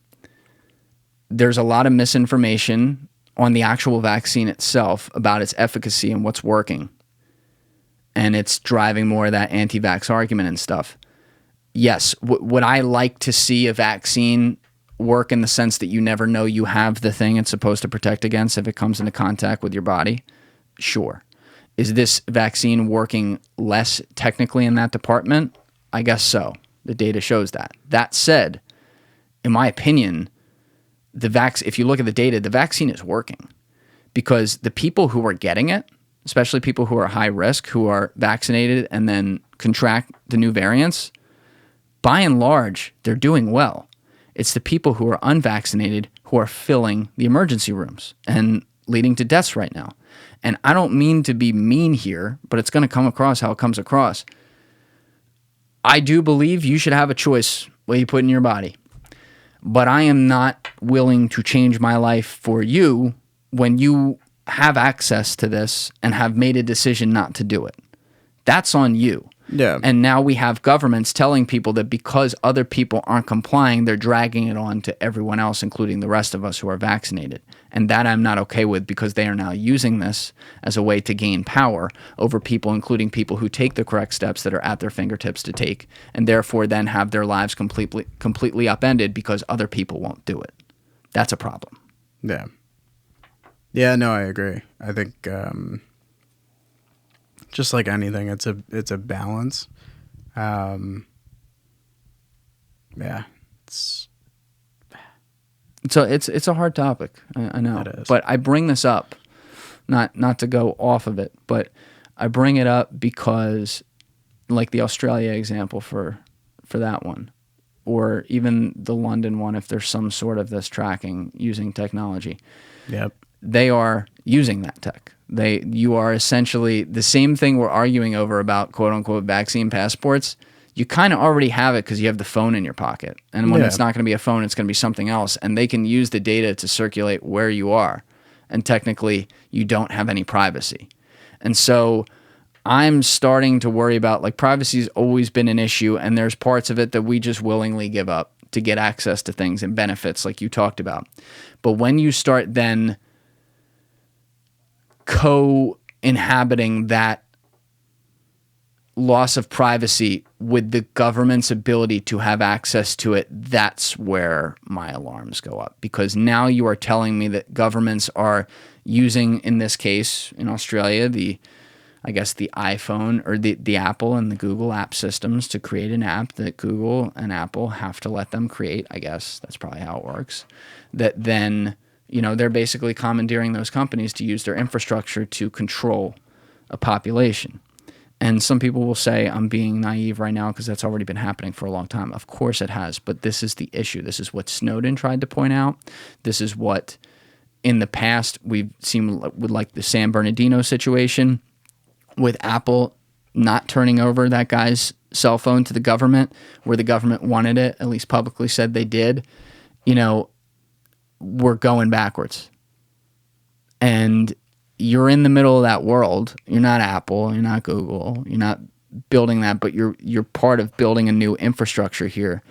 There's a lot of misinformation on the actual vaccine itself about its efficacy and what's working. And it's driving more of that anti-vax argument and stuff. Yes, would I like to see a vaccine work in the sense that you never know you have the thing it's supposed to protect against if it comes into contact with your body? Sure. Is this vaccine working less technically in that department? I guess so. The data shows that. That said, in my opinion, if you look at the data, the vaccine is working because the people who are getting it, especially people who are high risk, who are vaccinated and then contract the new variants, by and large, they're doing well. It's the people who are unvaccinated who are filling the emergency rooms and leading to deaths right now. And I don't mean to be mean here, but it's going to come across how it comes across. I do believe you should have a choice what you put in your body. But I am not willing to change my life for you when you have access to this and have made a decision not to do it. That's on you. Yeah. And now we have governments telling people that because other people aren't complying, they're dragging it on to everyone else, including the rest of us who are vaccinated. And that I'm not okay with because they are now using this as a way to gain power over people, including people who take the correct steps that are at their fingertips to take, and therefore then have their lives completely upended because other people won't do it. That's a problem. Yeah. Yeah, no, I agree. I think just like anything, it's a balance. Yeah, So it's a hard topic. I know, it is. But I bring this up, not to go off of it, but I bring it up because, like the Australia example for that one, or even the London one, if there's some sort of this tracking using technology. Yep. They are using that tech. You are essentially the same thing we're arguing over about quote unquote vaccine passports. You kind of already have it because you have the phone in your pocket. And when it's not going to be a phone, it's going to be something else. And they can use the data to circulate where you are. And technically, you don't have any privacy. And so I'm starting to worry about, like, privacy has always been an issue. And there's parts of it that we just willingly give up to get access to things and benefits like you talked about. But when you start then co-inhabiting that loss of privacy with the government's ability to have access to it, that's where my alarms go up. Because now you are telling me that governments are using, in this case, in Australia, the iPhone or the Apple and the Google app systems to create an app that Google and Apple have to let them create. I guess that's probably how it works. That then, they're basically commandeering those companies to use their infrastructure to control a population. And some people will say I'm being naive right now because that's already been happening for a long time. Of course it has, but this is the issue. This is what Snowden tried to point out. This is what in the past we've seen with like the San Bernardino situation with Apple not turning over that guy's cell phone to the government where the government wanted it, at least publicly said they did. We're going backwards. And you're in the middle of that world. You're not Apple. You're not Google. You're not building that, but you're part of building a new infrastructure here.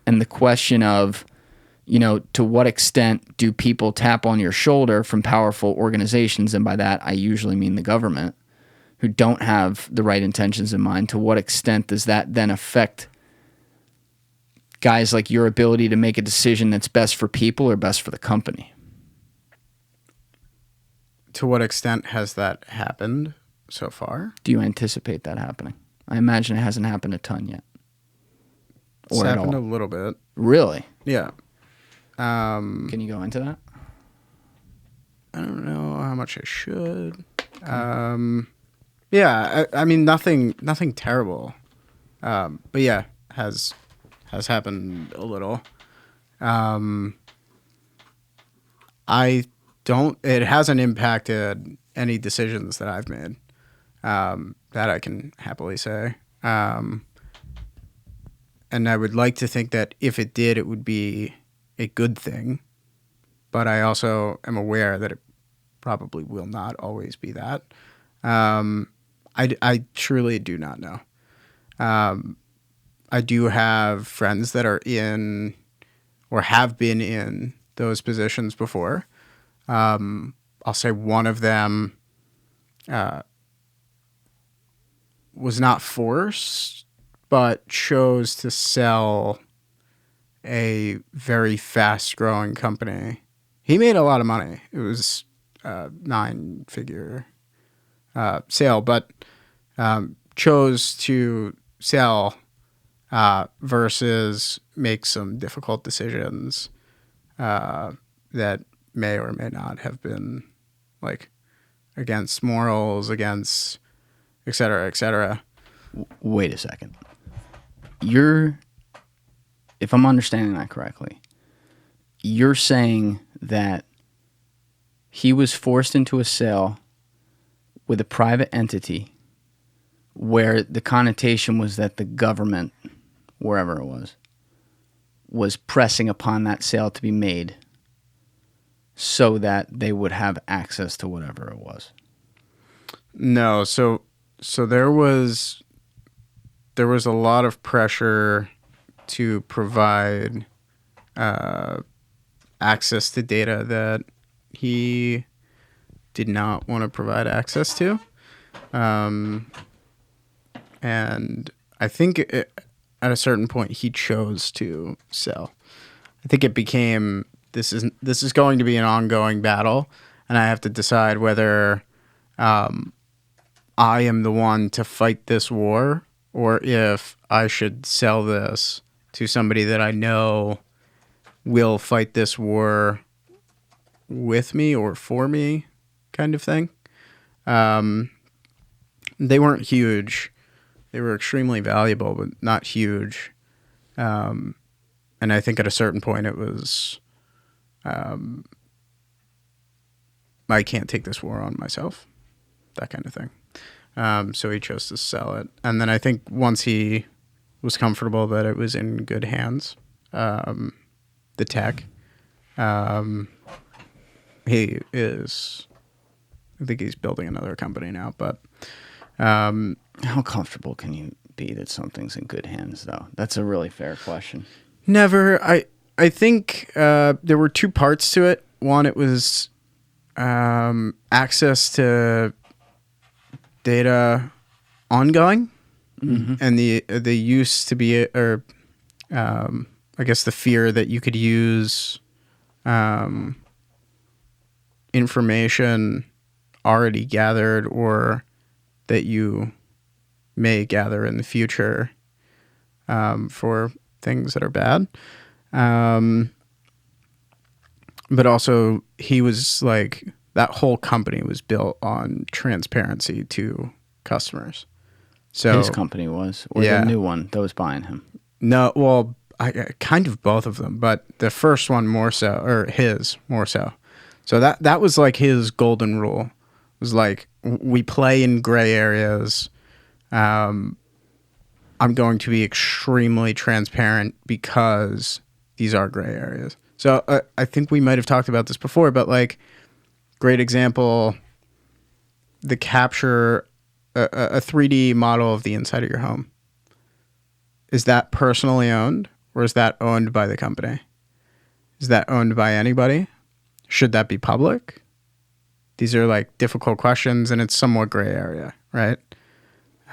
And the question of, to what extent do people tap on your shoulder from powerful organizations, and by that I usually mean the government, who don't have the right intentions in mind, to what extent does that then affect guys like your ability to make a decision that's best for people or best for the company? To what extent has that happened so far? Do you anticipate that happening? I imagine it hasn't happened a ton yet. It's happened a little bit. Really? Yeah. Can you go into that? I don't know how much I should. Yeah, I mean nothing terrible. But yeah, has happened a little. It hasn't impacted any decisions that I've made, that I can happily say. And I would like to think that if it did, it would be a good thing. But I also am aware that it probably will not always be that. I truly do not know. I do have friends that are in or have been in those positions before. I'll say one of them was not forced, but chose to sell a very fast-growing company. He made a lot of money. It was a 9-figure sale, but chose to sell versus make some difficult decisions that may or may not have been like against morals, against et cetera, et cetera. Wait a second. If I'm understanding that correctly, you're saying that he was forced into a sale with a private entity where the connotation was that the government, wherever it was pressing upon that sale to be made so that they would have access to whatever it was. No, so there was a lot of pressure to provide access to data that he did not want to provide access to. And I think at a certain point he chose to sell. I think it became this is going to be an ongoing battle, and I have to decide whether I am the one to fight this war or if I should sell this to somebody that I know will fight this war with me or for me, kind of thing. They weren't huge. They were extremely valuable, but not huge. And I think at a certain point it was, I can't take this war on myself, that kind of thing. So he chose to sell it. And then I think once he was comfortable that it was in good hands, the tech, he is, I think he's building another company now, but how comfortable can you be that something's in good hands, though? That's a really fair question. Never. I think there were two parts to it. One, it was access to data ongoing. and the use to be, or I guess the fear that you could use information already gathered or that you may gather in the future for things that are bad. But also he was like, that whole company was built on transparency to customers. So His company was, or Yeah. the new one that was buying him. no, well, I kind of both of them, but the first one more so, or his more so. So that was like his golden rule. It was like, we play in gray areas. I'm going to be extremely transparent because these are gray areas. So I think we might have talked about this before, but like, great example, the capture a 3D model of the inside of your home. Is that personally owned, or is that owned by the company? Is that owned by anybody? Should that be public? These are like difficult questions, and it's somewhat gray area, right?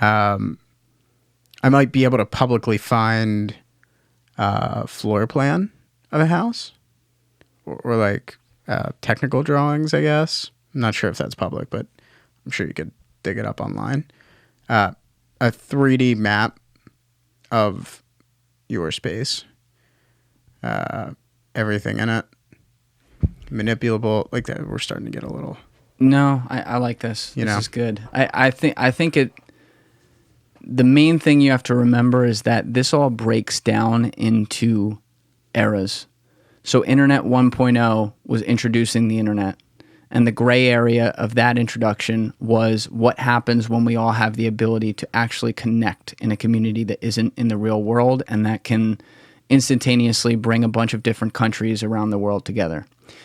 I might be able to publicly find a floor plan of a house, or like technical drawings, I guess. I'm not sure if that's public, but I'm sure you could dig it up online. A 3D map of your space, everything in it, manipulable, like that. We're starting to get a little. No, I like this. You This know? is good. I think it. The main thing you have to remember is that this all breaks down into eras. So Internet 1.0 was introducing the internet, and the gray area of that introduction was what happens when we all have the ability to actually connect in a community that isn't in the real world, and that can instantaneously bring a bunch of different countries around the world together.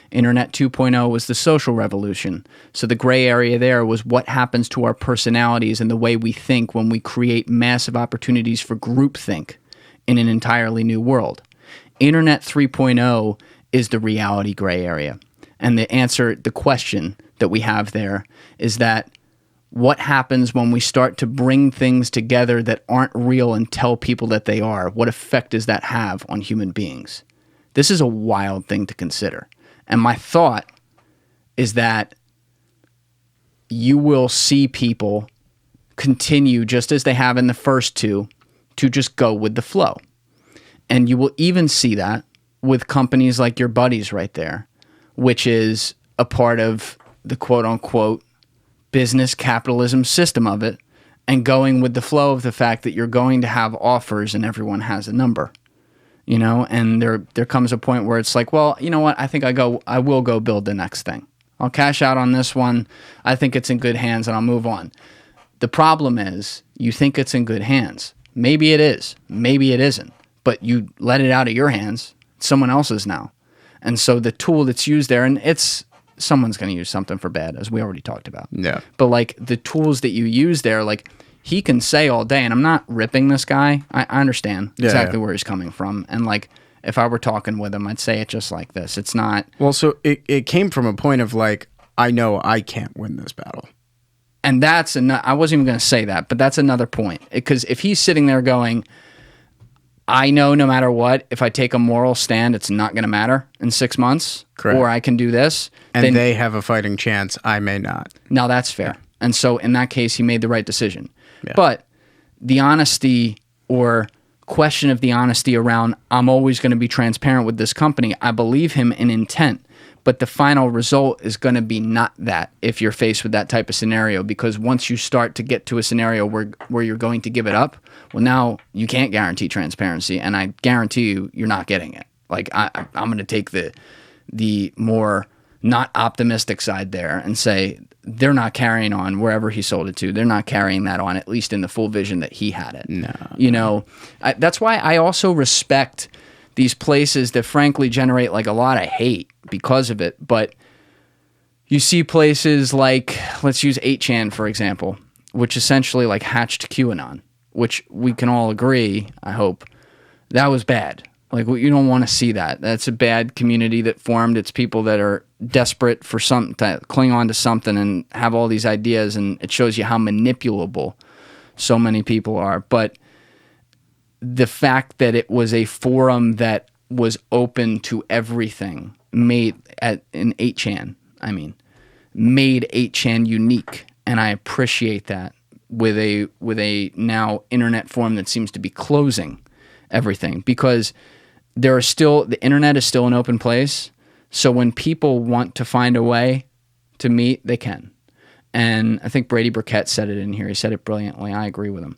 Internet 2.0 was the social revolution. So the gray area there was what happens to our personalities and the way we think when we create massive opportunities for groupthink in an entirely new world. Internet 3.0 is the reality gray area. And the question that we have there is that what happens when we start to bring things together that aren't real and tell people that they are? What effect does that have on human beings? This is a wild thing to consider. And my thought is that you will see people continue, just as they have in the first two, to just go with the flow. And you will even see that with companies like your buddies right there, which is a part of the quote-unquote business capitalism system of it, and going with the flow of the fact that you're going to have offers and everyone has a number. You know, and there comes a point where it's like, well, you know what? I think I will go build the next thing. I'll cash out on this one. I think it's in good hands, and I'll move on. The problem is, you think it's in good hands. Maybe it is. Maybe it isn't. But you let it out of your hands. It's someone else's now. And so the tool that's used there, and someone's going to use something for bad, as we already talked about. Yeah. But like the tools that you use there, like, he can say all day, and I'm not ripping this guy. I understand exactly where he's coming from. And like, if I were talking with him, I'd say it just like this. It's not. Well, so it came from a point of like, I know I can't win this battle. And that's I wasn't even going to say that, but that's another point. Because if he's sitting there going, I know no matter what, if I take a moral stand, it's not going to matter in 6 months. Correct. Or I can do this. And then they have a fighting chance. I may not. Now that's fair. And so in that case, he made the right decision. Yeah. But the honesty or question of the honesty around, I'm always going to be transparent with this company, I believe him in intent. But the final result is going to be not that if you're faced with that type of scenario, because once you start to get to a scenario where you're going to give it up, well, now you can't guarantee transparency, and I guarantee you're not getting it. Like, I'm going to take the more not optimistic side there and say they're not carrying on wherever he sold it to. They're not carrying that on, at least in the full vision that he had it. No. You know, that's why I also respect these places that frankly generate like a lot of hate because of it. But you see places like, let's use 8chan, for example, which essentially like hatched QAnon, which we can all agree, I hope, that was bad. Like, you don't want to see that. That's a bad community that formed. It's people that are desperate for something, to cling on to something and have all these ideas, and it shows you how manipulable So many people are. But the fact that it was a forum that was open to everything made 8chan, made 8chan unique. And I appreciate that with a now internet forum that seems to be closing everything, because the internet is still an open place. So when people want to find a way to meet, they can. And I think Brady Burkett said it in here. He said it brilliantly. I agree with him.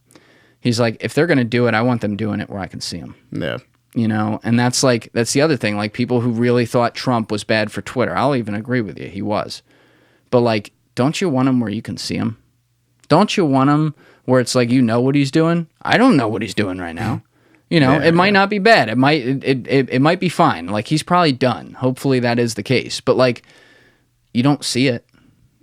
He's like, if they're going to do it, I want them doing it where I can see them. Yeah. And that's the other thing. Like, people who really thought Trump was bad for Twitter, I'll even agree with you. He was. But like, don't you want him where you can see him? Don't you want him where it's like, what he's doing? I don't know what he's doing right now. It might not be bad. It might be fine. Like, he's probably done. Hopefully that is the case. But like, you don't see it.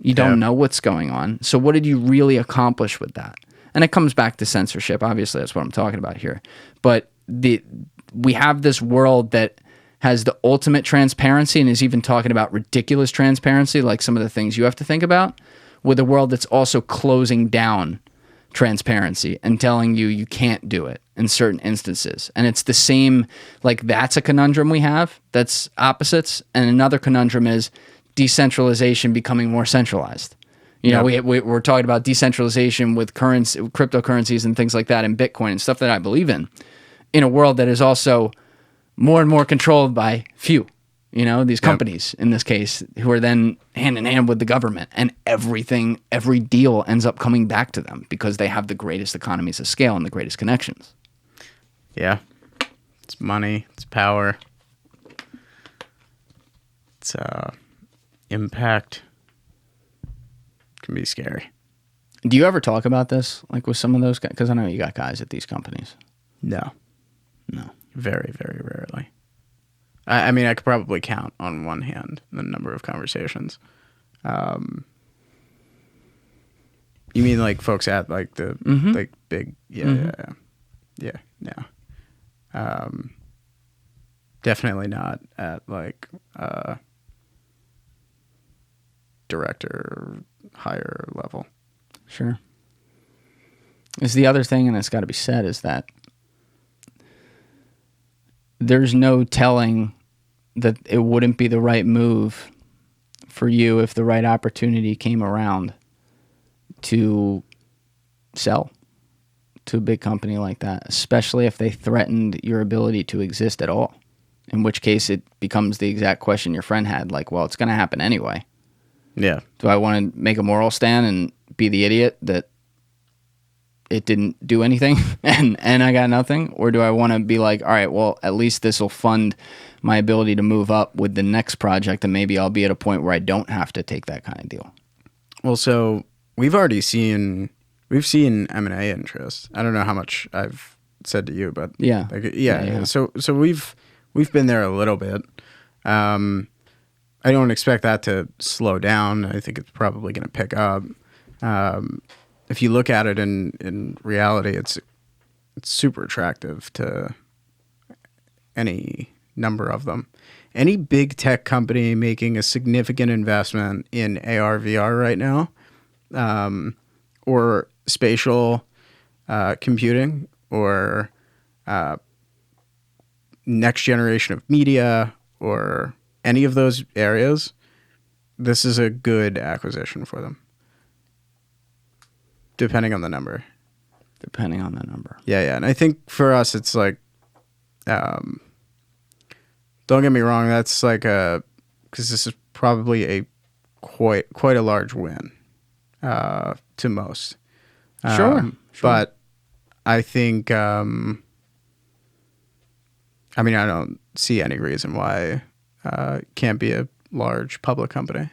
You don't know what's going on. So what did you really accomplish with that? And it comes back to censorship. Obviously, that's what I'm talking about here. But we have this world that has the ultimate transparency and is even talking about ridiculous transparency, like some of the things you have to think about, with a world that's also closing down transparency and telling you can't do it in certain instances. And it's the same, like, that's a conundrum we have that's opposites. And another conundrum is decentralization becoming more centralized. We're talking about decentralization with cryptocurrencies and things like that, and Bitcoin and stuff that I believe in a world that is also more and more controlled by few, these companies in this case, who are then hand in hand with the government, and every deal ends up coming back to them because they have the greatest economies of scale and the greatest connections. Yeah. It's money, it's power, it's impact. Can be scary. Do you ever talk about this, like, with some of those guys? Because I know you got guys at these companies. No. Very, very rarely. I could probably count on one hand the number of conversations. You mean like folks at like the like big? Yeah. Definitely not at like director higher level. Sure. It's the other thing, and it's got to be said, is that there's no telling that it wouldn't be the right move for you if the right opportunity came around to sell to a big company like that, especially if they threatened your ability to exist at all. In which case it becomes the exact question your friend had, like, well, it's going to happen anyway. Yeah. Do I want to make a moral stand and be the idiot that it didn't do anything and I got nothing? Or do I want to be like, all right, well, at least this will fund my ability to move up with the next project, and maybe I'll be at a point where I don't have to take that kind of deal. Well, so we've seen M&A interest. I don't know how much I've said to you, but yeah. So we've been there a little bit. I don't expect that to slow down. I think it's probably going to pick up. If you look at it in reality, it's super attractive to any number of them. Any big tech company making a significant investment in AR, VR right now, or spatial computing, or next generation of media, or any of those areas, this is a good acquisition for them. Depending on the number. Yeah. And I think for us, it's like, don't get me wrong, that's like because this is probably a quite a large win to most. Sure. But I think, I don't see any reason why it can't be a large public company.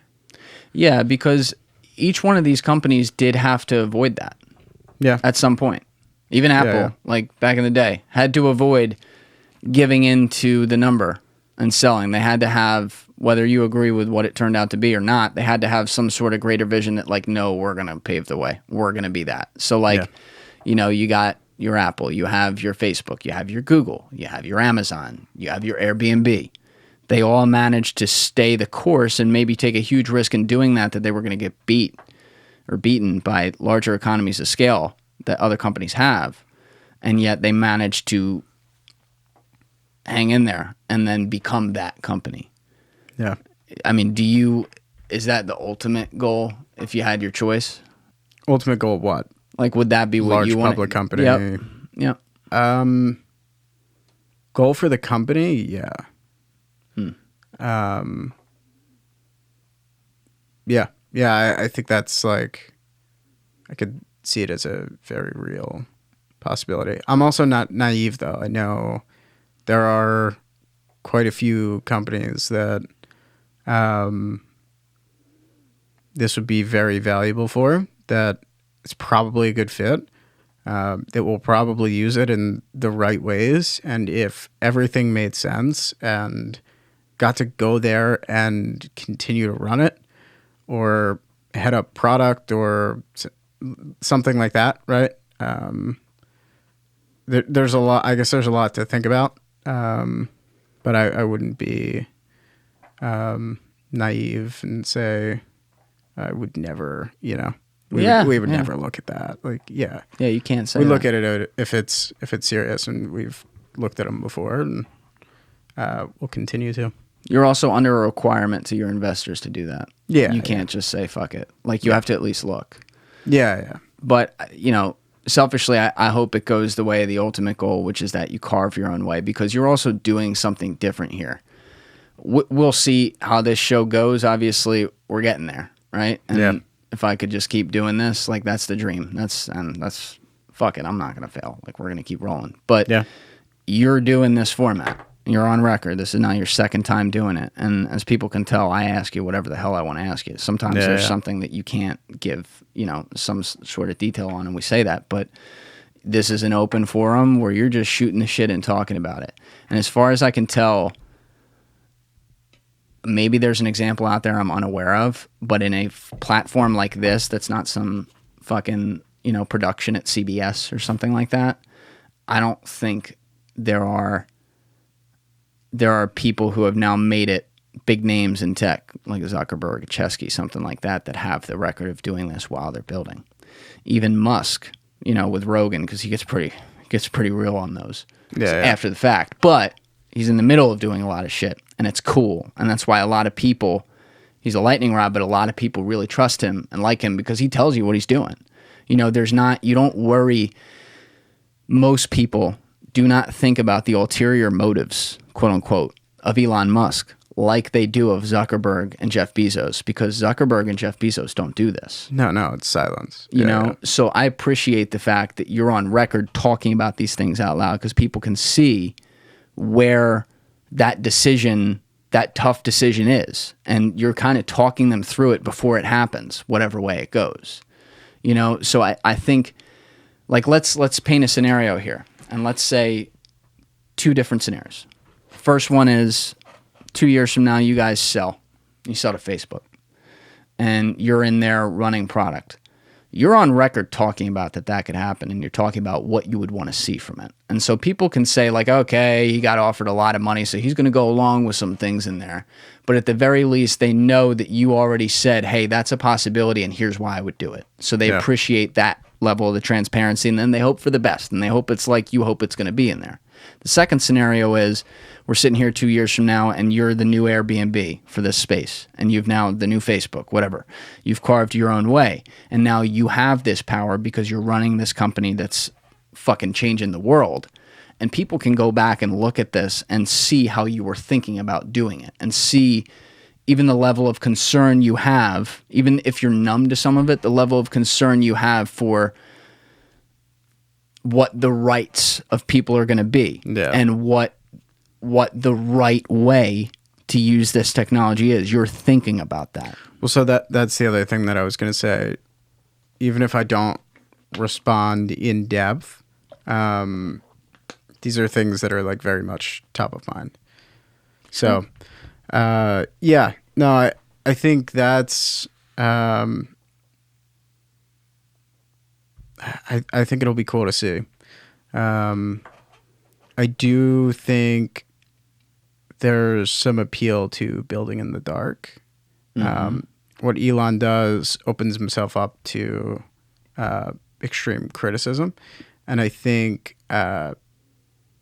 Yeah, because each one of these companies did have to avoid that. Yeah. At some point. Even Apple, like back in the day, had to avoid giving into the number and selling. They had to have, whether you agree with what it turned out to be or not, they had to have some sort of greater vision that, like, no, we're going to pave the way. We're going to be that. So, like, you got your Apple, you have your Facebook, you have your Google, you have your Amazon, you have your Airbnb. They all managed to stay the course and maybe take a huge risk in doing that they were going to get beaten by larger economies of scale that other companies have, and yet they manage to hang in there and then become that company. Yeah. I mean, is that the ultimate goal if you had your choice? Ultimate goal of what? Like, would that be what Large you want? public company. Yep. Goal for the company? Yeah. Yeah, I think that's like, I could see it as a very real possibility. I'm also not naive, though. I know there are quite a few companies that this would be very valuable for, that it's probably a good fit, that will probably use it in the right ways. And if everything made sense and got to go there and continue to run it or head up product or something like that, right? There's a lot, I guess there's a lot to think about. But I wouldn't be naive and say I would never, we would never look at that. Like, yeah, you can't say we that. look at it if it's serious, and we've looked at them before, and we'll continue to. You're also under a requirement to your investors to do that. Yeah, you can't just say fuck it. Like, you have to at least look. Yeah. But selfishly, I hope it goes the way of the ultimate goal, which is that you carve your own way, because you're also doing something different here. We'll see how this show goes. Obviously, we're getting there, right? And if I could just keep doing this, like, that's the dream. That's fuck it. I'm not going to fail. Like, we're going to keep rolling. But you're doing this format. You're on record. This is now your second time doing it. And as people can tell, I ask you whatever the hell I want to ask you. Sometimes there's something that you can't give, some sort of detail on, and we say that. But this is an open forum where you're just shooting the shit and talking about it. And as far as I can tell, maybe there's an example out there I'm unaware of, but in a platform like this, that's not some fucking, production at CBS or something like that, I don't think there are people who have now made it big names in tech, like Zuckerberg, Chesky, something like that have the record of doing this while they're building. Even Musk, with Rogan, because he gets pretty real on those after the fact. But he's in the middle of doing a lot of shit, and it's cool. And that's why a lot of people, he's a lightning rod, but a lot of people really trust him and like him because he tells you what he's doing. You don't worry. Most people do not think about the ulterior motives, quote unquote, of Elon Musk like they do of Zuckerberg and Jeff Bezos, because Zuckerberg and Jeff Bezos don't do this. No, it's silence. You know? So I appreciate the fact that you're on record talking about these things out loud, because people can see where that tough decision is. And you're kind of talking them through it before it happens, whatever way it goes. So I think, like, let's paint a scenario here. And let's say two different scenarios. First one is 2 years from now, you guys sell to Facebook, and you're in there running product. You're on record talking about that could happen, and you're talking about what you would want to see from it. And so people can say, like, okay, he got offered a lot of money, so he's going to go along with some things in there. But at the very least, they know that you already said, hey, that's a possibility, and here's why I would do it. So they appreciate that level of the transparency, and then they hope for the best, and they hope it's like you hope it's going to be in there. The second scenario is we're sitting here 2 years from now, and you're the new Airbnb for this space, and you've now the new Facebook, whatever. You've carved your own way, and now you have this power because you're running this company that's fucking changing the world. And people can go back and look at this and see how you were thinking about doing it, and see even the level of concern you have, even if you're numb to some of it, the level of concern you have for what the rights of people are going to be, and what the right way to use this technology is. You're thinking about that. Well, so that's the other thing that I was going to say. Even if I don't respond in depth, these are things that are, like, very much top of mind. So, I think that's, I think it'll be cool to see. I do think there's some appeal to building in the dark. What Elon does opens himself up to extreme criticism, and I think so.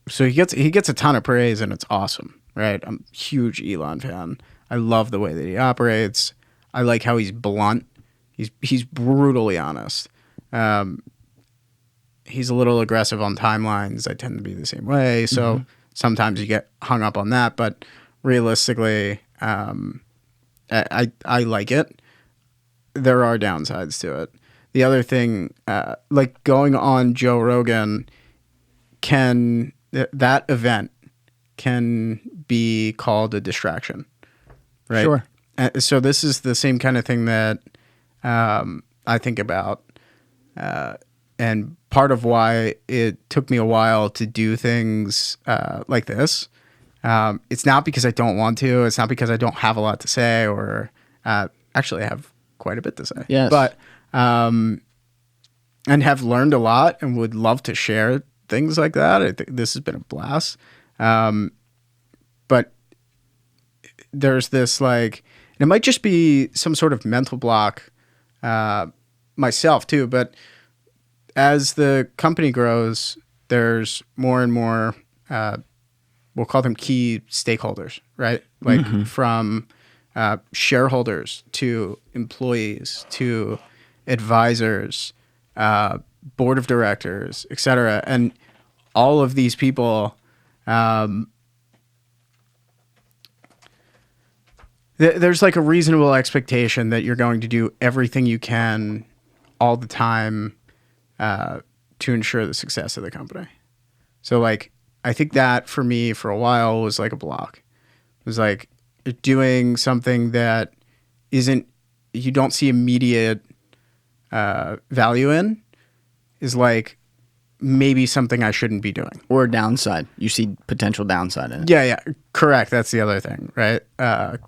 He gets a ton of praise, and it's awesome, right? I'm a huge Elon fan. I love the way that he operates. I like how he's blunt. He's brutally honest. He's a little aggressive on timelines. I tend to be the same way, so sometimes you get hung up on that. But realistically, I like it. There are downsides to it. The other thing, like going on Joe Rogan, that event can be called a distraction, right? Sure. So this is the same kind of thing that I think about, and part of why it took me a while to do things like this. It's not because I don't want to. It's not because I don't have a lot to say, or actually I have quite a bit to say. Yes. But and have learned a lot and would love to share things like that. I think this has been a blast. But there's this like, and it might just be some sort of mental block myself too, but as the company grows, there's more and more, we'll call them key stakeholders, right? Like from shareholders to employees to advisors, board of directors, et cetera. And all of these people, there's like a reasonable expectation that you're going to do everything you can all the time to ensure the success of the company. So like, I think that for me for a while was like a block. It was like doing something that you don't see immediate value in is like maybe something I shouldn't be doing. Or a downside. You see potential downside in it. Yeah, correct. That's the other thing, right?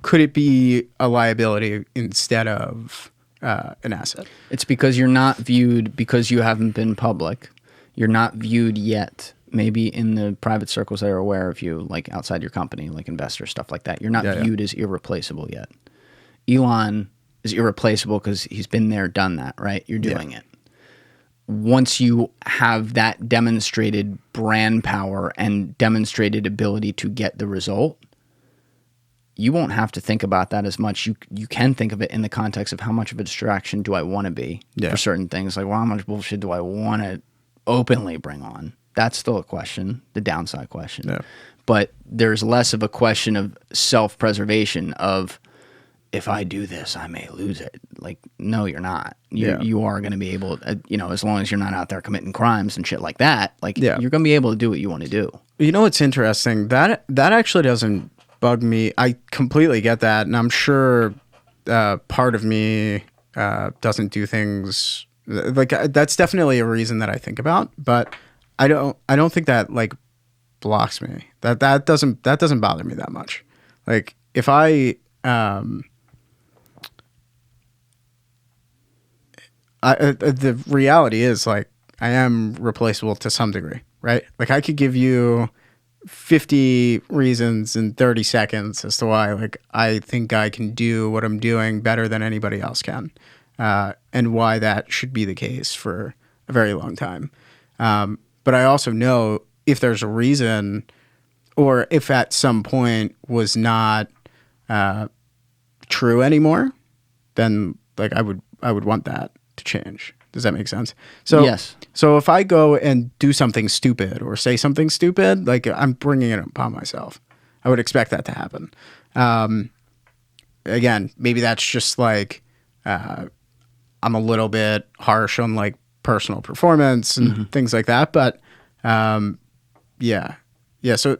Could it be a liability instead of an asset? It's because you're not viewed, because you haven't been public. You're not viewed yet. Maybe in the private circles that are aware of you, like outside your company, like investors, stuff like that. You're not viewed as irreplaceable yet. Elon is irreplaceable because he's been there, done that, right? You're doing it. Once you have that demonstrated brand power and demonstrated ability to get the result, you won't have to think about that as much. You can think of it in the context of how much of a distraction do I want to be for certain things. Like, well, how much bullshit do I want to openly bring on? That's still a question, the downside question. Yeah. But there's less of a question of self-preservation of, if I do this, I may lose it. Like, no, you're not. You are going to be able to, as long as you're not out there committing crimes and shit like that, like you're going to be able to do what you want to do. You know what's interesting? That actually doesn't bug me. I completely get that. And I'm sure part of me doesn't do things like that's definitely a reason that I think about, but I don't think that like blocks me. That doesn't bother me that much. Like if I the reality is like I am replaceable to some degree, right? Like I could give you 50 reasons in 30 seconds as to why like I think I can do what I'm doing better than anybody else can, and why that should be the case for a very long time. But I also know if there's a reason, or if at some point was not true anymore, then like I would want that to change. Does that make sense? So yes. So if I go and do something stupid or say something stupid, like I'm bringing it upon myself. I would expect that to happen. Again, maybe that's just like I'm a little bit harsh on like personal performance and things like that. But yeah. So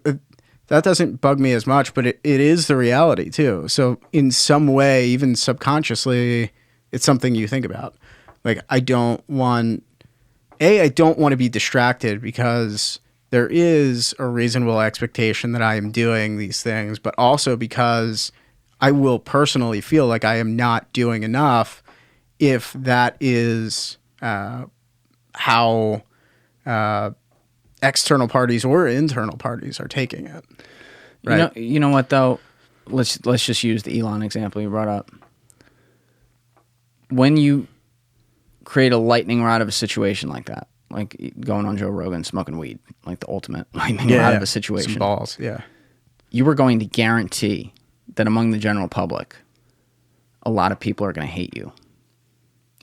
that doesn't bug me as much, but it is the reality too. So in some way, even subconsciously, it's something you think about. Like I don't want to be distracted because there is a reasonable expectation that I am doing these things, but also because I will personally feel like I am not doing enough if that is how external parties or internal parties are taking it. Right? You know what though? Let's just use the Elon example you brought up. When create a lightning rod of a situation like that, like going on Joe Rogan, smoking weed, like the ultimate lightning rod of a situation. Some balls, yeah. You were going to guarantee that among the general public, a lot of people are going to hate you,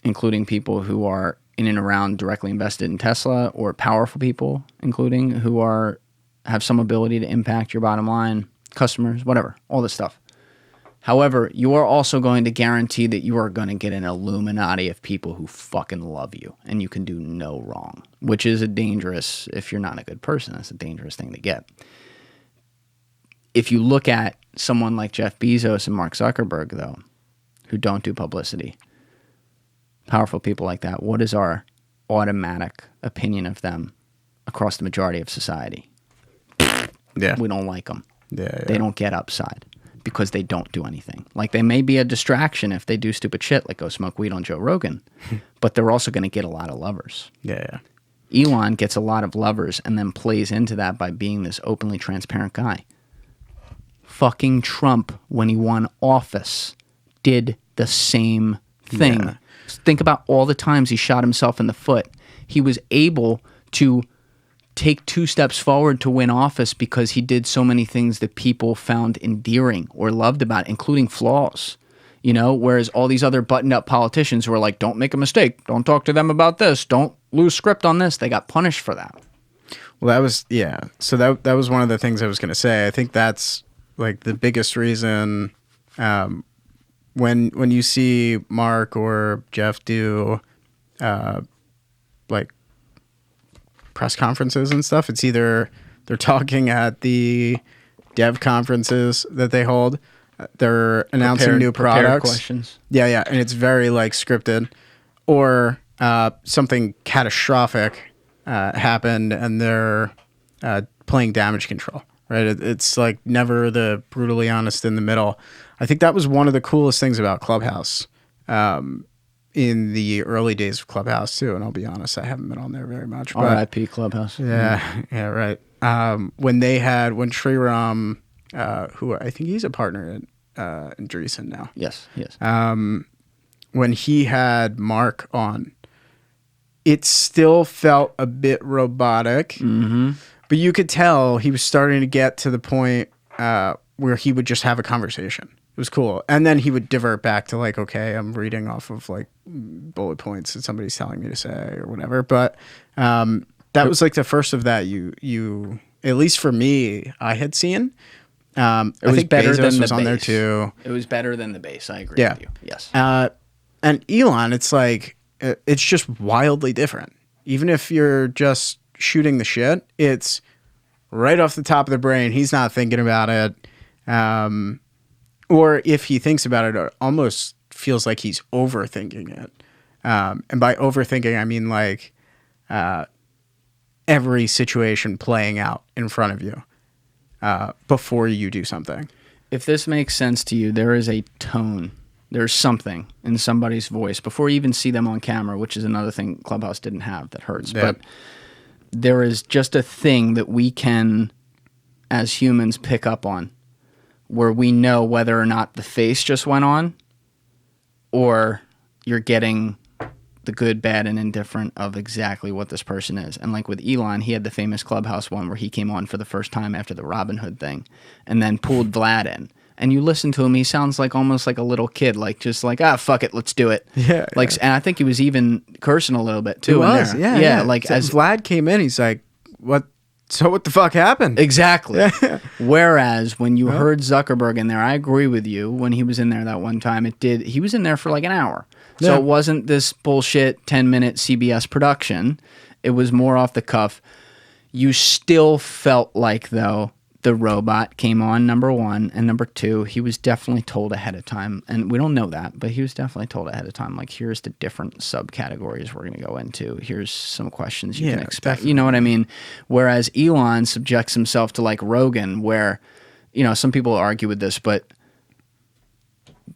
including people who are in and around directly invested in Tesla, or powerful people, including who have some ability to impact your bottom line, customers, whatever, all this stuff. However, you are also going to guarantee that you are going to get an Illuminati of people who fucking love you and you can do no wrong, which is a dangerous, if you're not a good person, that's a dangerous thing to get. If you look at someone like Jeff Bezos and Mark Zuckerberg, though, who don't do publicity, powerful people like that, what is our automatic opinion of them across the majority of society? Yeah. We don't like them. Yeah. They don't get upside because they don't do anything. Like, they may be a distraction if they do stupid shit, like go smoke weed on Joe Rogan, but they're also going to get a lot of lovers. Yeah. Elon gets a lot of lovers and then plays into that by being this openly transparent guy. Fucking Trump, when he won office, did the same thing. Yeah. Think about all the times he shot himself in the foot. He was able to take 2 steps forward to win office because he did so many things that people found endearing or loved about it, including flaws. You know, whereas all these other buttoned up politicians who are like, don't make a mistake, don't talk to them about this, don't lose script on this, they got punished for that. Well, that was, yeah. So that was one of the things I was going to say. I think that's like the biggest reason when you see Mark or Jeff do like press conferences and stuff, it's either they're talking at the dev conferences that they hold, they're announcing new products. Questions. Yeah, and it's very like scripted, or something catastrophic happened and they're playing damage control. Right, it's like never the brutally honest in the middle. I think that was one of the coolest things about Clubhouse in the early days of Clubhouse too. And I'll be honest, I haven't been on there very much. R.I.P. Clubhouse. Yeah, right. When Sriram, who I think he's a partner in Andreessen now. Yes. When he had Mark on, it still felt a bit robotic. Mm-hmm. But you could tell he was starting to get to the point where he would just have a conversation. It was cool. And then he would divert back to like, okay, I'm reading off of like bullet points that somebody's telling me to say or whatever. But that was like the first of that you at least for me, I had seen. It was better than the was on base. there too. It was better than the base. I agree with you. Yes. And Elon, it's like, it's just wildly different. Even if you're just shooting the shit, it's right off the top of the brain. He's not thinking about it. Or if he thinks about it, it almost feels like he's overthinking it. And by overthinking, I mean like every situation playing out in front of you before you do something. If this makes sense to you, there is a tone. There's something in somebody's voice before you even see them on camera, which is another thing Clubhouse didn't have that hurts. Yeah. But there is just a thing that we can, as humans, pick up on where we know whether or not the face just went on or you're getting the good, bad, and indifferent of exactly what this person is. And like with Elon, he had the famous Clubhouse one where he came on for the first time after the Robin Hood thing and then pulled Vlad in. And you listen to him, he sounds like almost like a little kid, like just like, fuck it, let's do it. Yeah. Like, and I think he was even cursing a little bit too. He was, in there. yeah. Like so as Vlad came in, he's like, what the fuck happened? Exactly. Yeah. Whereas when you heard Zuckerberg in there, I agree with you. When he was in there that one time, he was in there for like an hour. So it wasn't this bullshit 10-minute CBS production. It was more off the cuff. You still felt like, though, the robot came on, number one, and number two, he was definitely told ahead of time, and we don't know that, but he was definitely told ahead of time, like, here's the different subcategories we're going to go into. Here's some questions you can expect. Definitely. You know what I mean? Whereas Elon subjects himself to, like, Rogan, where, you know, some people argue with this, but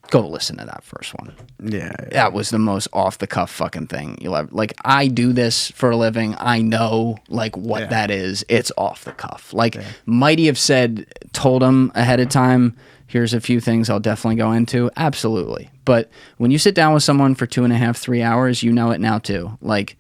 go listen to that first one. Yeah. That was the most off the cuff fucking thing you'll ever. Like, I do this for a living. I know like what that is. It's off the cuff. Like, might he have told him ahead of time, here's a few things I'll definitely go into? Absolutely. But when you sit down with someone for 2.5, 3 hours, you know it now too. Like,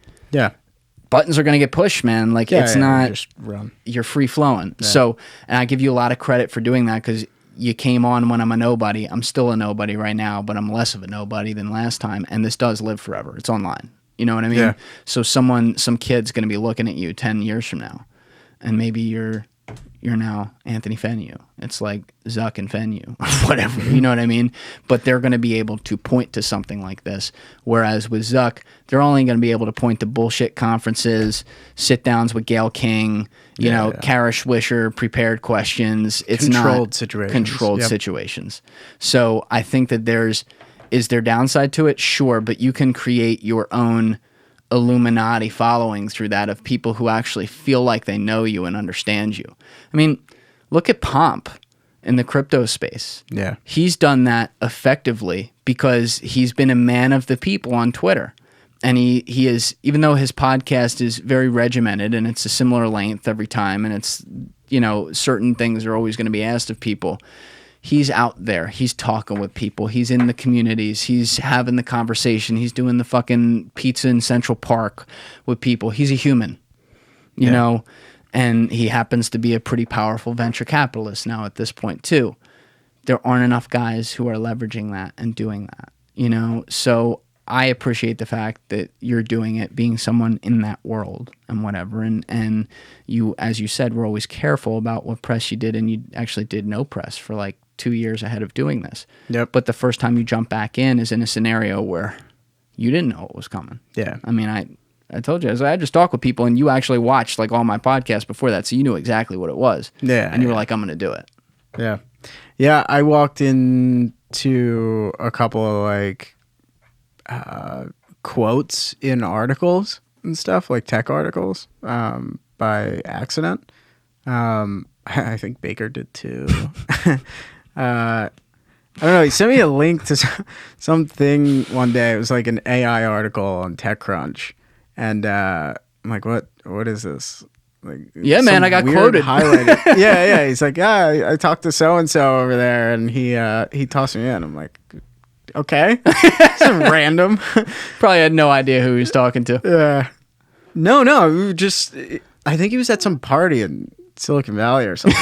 buttons are going to get pushed, man. Like, it's not, just run. You're free flowing. Yeah. So, and I give you a lot of credit for doing that, because you came on when I'm a nobody. I'm still a nobody right now, but I'm less of a nobody than last time. And this does live forever. It's online. You know what I mean? Yeah. So some kid's going to be looking at you 10 years from now, and maybe you're now Anthony Fenu. It's like Zuck and Fenu, whatever. You know what I mean? But they're going to be able to point to something like this. Whereas with Zuck, they're only going to be able to point to bullshit conferences, sit downs with Gayle King, you know, Kara Swisher, prepared questions. It's controlled situations. Controlled situations. So I think that is there downside to it? Sure, but you can create your own Illuminati following through that, of people who actually feel like they know you and understand you. I mean, look at Pomp in the crypto space. Yeah. He's done that effectively because he's been a man of the people on Twitter. And he is, even though his podcast is very regimented and it's a similar length every time, and it's, you know, certain things are always going to be asked of people, he's out there. He's talking with people. He's in the communities. He's having the conversation. He's doing the fucking pizza in Central Park with people. He's a human, you know, and he happens to be a pretty powerful venture capitalist now at this point too. There aren't enough guys who are leveraging that and doing that, you know? So I appreciate the fact that you're doing it, being someone in that world and whatever. And you, as you said, were always careful about what press you did, and you actually did no press for like 2 years ahead of doing this. Yep. But the first time you jump back in is in a scenario where you didn't know what was coming. Yeah. I mean, I told you, I just talked with people, and you actually watched like all my podcasts before that, so you knew exactly what it was. Yeah. And you were like, I'm going to do it. Yeah. Yeah, I walked into a couple of like quotes in articles and stuff, like tech articles, by accident. I think Baker did too. I don't know. He sent me a link to something one day. It was like an AI article on TechCrunch, and I'm like, "What is this?" Like, yeah, man, I got quoted. Highlighted. yeah. He's like, "Yeah, I talked to so and so over there, and he tossed me in." I'm like, "Okay, it's random." Probably had no idea who he was talking to. Yeah, no, we were just. I think he was at some party in Silicon Valley or something.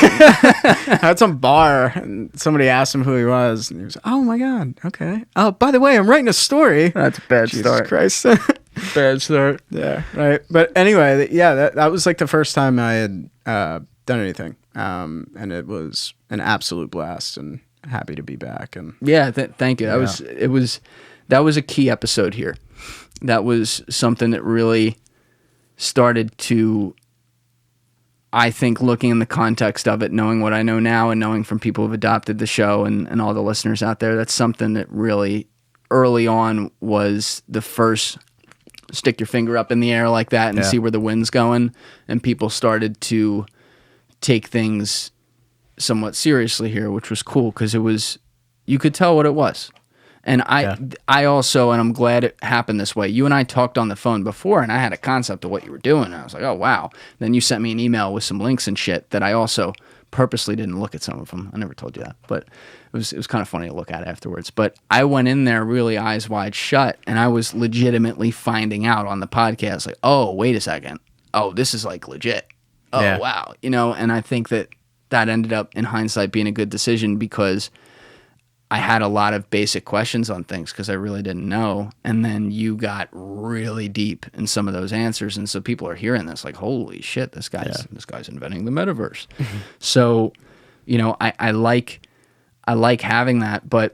At some bar, and somebody asked him who he was, and he was, "Oh my god, okay. Oh, by the way, I'm writing a story." That's a bad Jesus start. Christ. Bad start. Yeah, right. But anyway, yeah, that was like the first time I had done anything, and it was an absolute blast, and happy to be back. And yeah, thank you. That was a key episode here. That was something that really started to, I think, looking in the context of it, knowing what I know now and knowing from people who've adopted the show and all the listeners out there, that's something that really early on was the first stick your finger up in the air like that and see where the wind's going. And people started to take things somewhat seriously here, which was cool because you could tell what it was. And I also, and I'm glad it happened this way. You and I talked on the phone before, and I had a concept of what you were doing. And I was like, oh, wow. Then you sent me an email with some links and shit that I also purposely didn't look at some of them. I never told you that, but it was kind of funny to look at afterwards. But I went in there really eyes wide shut, and I was legitimately finding out on the podcast, like, oh, wait a second. Oh, this is like legit. Oh, wow. You know, and I think that ended up, in hindsight, being a good decision because I had a lot of basic questions on things because I really didn't know. And then you got really deep in some of those answers. And so people are hearing this like, holy shit, this guy's inventing the metaverse. So, you know, I like having that, but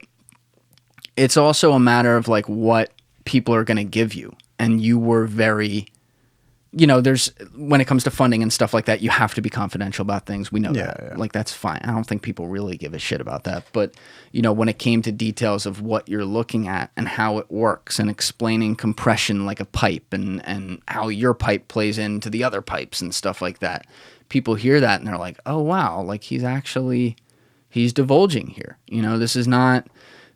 it's also a matter of like what people are going to give you. And you were very, you know, when it comes to funding and stuff like that, you have to be confidential about things. We know that. Yeah. Like, that's fine. I don't think people really give a shit about that. But, you know, when it came to details of what you're looking at and how it works and explaining compression like a pipe and how your pipe plays into the other pipes and stuff like that, people hear that and they're like, oh, wow, like he's divulging here. You know, this is not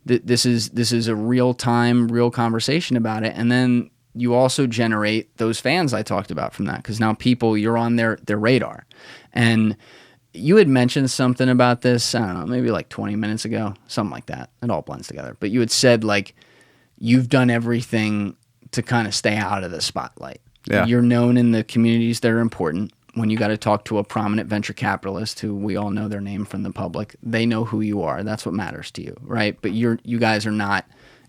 this is a real time, real conversation about it. And then you also generate those fans I talked about from that, because now you're on their radar. And you had mentioned something about this, I don't know, maybe like 20 minutes ago, something like that. It all blends together. But you had said like you've done everything to kind of stay out of the spotlight. Yeah. You're known in the communities that are important. When you got to talk to a prominent venture capitalist who we all know their name from the public, they know who you are. That's what matters to you, right? But you guys are not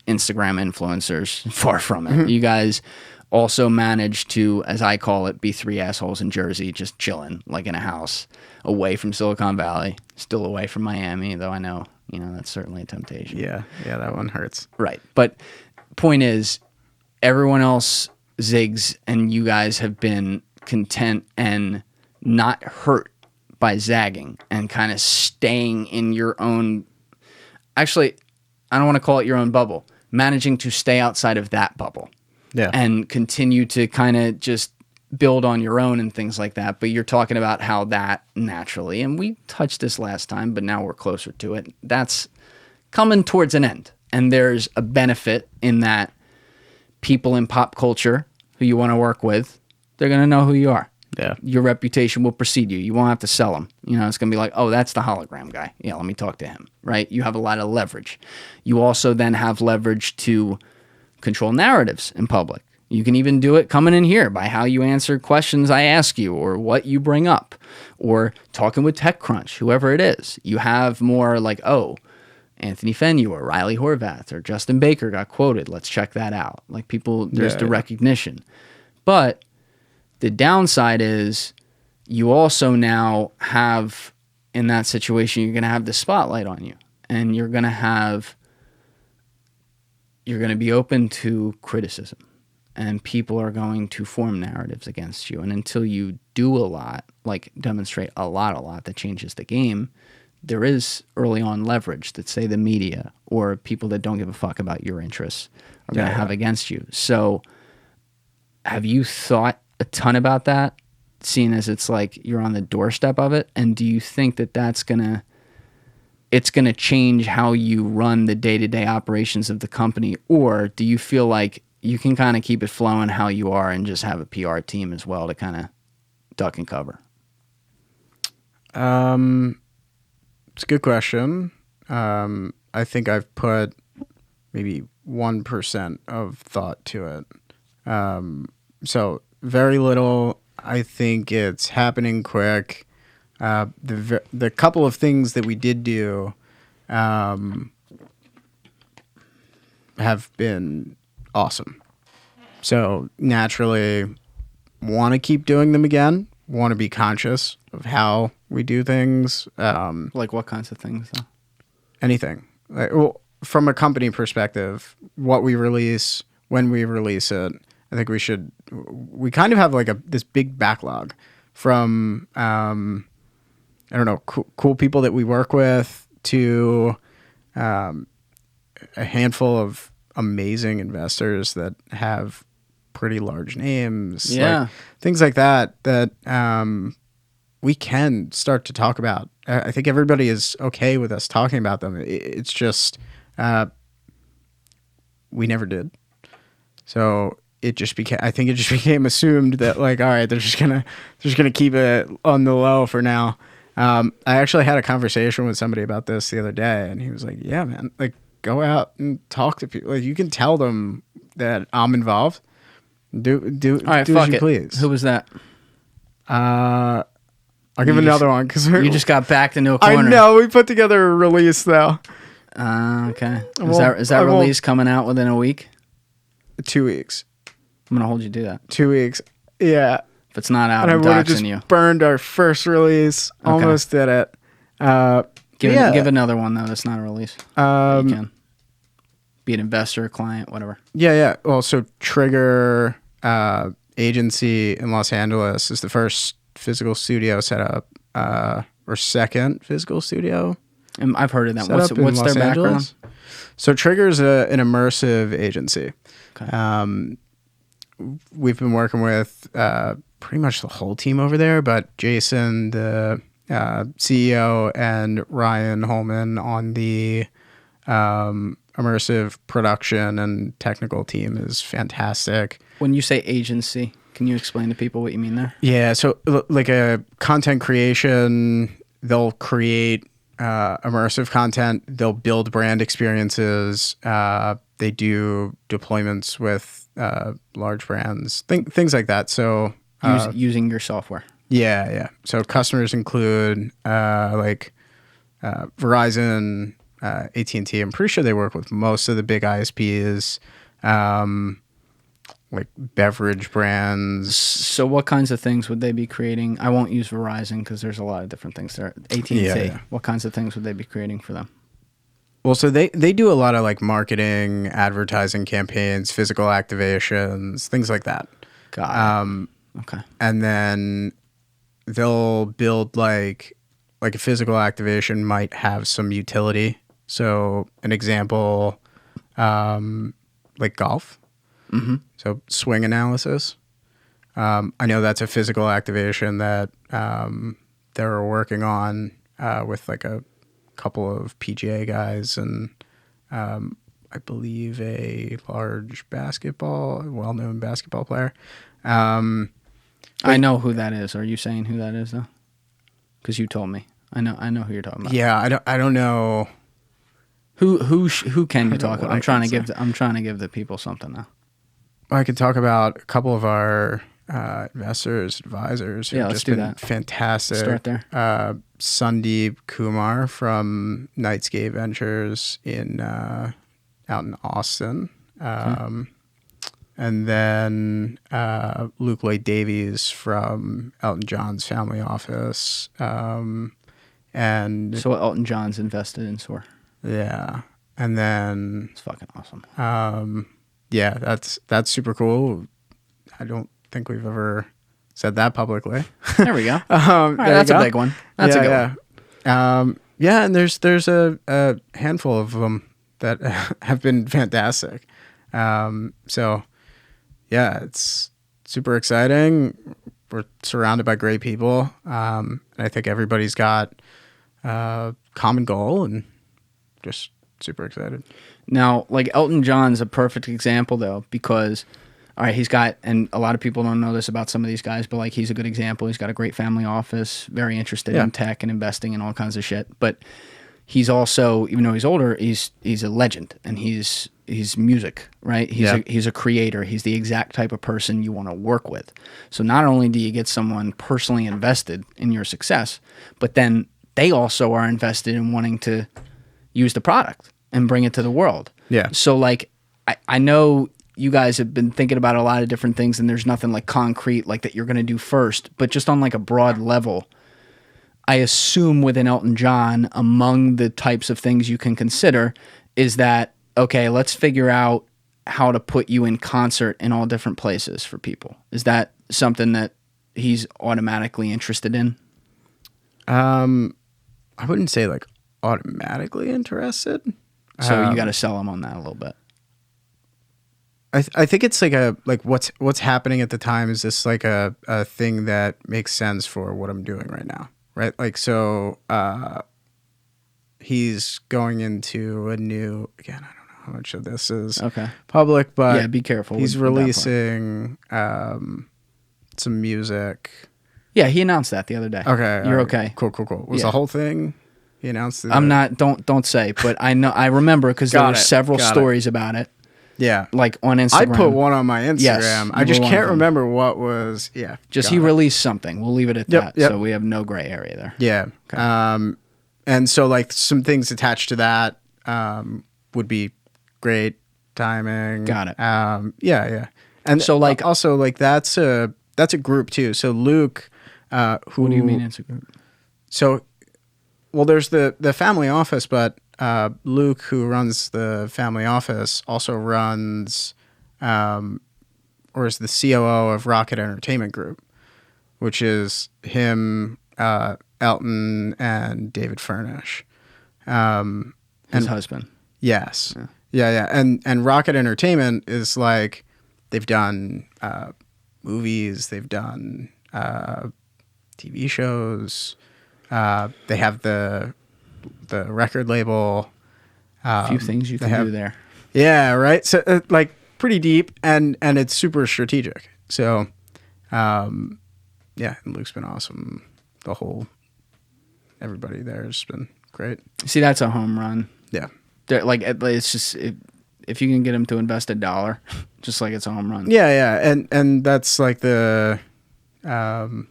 Instagram influencers, far from it. You guys also manage to, as I call it, be three assholes in Jersey, just chilling like in a house, away from Silicon Valley, still away from Miami, though I know, that's certainly a temptation. Yeah, that one hurts. Right. But point is, everyone else zigs and you guys have been content and not hurt by zagging and kind of staying in your own, actually, I don't want to call it your own bubble, managing to stay outside of that bubble. Yeah. And continue to kind of just build on your own and things like that. But you're talking about how that naturally, and we touched this last time, but now we're closer to it, that's coming towards an end. And there's a benefit in that people in pop culture who you want to work with, they're going to know who you are. Yeah. Your reputation will precede you. You won't have to sell them. It's going to be like, oh, that's the hologram guy. Yeah, let me talk to him, right? You have a lot of leverage. You also then have leverage to control narratives in public. You can even do it coming in here by how you answer questions I ask you or what you bring up or talking with TechCrunch, whoever it is. You have more like, oh, Anthony Fenu or Riley Horvath or Justin Baker got quoted. Let's check that out. Like people, there's the recognition. But the downside is you also now have, in that situation, you're going to have the spotlight on you. And you're going to be open to criticism. And people are going to form narratives against you. And until you do a lot, like demonstrate a lot that changes the game, there is early on leverage that, say, the media or people that don't give a fuck about your interests are going to have against you. So have you thought a ton about that, seeing as it's like you're on the doorstep of it? And do you think that it's going to change how you run the day-to-day operations of the company? Or do you feel like you can kind of keep it flowing how you are and just have a PR team as well to kind of duck and cover? It's a good question. I think I've put maybe 1% of thought to it. So very little. I think it's happening quick. The couple of things that we did do have been awesome. So naturally want to keep doing them again, want to be conscious of how we do things. Like what kinds of things, though? Anything. Well, from a company perspective, what we release, when we release it, I think we kind of have like this big backlog from, cool people that we work with to a handful of amazing investors that have pretty large names. Yeah. Like, things like that we can start to talk about. I think everybody is okay with us talking about them. It's just we never did. So it just became assumed that like, all right, they're just gonna keep it on the low for now. I actually had a conversation with somebody about this the other day, and he was like, "Yeah, man, like go out and talk to people. Like you can tell them that I'm involved. Do all right, do fuck as you it. please." Who was that? I'll give another one because You just got backed into a corner. I know we put together a release though. Okay. Well, Is that release coming out within a week? 2 weeks. I'm gonna hold you to that. 2 weeks. Yeah. If it's not out, And I I'm would have doxing just you. burned our first release. Okay. Almost did it. Give another one though. That's not a release. You can be an investor, client, whatever. Yeah. Well, so Trigger Agency in Los Angeles is the first physical studio set up, or second physical studio. I've heard of that. set What's up in their Los background? Angeles. So Trigger's an immersive agency. Okay. We've been working with pretty much the whole team over there, but Jason, the CEO, and Ryan Holman on the immersive production and technical team is fantastic. When you say agency, can you explain to people what you mean there? Yeah, so like a content creation, they'll create immersive content. They'll build brand experiences. They do deployments with large brands, things like that. So Using your software. yeah. So customers include Verizon, AT&T. I'm pretty sure they work with most of the big ISPs, like beverage brands. So what kinds of things would they be creating? I won't use Verizon because there's a lot of different things there. AT&T. Yeah. What kinds of things would they be creating for them? Well, so they do a lot of like marketing, advertising campaigns, physical activations, things like that. Got it. Okay. And then they'll build like a physical activation might have some utility. So an example, like golf. Mm-hmm. So swing analysis. I know that's a physical activation that they're working on with like a couple of PGA guys and I believe a large well-known basketball player. I know who that is. Are you saying who that is though? Because you told me. I know who you're talking about. Yeah, I don't know. Who can you talk about? I I'm trying to can give the people something now. I could talk about a couple of our investors, advisors who've let's just do been that. fantastic. Start there. Sandeep Kumar from Nightscape Ventures out in Austin. And then Luke Lloyd Davies from Elton John's family office. And So Elton John's invested in Soar. yeah. And then It's fucking awesome. yeah, that's super cool. I don't think we've ever said that publicly. There we go. All right, that's a big one. That's a good one. Yeah, and there's a handful of them that have been fantastic. So yeah, it's super exciting. We're surrounded by great people. And I think everybody's got a common goal and just super excited. Now, like Elton John's a perfect example though, because all right, he's got, and a lot of people don't know this about some of these guys, but like he's a good example. He's got a great family office, very interested in tech and investing and all kinds of shit. But he's also, even though he's older, he's a legend and he's music, right? He's a creator. He's the exact type of person you want to work with. So not only do you get someone personally invested in your success, but then they also are invested in wanting to use the product and bring it to the world. Yeah. So like, I know you guys have been thinking about a lot of different things and there's nothing like concrete like that you're going to do first, but just on like a broad level, I assume within Elton John, among the types of things you can consider is that, okay, let's figure out how to put you in concert in all different places for people. Is that something that he's automatically interested in? I wouldn't say like automatically interested. So you got to sell him on that a little bit. I think it's like what's happening at the time is this like a thing that makes sense for what I'm doing right now, right? Like so, he's going into a new. Again, I don't know how much of this is public, but yeah, be careful. He's releasing some music. Yeah, he announced that the other day. Okay, you're right. okay. Cool. Was the whole thing he announced? I'm not. Don't say, but I remember because there were several stories about it. Yeah. Like on Instagram. I put one on my Instagram. Yes, I just can't remember what was. Yeah. Just he released something. We'll leave it at that. Yep. So we have no gray area there. Yeah. Okay. And so like some things attached to that would be great timing. Got it. Yeah. And so like also like that's a group too. So Luke, who what do you mean it's a group? So, well, there's the family office, but Luke, who runs the family office, also runs, or is the COO of Rocket Entertainment Group, which is him, Elton, and David Furnish. His husband. Yes. Yeah. And Rocket Entertainment is like, they've done movies, they've done TV shows, they have the record label, A few things you can do there. Yeah, right. So like pretty deep, and it's super strategic. So, yeah, and Luke's been awesome. Everybody there has been great. See, that's a home run. Yeah. Like it's just if you can get them to invest $1, just like it's a home run. Yeah, and that's like the. So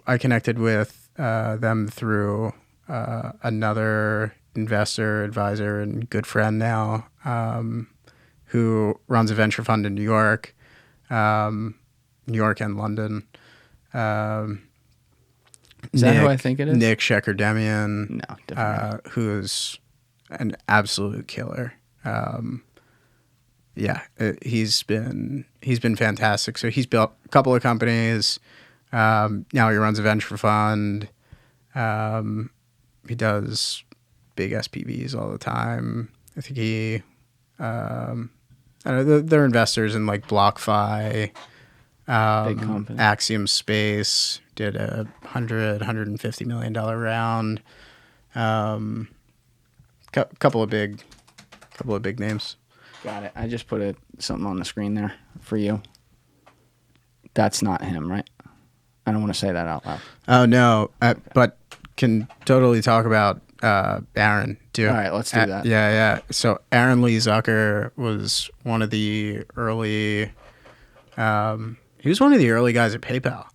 I connected with them through another investor, advisor, and good friend now, who runs a venture fund in New York and London. Is that who I think it is? Nick Shekerdemian. No, definitely. Who is an absolute killer. He's been fantastic. So he's built a couple of companies. Now he runs a venture fund. He does big SPVs all the time. I think they're investors in like BlockFi, big company. Axiom Space did a $150 million round. Couple of big names. Got it. I just put something on the screen there for you. That's not him, right? I don't want to say that out loud. Oh no, but can totally talk about Aaron too. All right, let's do that. Yeah. So Aaron Lee Zucker was one of the early. He was one of the early guys at PayPal,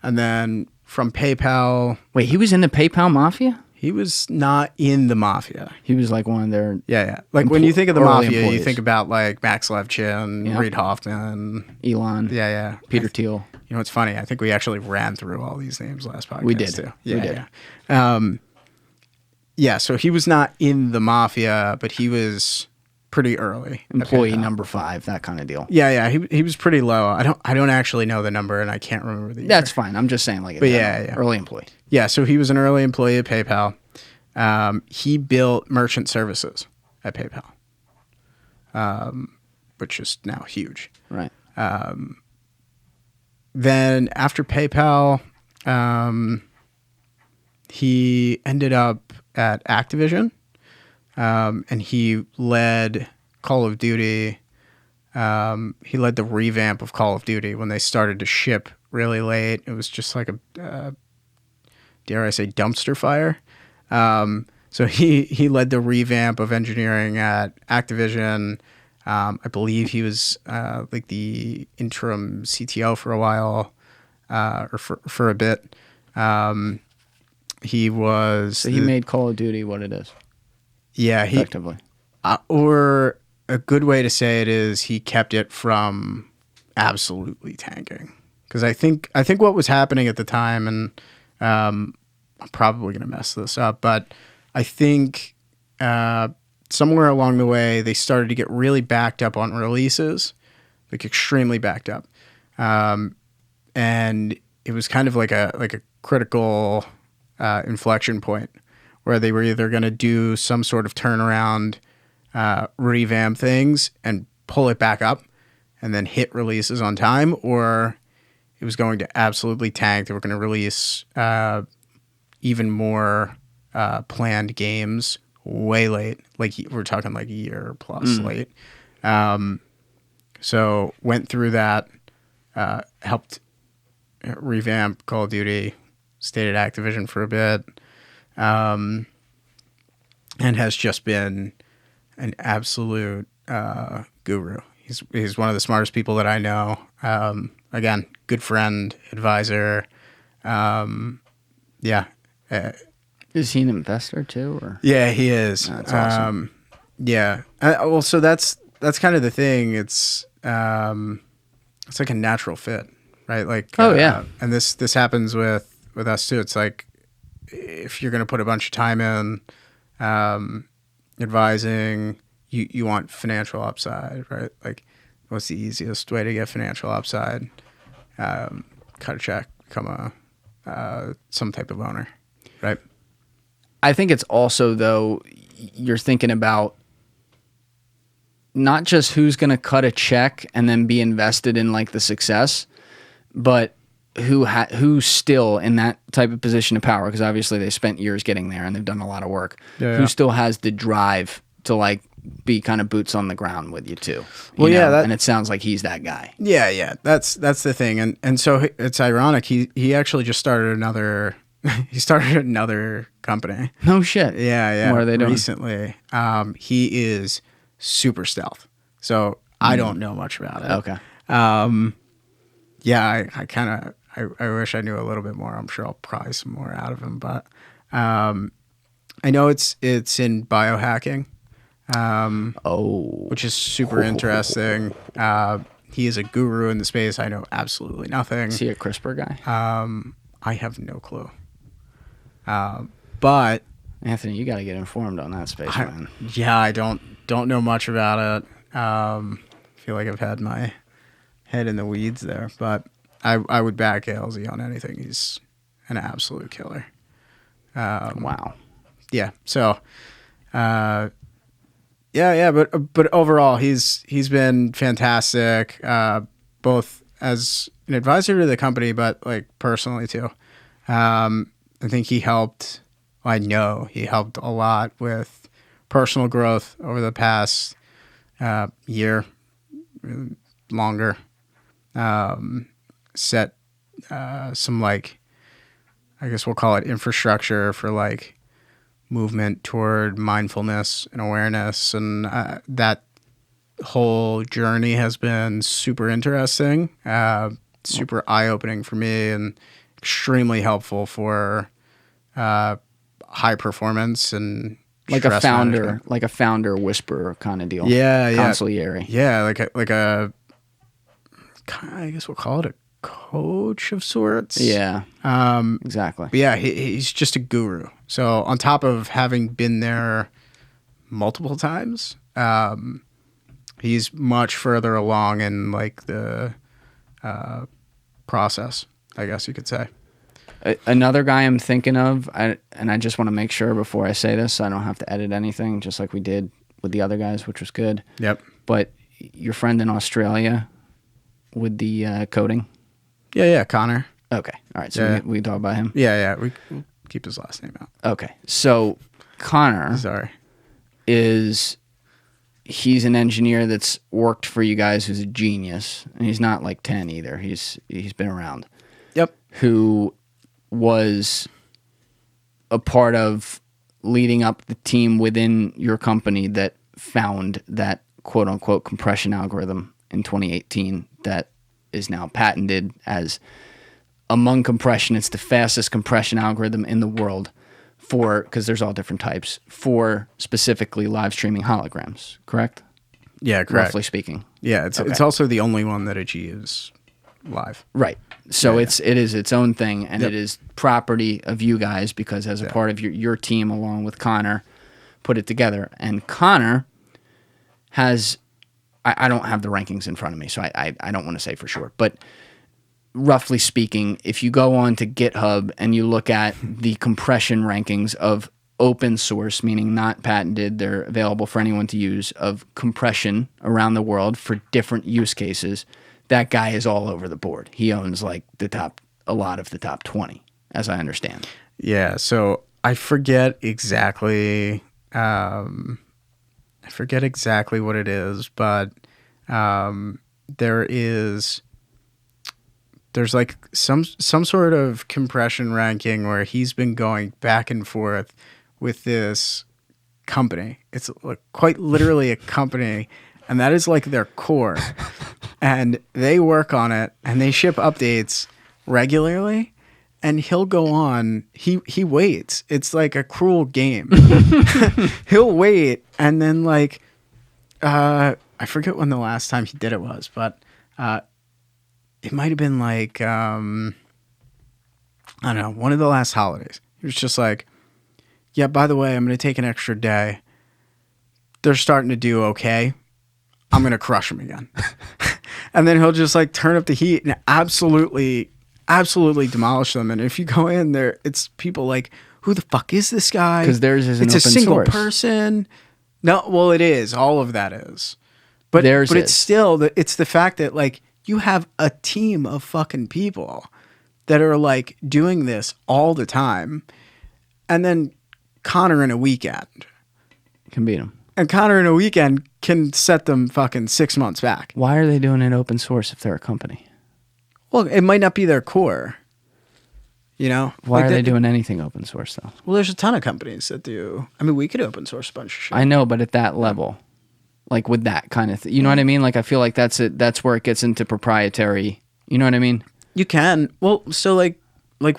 and then from PayPal. Wait, he was in the PayPal mafia? He was not in the mafia. He was like one of their Like when you think of the mafia, employees. you think about like Max Levchin, Reid Hoffman, Elon. Yeah. Peter Thiel. You know what's funny? I think we actually ran through all these names last podcast. We did. Too. We did. Yeah. So he was not in the mafia, but he was pretty early. Employee number 5, that kind of deal. Yeah. He was pretty low. I don't actually know the number, and I can't remember the year. That's fine. I'm just saying, like, early employee. Yeah. So he was an early employee at PayPal. He built merchant services at PayPal, which is now huge. Right. Then after PayPal, he ended up at Activision, and he led Call of Duty. He led the revamp of Call of Duty when they started to ship really late. It was just like a, dare I say, dumpster fire. So he led the revamp of engineering at Activision. I believe he was like the interim CTO for a while, or for a bit. He was. So he made Call of Duty what it is. Yeah, effectively. Or a good way to say it is he kept it from absolutely tanking. Because I think what was happening at the time, and I'm probably going to mess this up, but I think somewhere along the way they started to get really backed up on releases, like extremely backed up, and it was kind of like a critical inflection point where they were either going to do some sort of turnaround, revamp things, and pull it back up, and then hit releases on time, or it was going to absolutely tank. They were going to release even more planned games way late. Like we're talking like a year plus late. So went through that, helped revamp Call of Duty, stayed at Activision for a bit, and has just been an absolute guru. He's one of the smartest people that I know. Again, good friend, advisor. Yeah. Is he an investor too? Or? Yeah, he is. That's awesome. Yeah. Well, so that's kind of the thing. It's like a natural fit, right? Like, and this happens with us too. It's like if you're going to put a bunch of time in advising, you want financial upside, right? Like, what's the easiest way to get financial upside? Cut a check, become some type of owner, right? I think it's also, though, you're thinking about not just who's going to cut a check and then be invested in like the success, but who's still in that type of position of power, because obviously they spent years getting there and they've done a lot of work, who still has the drive to like be kind of boots on the ground with you too. You know? And it sounds like he's that guy. Yeah. That's the thing. And so it's ironic. He actually just started another company. No shit. Yeah. What are they doing? Recently. He is super stealth. So I don't know much about it. Okay. Yeah, I wish I knew a little bit more. I'm sure I'll pry some more out of him, but I know it's in biohacking. Which is super interesting. He is a guru in the space. I know absolutely nothing. Is he a CRISPR guy? I have no clue. But Anthony, you got to get informed on that space, man. Yeah, I don't know much about it. Feel like I've had my head in the weeds there, but I would back ALZ on anything. He's an absolute killer. Wow. Yeah. So, but overall, he's been fantastic, both as an advisor to the company, but like personally too. I think he helped. I know he helped a lot with personal growth over the past year, longer. Set some like, I guess we'll call it infrastructure for like movement toward mindfulness and awareness, and that whole journey has been super interesting, super eye-opening for me, and extremely helpful for high performance and like stress management. like a founder whisperer kind of deal. Yeah, consigliere. Yeah, like a I guess we'll call it a coach of sorts. Yeah, exactly. But yeah, he's just a guru. So on top of having been there multiple times, he's much further along in like the process, I guess you could say. Another guy I'm thinking of, and I just want to make sure before I say this, so I don't have to edit anything, just like we did with the other guys, which was good. Yep. But your friend in Australia with the coding? Yeah, Connor. Okay. All right. So we talk about him? Yeah. We'll keep his last name out. Okay. So Connor he's an engineer that's worked for you guys who's a genius. And he's not like 10 either. He's been around. Yep. Who was a part of leading up the team within your company that found that quote unquote compression algorithm in 2018 that is now patented as, among compression, it's the fastest compression algorithm in the world for, because there's all different types, for specifically live streaming holograms, correct? Yeah, correct. Roughly speaking. Yeah, it's also the only one that achieves live. Right. So it is its own thing, and it is property of you guys because as a part of your team along with Connor put it together. And Connor has, I don't have the rankings in front of me, so I don't want to say for sure, but roughly speaking, if you go on to GitHub and you look at the compression rankings of open source, meaning not patented, they're available for anyone to use, of compression around the world for different use cases, that guy is all over the board. He owns like a lot of the top 20, as I understand. Yeah, so I forget exactly what it is, but there's like some sort of compression ranking where he's been going back and forth with this company. It's like quite literally a company, and that is like their core. And they work on it, and they ship updates regularly. And he'll go on. He waits. It's like a cruel game. He'll wait, and then like, I forget when the last time he did it was, but it might have been like I don't know, one of the last holidays. He was just like, yeah, by the way, I'm going to take an extra day. They're starting to do okay. I'm going to crush them again. And then he'll just like turn up the heat and absolutely demolish them. And if you go in there, it's people like, who the fuck is this guy? Because theirs is it's an a open single source. person. No, well, it is. All of that is. But Theirs it's is. still, it's the fact that like you have a team of fucking people that are like doing this all the time, and then Connor in a weekend Can beat them. And Connor in a weekend can set them fucking 6 months back. Why are they doing it open source if they're a company? Well, it might not be their core. You know? Why are they doing anything open source, though? Well, there's a ton of companies that do. I mean, we could open source a bunch of shit. I know, but at that level, like with that kind of thing, you know what I mean? Like, I feel like that's it. That's where it gets into proprietary. You know what I mean? You can. Well, so like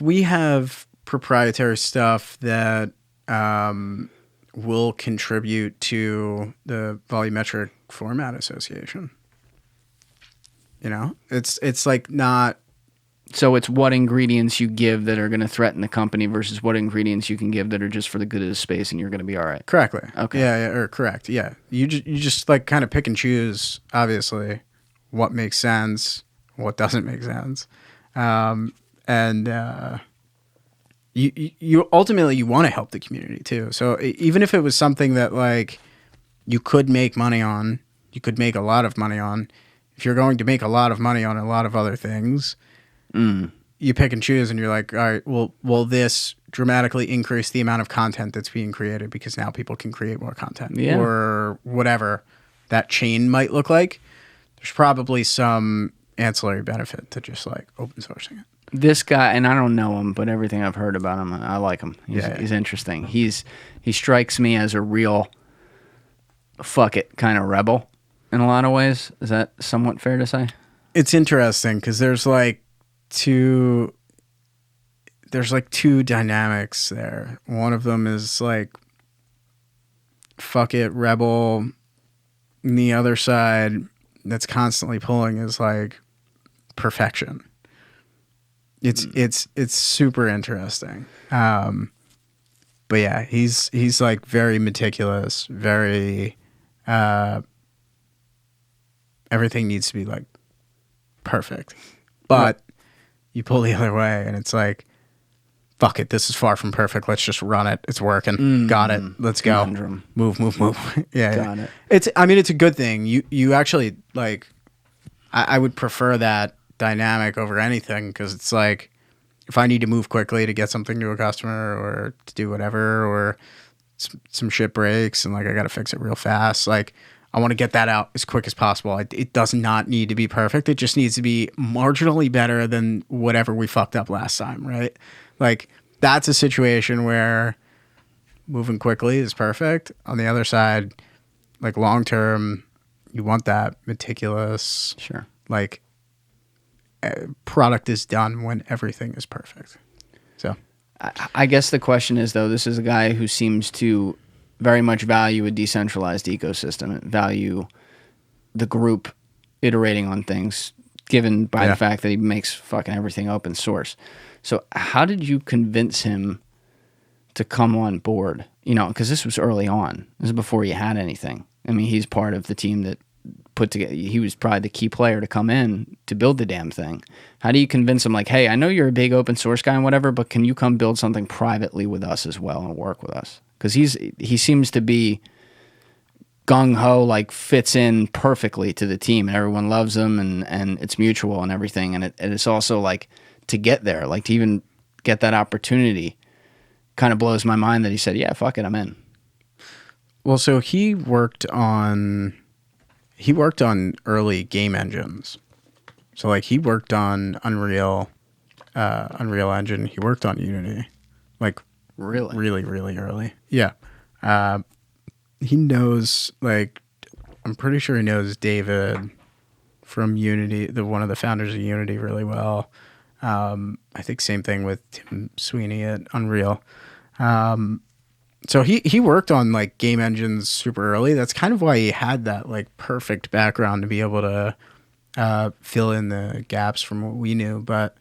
we have proprietary stuff that will contribute to the volumetric format association. You know, it's like not. So it's what ingredients you give that are going to threaten the company versus what ingredients you can give that are just for the good of the space, and you're going to be all right. Correctly. Okay. Yeah, or correct. Yeah. You just like kind of pick and choose, obviously, what makes sense, what doesn't make sense. You ultimately you want to help the community too. So even if it was something that like you could make money on, you could make a lot of money on. If you're going to make a lot of money on a lot of other things, you pick and choose, and you're like, all right, well, will this dramatically increase the amount of content that's being created because now people can create more content, or whatever that chain might look like. There's probably some ancillary benefit to just like open sourcing it. This guy, and I don't know him, but everything I've heard about him, I like him. He's interesting. He strikes me as a real fuck it kind of rebel in a lot of ways. Is that somewhat fair to say? It's interesting because there's two dynamics there. One of them is like fuck it rebel, and the other side that's constantly pulling is like perfection. It's super interesting. But yeah, he's like very meticulous, very everything needs to be like perfect. But you pull the other way and it's like, fuck it, this is far from perfect. Let's just run it. It's working. Got it. Let's go. Conundrum. Move. Yeah. Got it. It's a good thing. You actually like I would prefer that dynamic over anything, because it's like if I need to move quickly to get something to a customer or to do whatever, or some shit breaks and like I got to fix it real fast, like I want to get that out as quick as possible. It does not need to be perfect. It just needs to be marginally better than whatever we fucked up last time, right? Like that's a situation where moving quickly is perfect. On the other side, like long term, you want that meticulous, Sure. like product is done when everything is perfect. So I guess the question is, though, this is a guy who seems to very much value a decentralized ecosystem, value the group iterating on things, given by the fact that he makes fucking everything open source. So how did you convince him to come on board? You know, because this was early on. This is before you had anything. I mean, he's part of the team that put together. He was probably the key player to come in to build the damn thing. How do you convince him, like, hey, I know you're a big open source guy and whatever, but can you come build something privately with us as well and work with us? Because he seems to be gung-ho, like fits in perfectly to the team, and everyone loves him, and it's mutual and everything. And it's also like to get there, like to even get that opportunity kind of blows my mind that he said, yeah, fuck it, I'm in. Well, so he worked on early game engines. So like he worked on Unreal Engine. He worked on Unity, like really early. Yeah. He knows, like, I'm pretty sure he knows David from Unity, one of the founders of Unity, really well. I think same thing with Tim Sweeney at Unreal. So he worked on like game engines super early. That's kind of why he had that like perfect background to be able to fill in the gaps from what we knew. But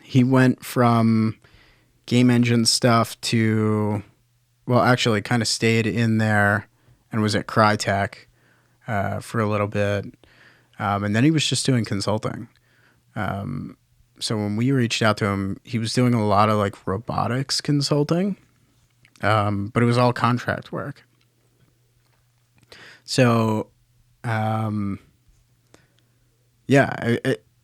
he went from game engine stuff to, well, actually kind of stayed in there and was at Crytek for a little bit. And then he was just doing consulting. So when we reached out to him, he was doing a lot of like robotics consulting, but it was all contract work. So,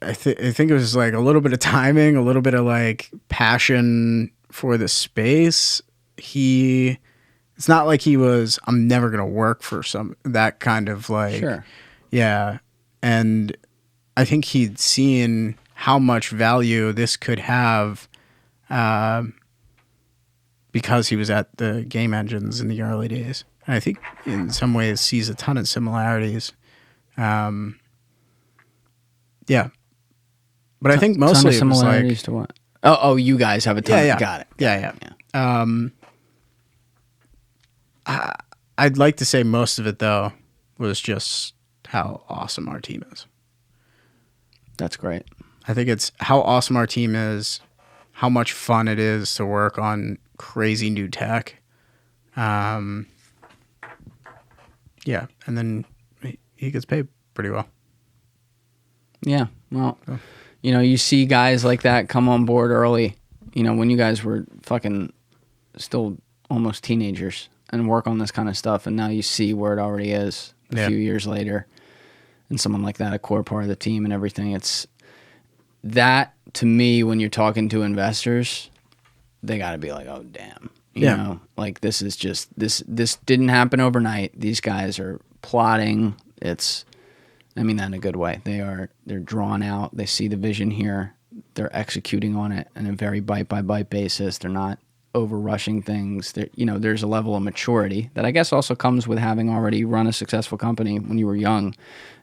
I think it was like a little bit of timing, a little bit of like passion for the space. It's not like he was, I'm never going to work for that kind of like, Sure. Yeah. And I think he'd seen how much value this could have because he was at the game engines in the early days. And I think in some ways sees a ton of similarities. Yeah. But I think mostly it was similarities like, to what? Oh, you guys have a ton. Yeah. Got it. Yeah. I'd like to say most of it, though, was just how awesome our team is. That's great. I think it's how awesome our team is, how much fun it is to work on crazy new tech. Yeah, and then he gets paid pretty well. Yeah, well, you see guys like that come on board early, when you guys were fucking still almost teenagers and work on this kind of stuff, and now you see where it already is a few years later, and someone like that, a core part of the team and everything. It's that, to me, when you're talking to investors, they got to be like, oh, damn. You know, like this is just, this didn't happen overnight. These guys are plotting. I mean that in a good way. They're drawn out. They see the vision here. They're executing on it on a very bite by bite basis. They're not over rushing things. There's a level of maturity that I guess also comes with having already run a successful company when you were young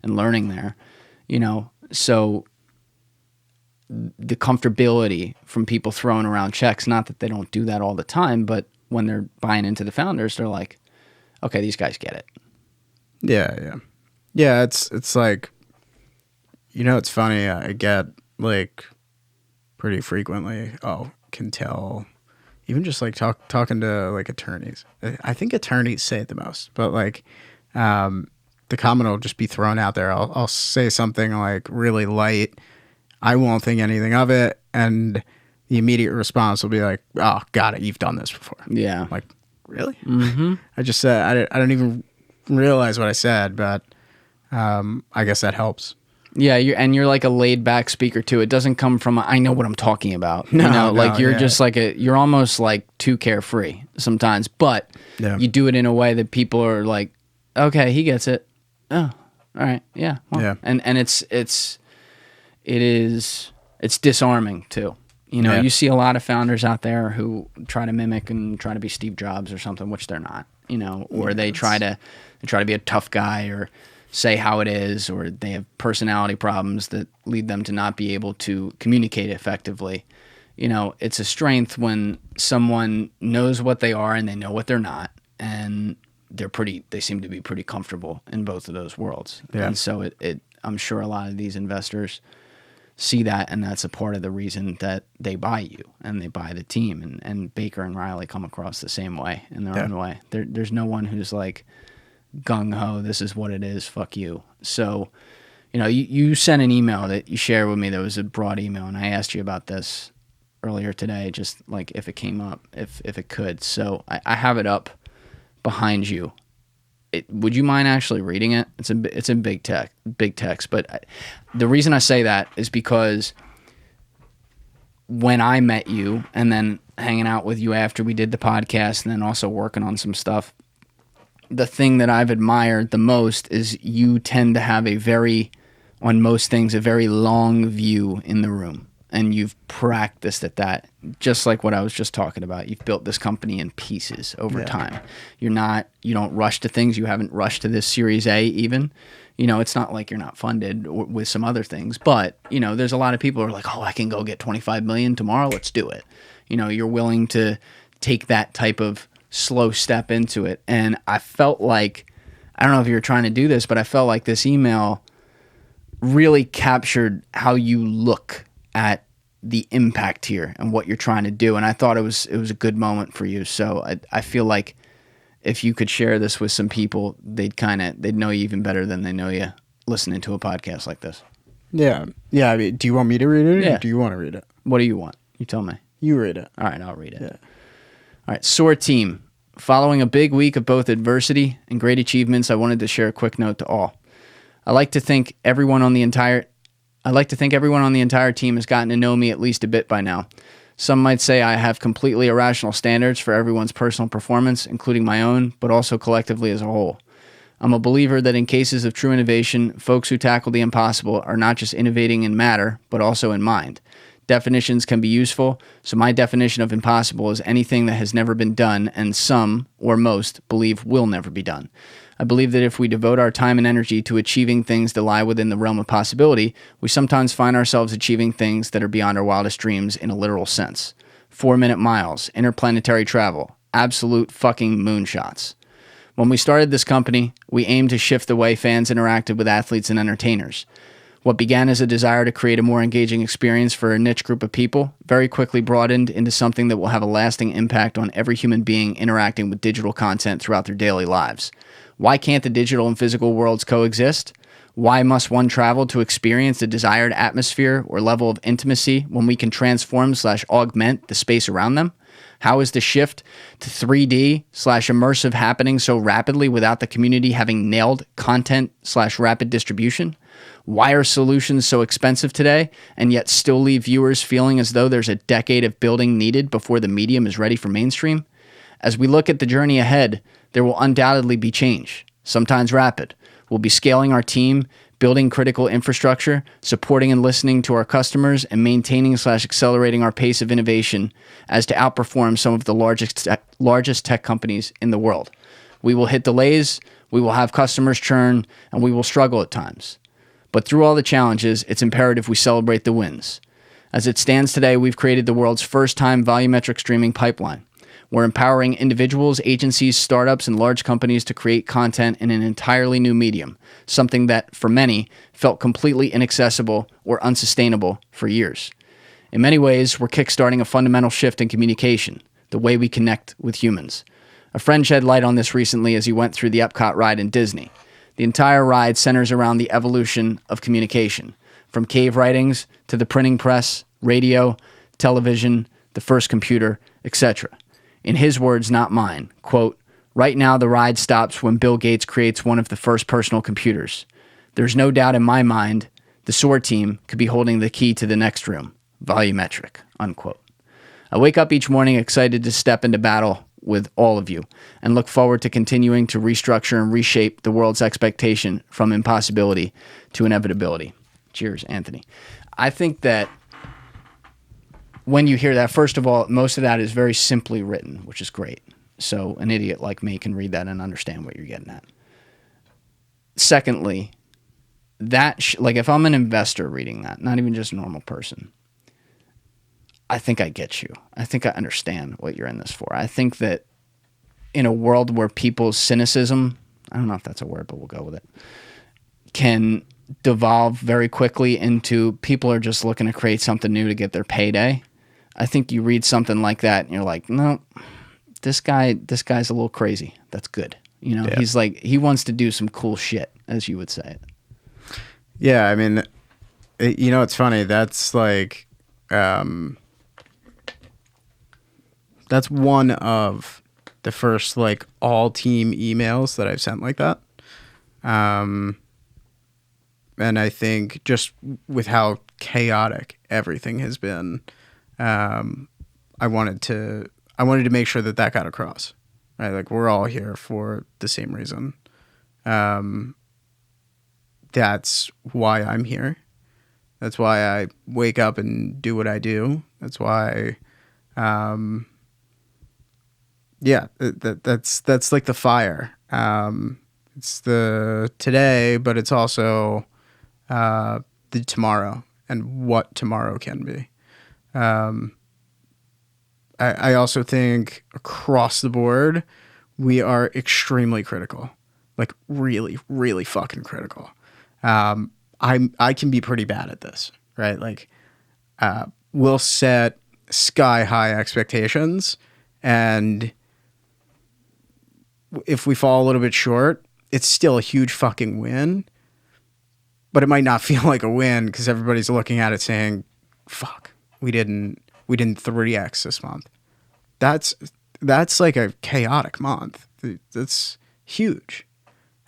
and learning there, so the comfortability from people throwing around checks, not that they don't do that all the time, but when they're buying into the founders, they're like, okay, these guys get it. Yeah, it's like, it's funny. I get like pretty frequently, can tell, even just like talking to like attorneys. I think attorneys say it the most, but like the comment will just be thrown out there. I'll say something like really light. I won't think anything of it, and the immediate response will be like, "Oh, got it. You've done this before." Yeah. I'm like, really? Mm-hmm. I just said I don't even realize what I said, but I guess that helps. Yeah, you're like a laid back speaker too. It doesn't come from I know what I'm talking about. You're just like you're almost like too carefree sometimes, but you do it in a way that people are like, okay, he gets it. Oh, all right, yeah, well. Yeah. And it's disarming too. You see a lot of founders out there who try to mimic and try to be Steve Jobs or something, which they're not. Or they try to be a tough guy or say how it is, or they have personality problems that lead them to not be able to communicate effectively. It's a strength when someone knows what they are and they know what they're not, and they seem to be pretty comfortable in both of those worlds. Yeah. And so I'm sure a lot of these investors see that, and that's a part of the reason that they buy you and they buy the team. And Baker and Riley come across the same way in their own way. There's no one who's like gung-ho, this is what it is, fuck you. So, you sent an email that you shared with me that was a broad email, and I asked you about this earlier today, just like if it came up, if it could. So I have it up behind you. Would you mind actually reading it? It's in big text. But the reason I say that is because when I met you and then hanging out with you after we did the podcast and then also working on some stuff, the thing that I've admired the most is you tend to have on most things, a very long view in the room. And you've practiced at that, just like what I was just talking about. You've built this company in pieces over time. You don't rush to things. You haven't rushed to this Series A even. It's not like you're not funded with some other things, but there's a lot of people who are like, oh, I can go get 25 million tomorrow. Let's do it. You're willing to take that type of slow step into it. And I felt like, I don't know if you were trying to do this, but I felt like this email really captured how you look at the impact here and what you're trying to do. And I thought it was a good moment for you. So I feel like if you could share this with some people, they'd know you even better than they know you listening to a podcast like this. Yeah. Yeah. I mean, do you want me to read it? Yeah. Or do you want to read it? What do you want? You tell me. You read it. All right, I'll read it. Yeah. All right. Soar team. Following a big week of both adversity and great achievements, I wanted to share a quick note to all. I like to think everyone on the entire I like to think everyone on the entire team has gotten to know me at least a bit by now. Some might say I have completely irrational standards for everyone's personal performance, including my own, but also collectively as a whole. I'm a believer that in cases of true innovation, folks who tackle the impossible are not just innovating in matter, but also in mind. Definitions can be useful, so my definition of impossible is anything that has never been done and some, or most, believe will never be done. I believe that if we devote our time and energy to achieving things that lie within the realm of possibility, we sometimes find ourselves achieving things that are beyond our wildest dreams in a literal sense. 4-minute miles, interplanetary travel, absolute fucking moonshots. When we started this company, we aimed to shift the way fans interacted with athletes and entertainers. What began as a desire to create a more engaging experience for a niche group of people very quickly broadened into something that will have a lasting impact on every human being interacting with digital content throughout their daily lives. Why can't the digital and physical worlds coexist? Why must one travel to experience the desired atmosphere or level of intimacy when we can transform/augment the space around them? How is the shift to 3D/immersive happening so rapidly without the community having nailed content/rapid distribution? Why are solutions so expensive today and yet still leave viewers feeling as though there's a decade of building needed before the medium is ready for mainstream? As we look at the journey ahead, there will undoubtedly be change, sometimes rapid. We'll be scaling our team, building critical infrastructure, supporting and listening to our customers, and maintaining/accelerating our pace of innovation as to outperform some of the largest tech companies in the world. We will hit delays, we will have customers churn, and we will struggle at times. But through all the challenges, it's imperative we celebrate the wins. As it stands today, we've created the world's first-time volumetric streaming pipeline. We're empowering individuals, agencies, startups, and large companies to create content in an entirely new medium, something that, for many, felt completely inaccessible or unsustainable for years. In many ways, we're kickstarting a fundamental shift in communication, the way we connect with humans. A friend shed light on this recently as he went through the Epcot ride in Disney. The entire ride centers around the evolution of communication, from cave writings to the printing press, radio, television, the first computer, etc. In his words, not mine, quote, "Right now the ride stops when Bill Gates creates one of the first personal computers. There's no doubt in my mind the Soar team could be holding the key to the next room, volumetric," unquote. I wake up each morning excited to step into battle with all of you and look forward to continuing to restructure and reshape the world's expectation from impossibility to inevitability. Cheers, Anthony. I think that when you hear that, first of all, most of that is very simply written, which is great. So an idiot like me can read that and understand what you're getting at. Secondly, like if I'm an investor reading that, not even just a normal person, I think I get you. I think I understand what you're in this for. I think that in a world where people's cynicism, I don't know if that's a word, but we'll go with it, can devolve very quickly into people are just looking to create something new to get their payday. I think you read something like that and you're like, no, this guy's a little crazy. That's good. You know, He's like, he wants to do some cool shit, as you would say it. Yeah, I mean, it's funny. That's like, that's one of the first like all team emails that I've sent like that. And I think just with how chaotic everything has been, I wanted to make sure that got across, right? Like we're all here for the same reason. That's why I'm here. That's why I wake up and do what I do. That's why, that's like the fire. It's the today, but it's also the tomorrow and what tomorrow can be. I also think across the board, we are extremely critical, like really, really fucking critical. I can be pretty bad at this, right? Like, we'll set sky high expectations, and if we fall a little bit short, it's still a huge fucking win, but it might not feel like a win because everybody's looking at it saying, fuck, we didn't 3x this month. That's like a chaotic month. That's huge.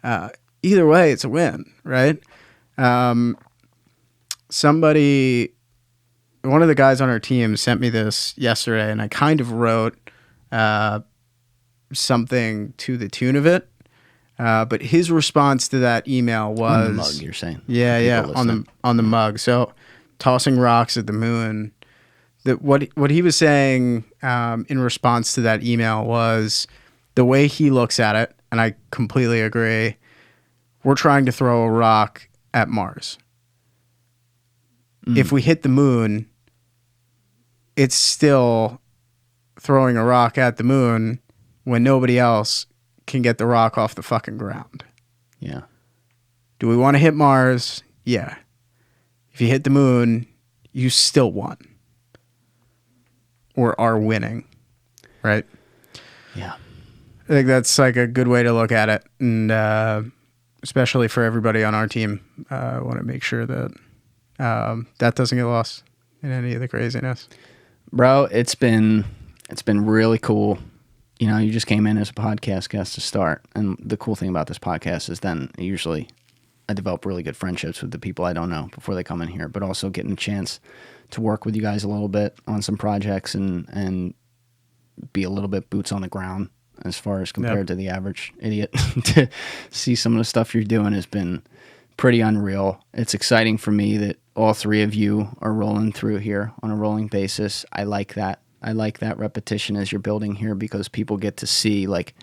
Either way, it's a win, right? somebody, one of the guys on our team sent me this yesterday, and I kind of wrote something to the tune of it. But his response to that email was on the mug. You're saying, yeah, on the mug. So tossing rocks at the moon. That what he was saying in response to that email was the way he looks at it, and I completely agree. We're trying to throw a rock at Mars. If we hit the moon, it's still throwing a rock at the moon when nobody else can get the rock off the fucking ground. Yeah. Do we want to hit Mars? Yeah. If you hit the moon, you still won. Or are winning. Right? Yeah. I think that's like a good way to look at it. And especially for everybody on our team, I want to make sure that that doesn't get lost in any of the craziness. Bro, it's been really cool. You know, you just came in as a podcast guest to start. And the cool thing about this podcast is then usually I develop really good friendships with the people I don't know before they come in here, but also getting a chance to work with you guys a little bit on some projects and be a little bit boots on the ground as far as compared to the average idiot. To see some of the stuff you're doing has been pretty unreal. It's exciting for me that all three of you are rolling through here on a rolling basis. I like that. I like that repetition as you're building here because people get to see, like,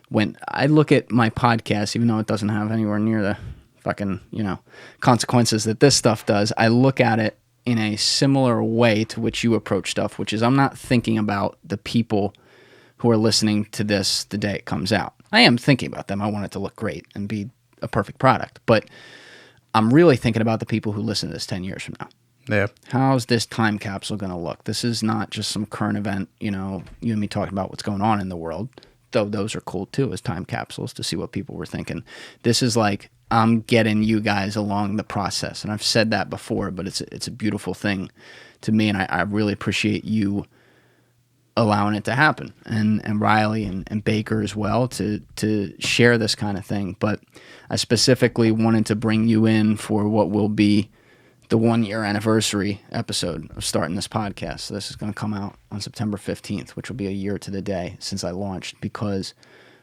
when I look at my podcast, even though it doesn't have anywhere near the fucking, consequences that this stuff does, I look at it in a similar way to which you approach stuff, which is I'm not thinking about the people who are listening to this the day it comes out. I am thinking about them. I want it to look great and be a perfect product, but I'm really thinking about the people who listen to this 10 years from now. Yeah. How's this time capsule going to look? This is not just some current event, you and me talking about what's going on in the world, though those are cool too as time capsules to see what people were thinking. This is like, I'm getting you guys along the process. And I've said that before, but it's a beautiful thing to me. And I really appreciate you allowing it to happen, and Riley and Baker as well to share this kind of thing. But I specifically wanted to bring you in for what will be the 1-year anniversary episode of starting this podcast. So this is going to come out on September 15th, which will be a year to the day since I launched, because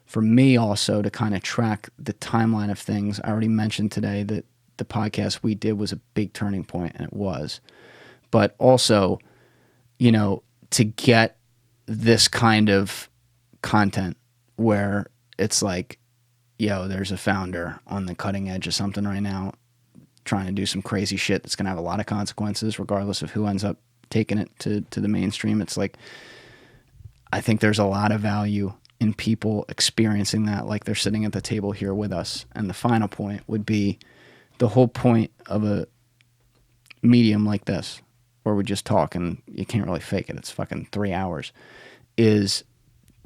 for me also to kind of track the timeline of things, I already mentioned today that the podcast we did was a big turning point, and it was. But also, to get this kind of content where it's like, there's a founder on the cutting edge of something right now trying to do some crazy shit that's going to have a lot of consequences regardless of who ends up taking it to the mainstream. It's like, I think there's a lot of value in people experiencing that like they're sitting at the table here with us. And the final point would be the whole point of a medium like this, where we just talk and you can't really fake it. It's fucking 3 hours, is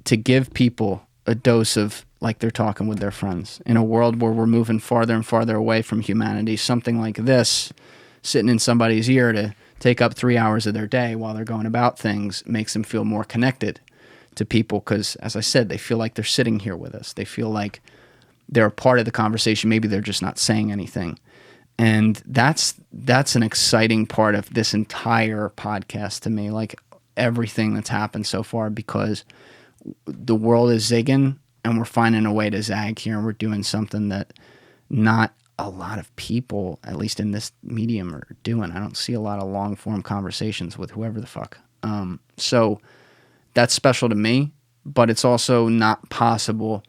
to give people a dose of like they're talking with their friends. In a world where we're moving farther and farther away from humanity, something like this sitting in somebody's ear to take up 3 hours of their day while they're going about things makes them feel more connected to people because, as I said, they feel like they're sitting here with us. They feel like they're a part of the conversation. Maybe they're just not saying anything. And that's an exciting part of this entire podcast to me, like everything that's happened so far, because the world is zigging and we're finding a way to zag here, and we're doing something that not a lot of people, at least in this medium, are doing. I don't see a lot of long form conversations with whoever the fuck. So that's special to me, but it's also not possible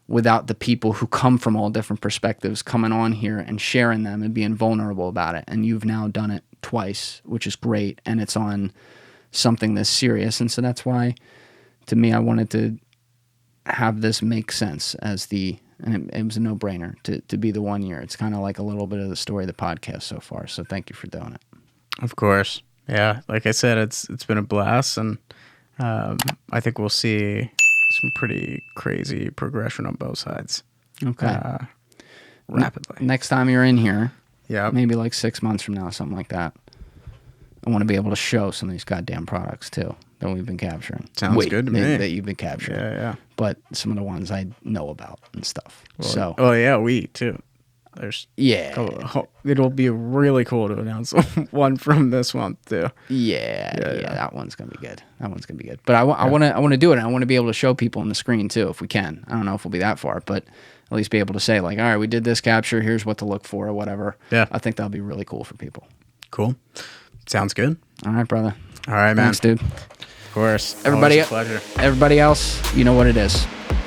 without the people who come from all different perspectives coming on here and sharing them and being vulnerable about it. And you've now done it twice, which is great. And it's on something that's serious. And so that's why, to me, I wanted to have this make sense as and it was a no-brainer to be the 1 year. It's kind of like a little bit of the story of the podcast so far. So thank you for doing it. Of course. Yeah. Like I said, it's been a blast, and I think we'll see some pretty crazy progression on both sides. Okay. Rapidly. Next time you're in here, maybe like 6 months from now, something like that, I want to be able to show some of these goddamn products too that we've been capturing. Sounds good to me. That you've been capturing. Yeah. But some of the ones I know about and stuff. Well, we too. There's Yeah. it'll be really cool to announce one from this month too. Yeah, that one's gonna be good. But I want to do it. And I want to be able to show people on the screen too, if we can. I don't know if we'll be that far, but at least be able to say like, all right, we did this capture. Here's what to look for, or whatever. Yeah, I think that'll be really cool for people. Cool. Sounds good. All right, brother. All right, man. Thanks, dude. Of course. Everybody, Always a pleasure. Everybody else, you know what it is.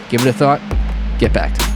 Give it a thought. Get back to it.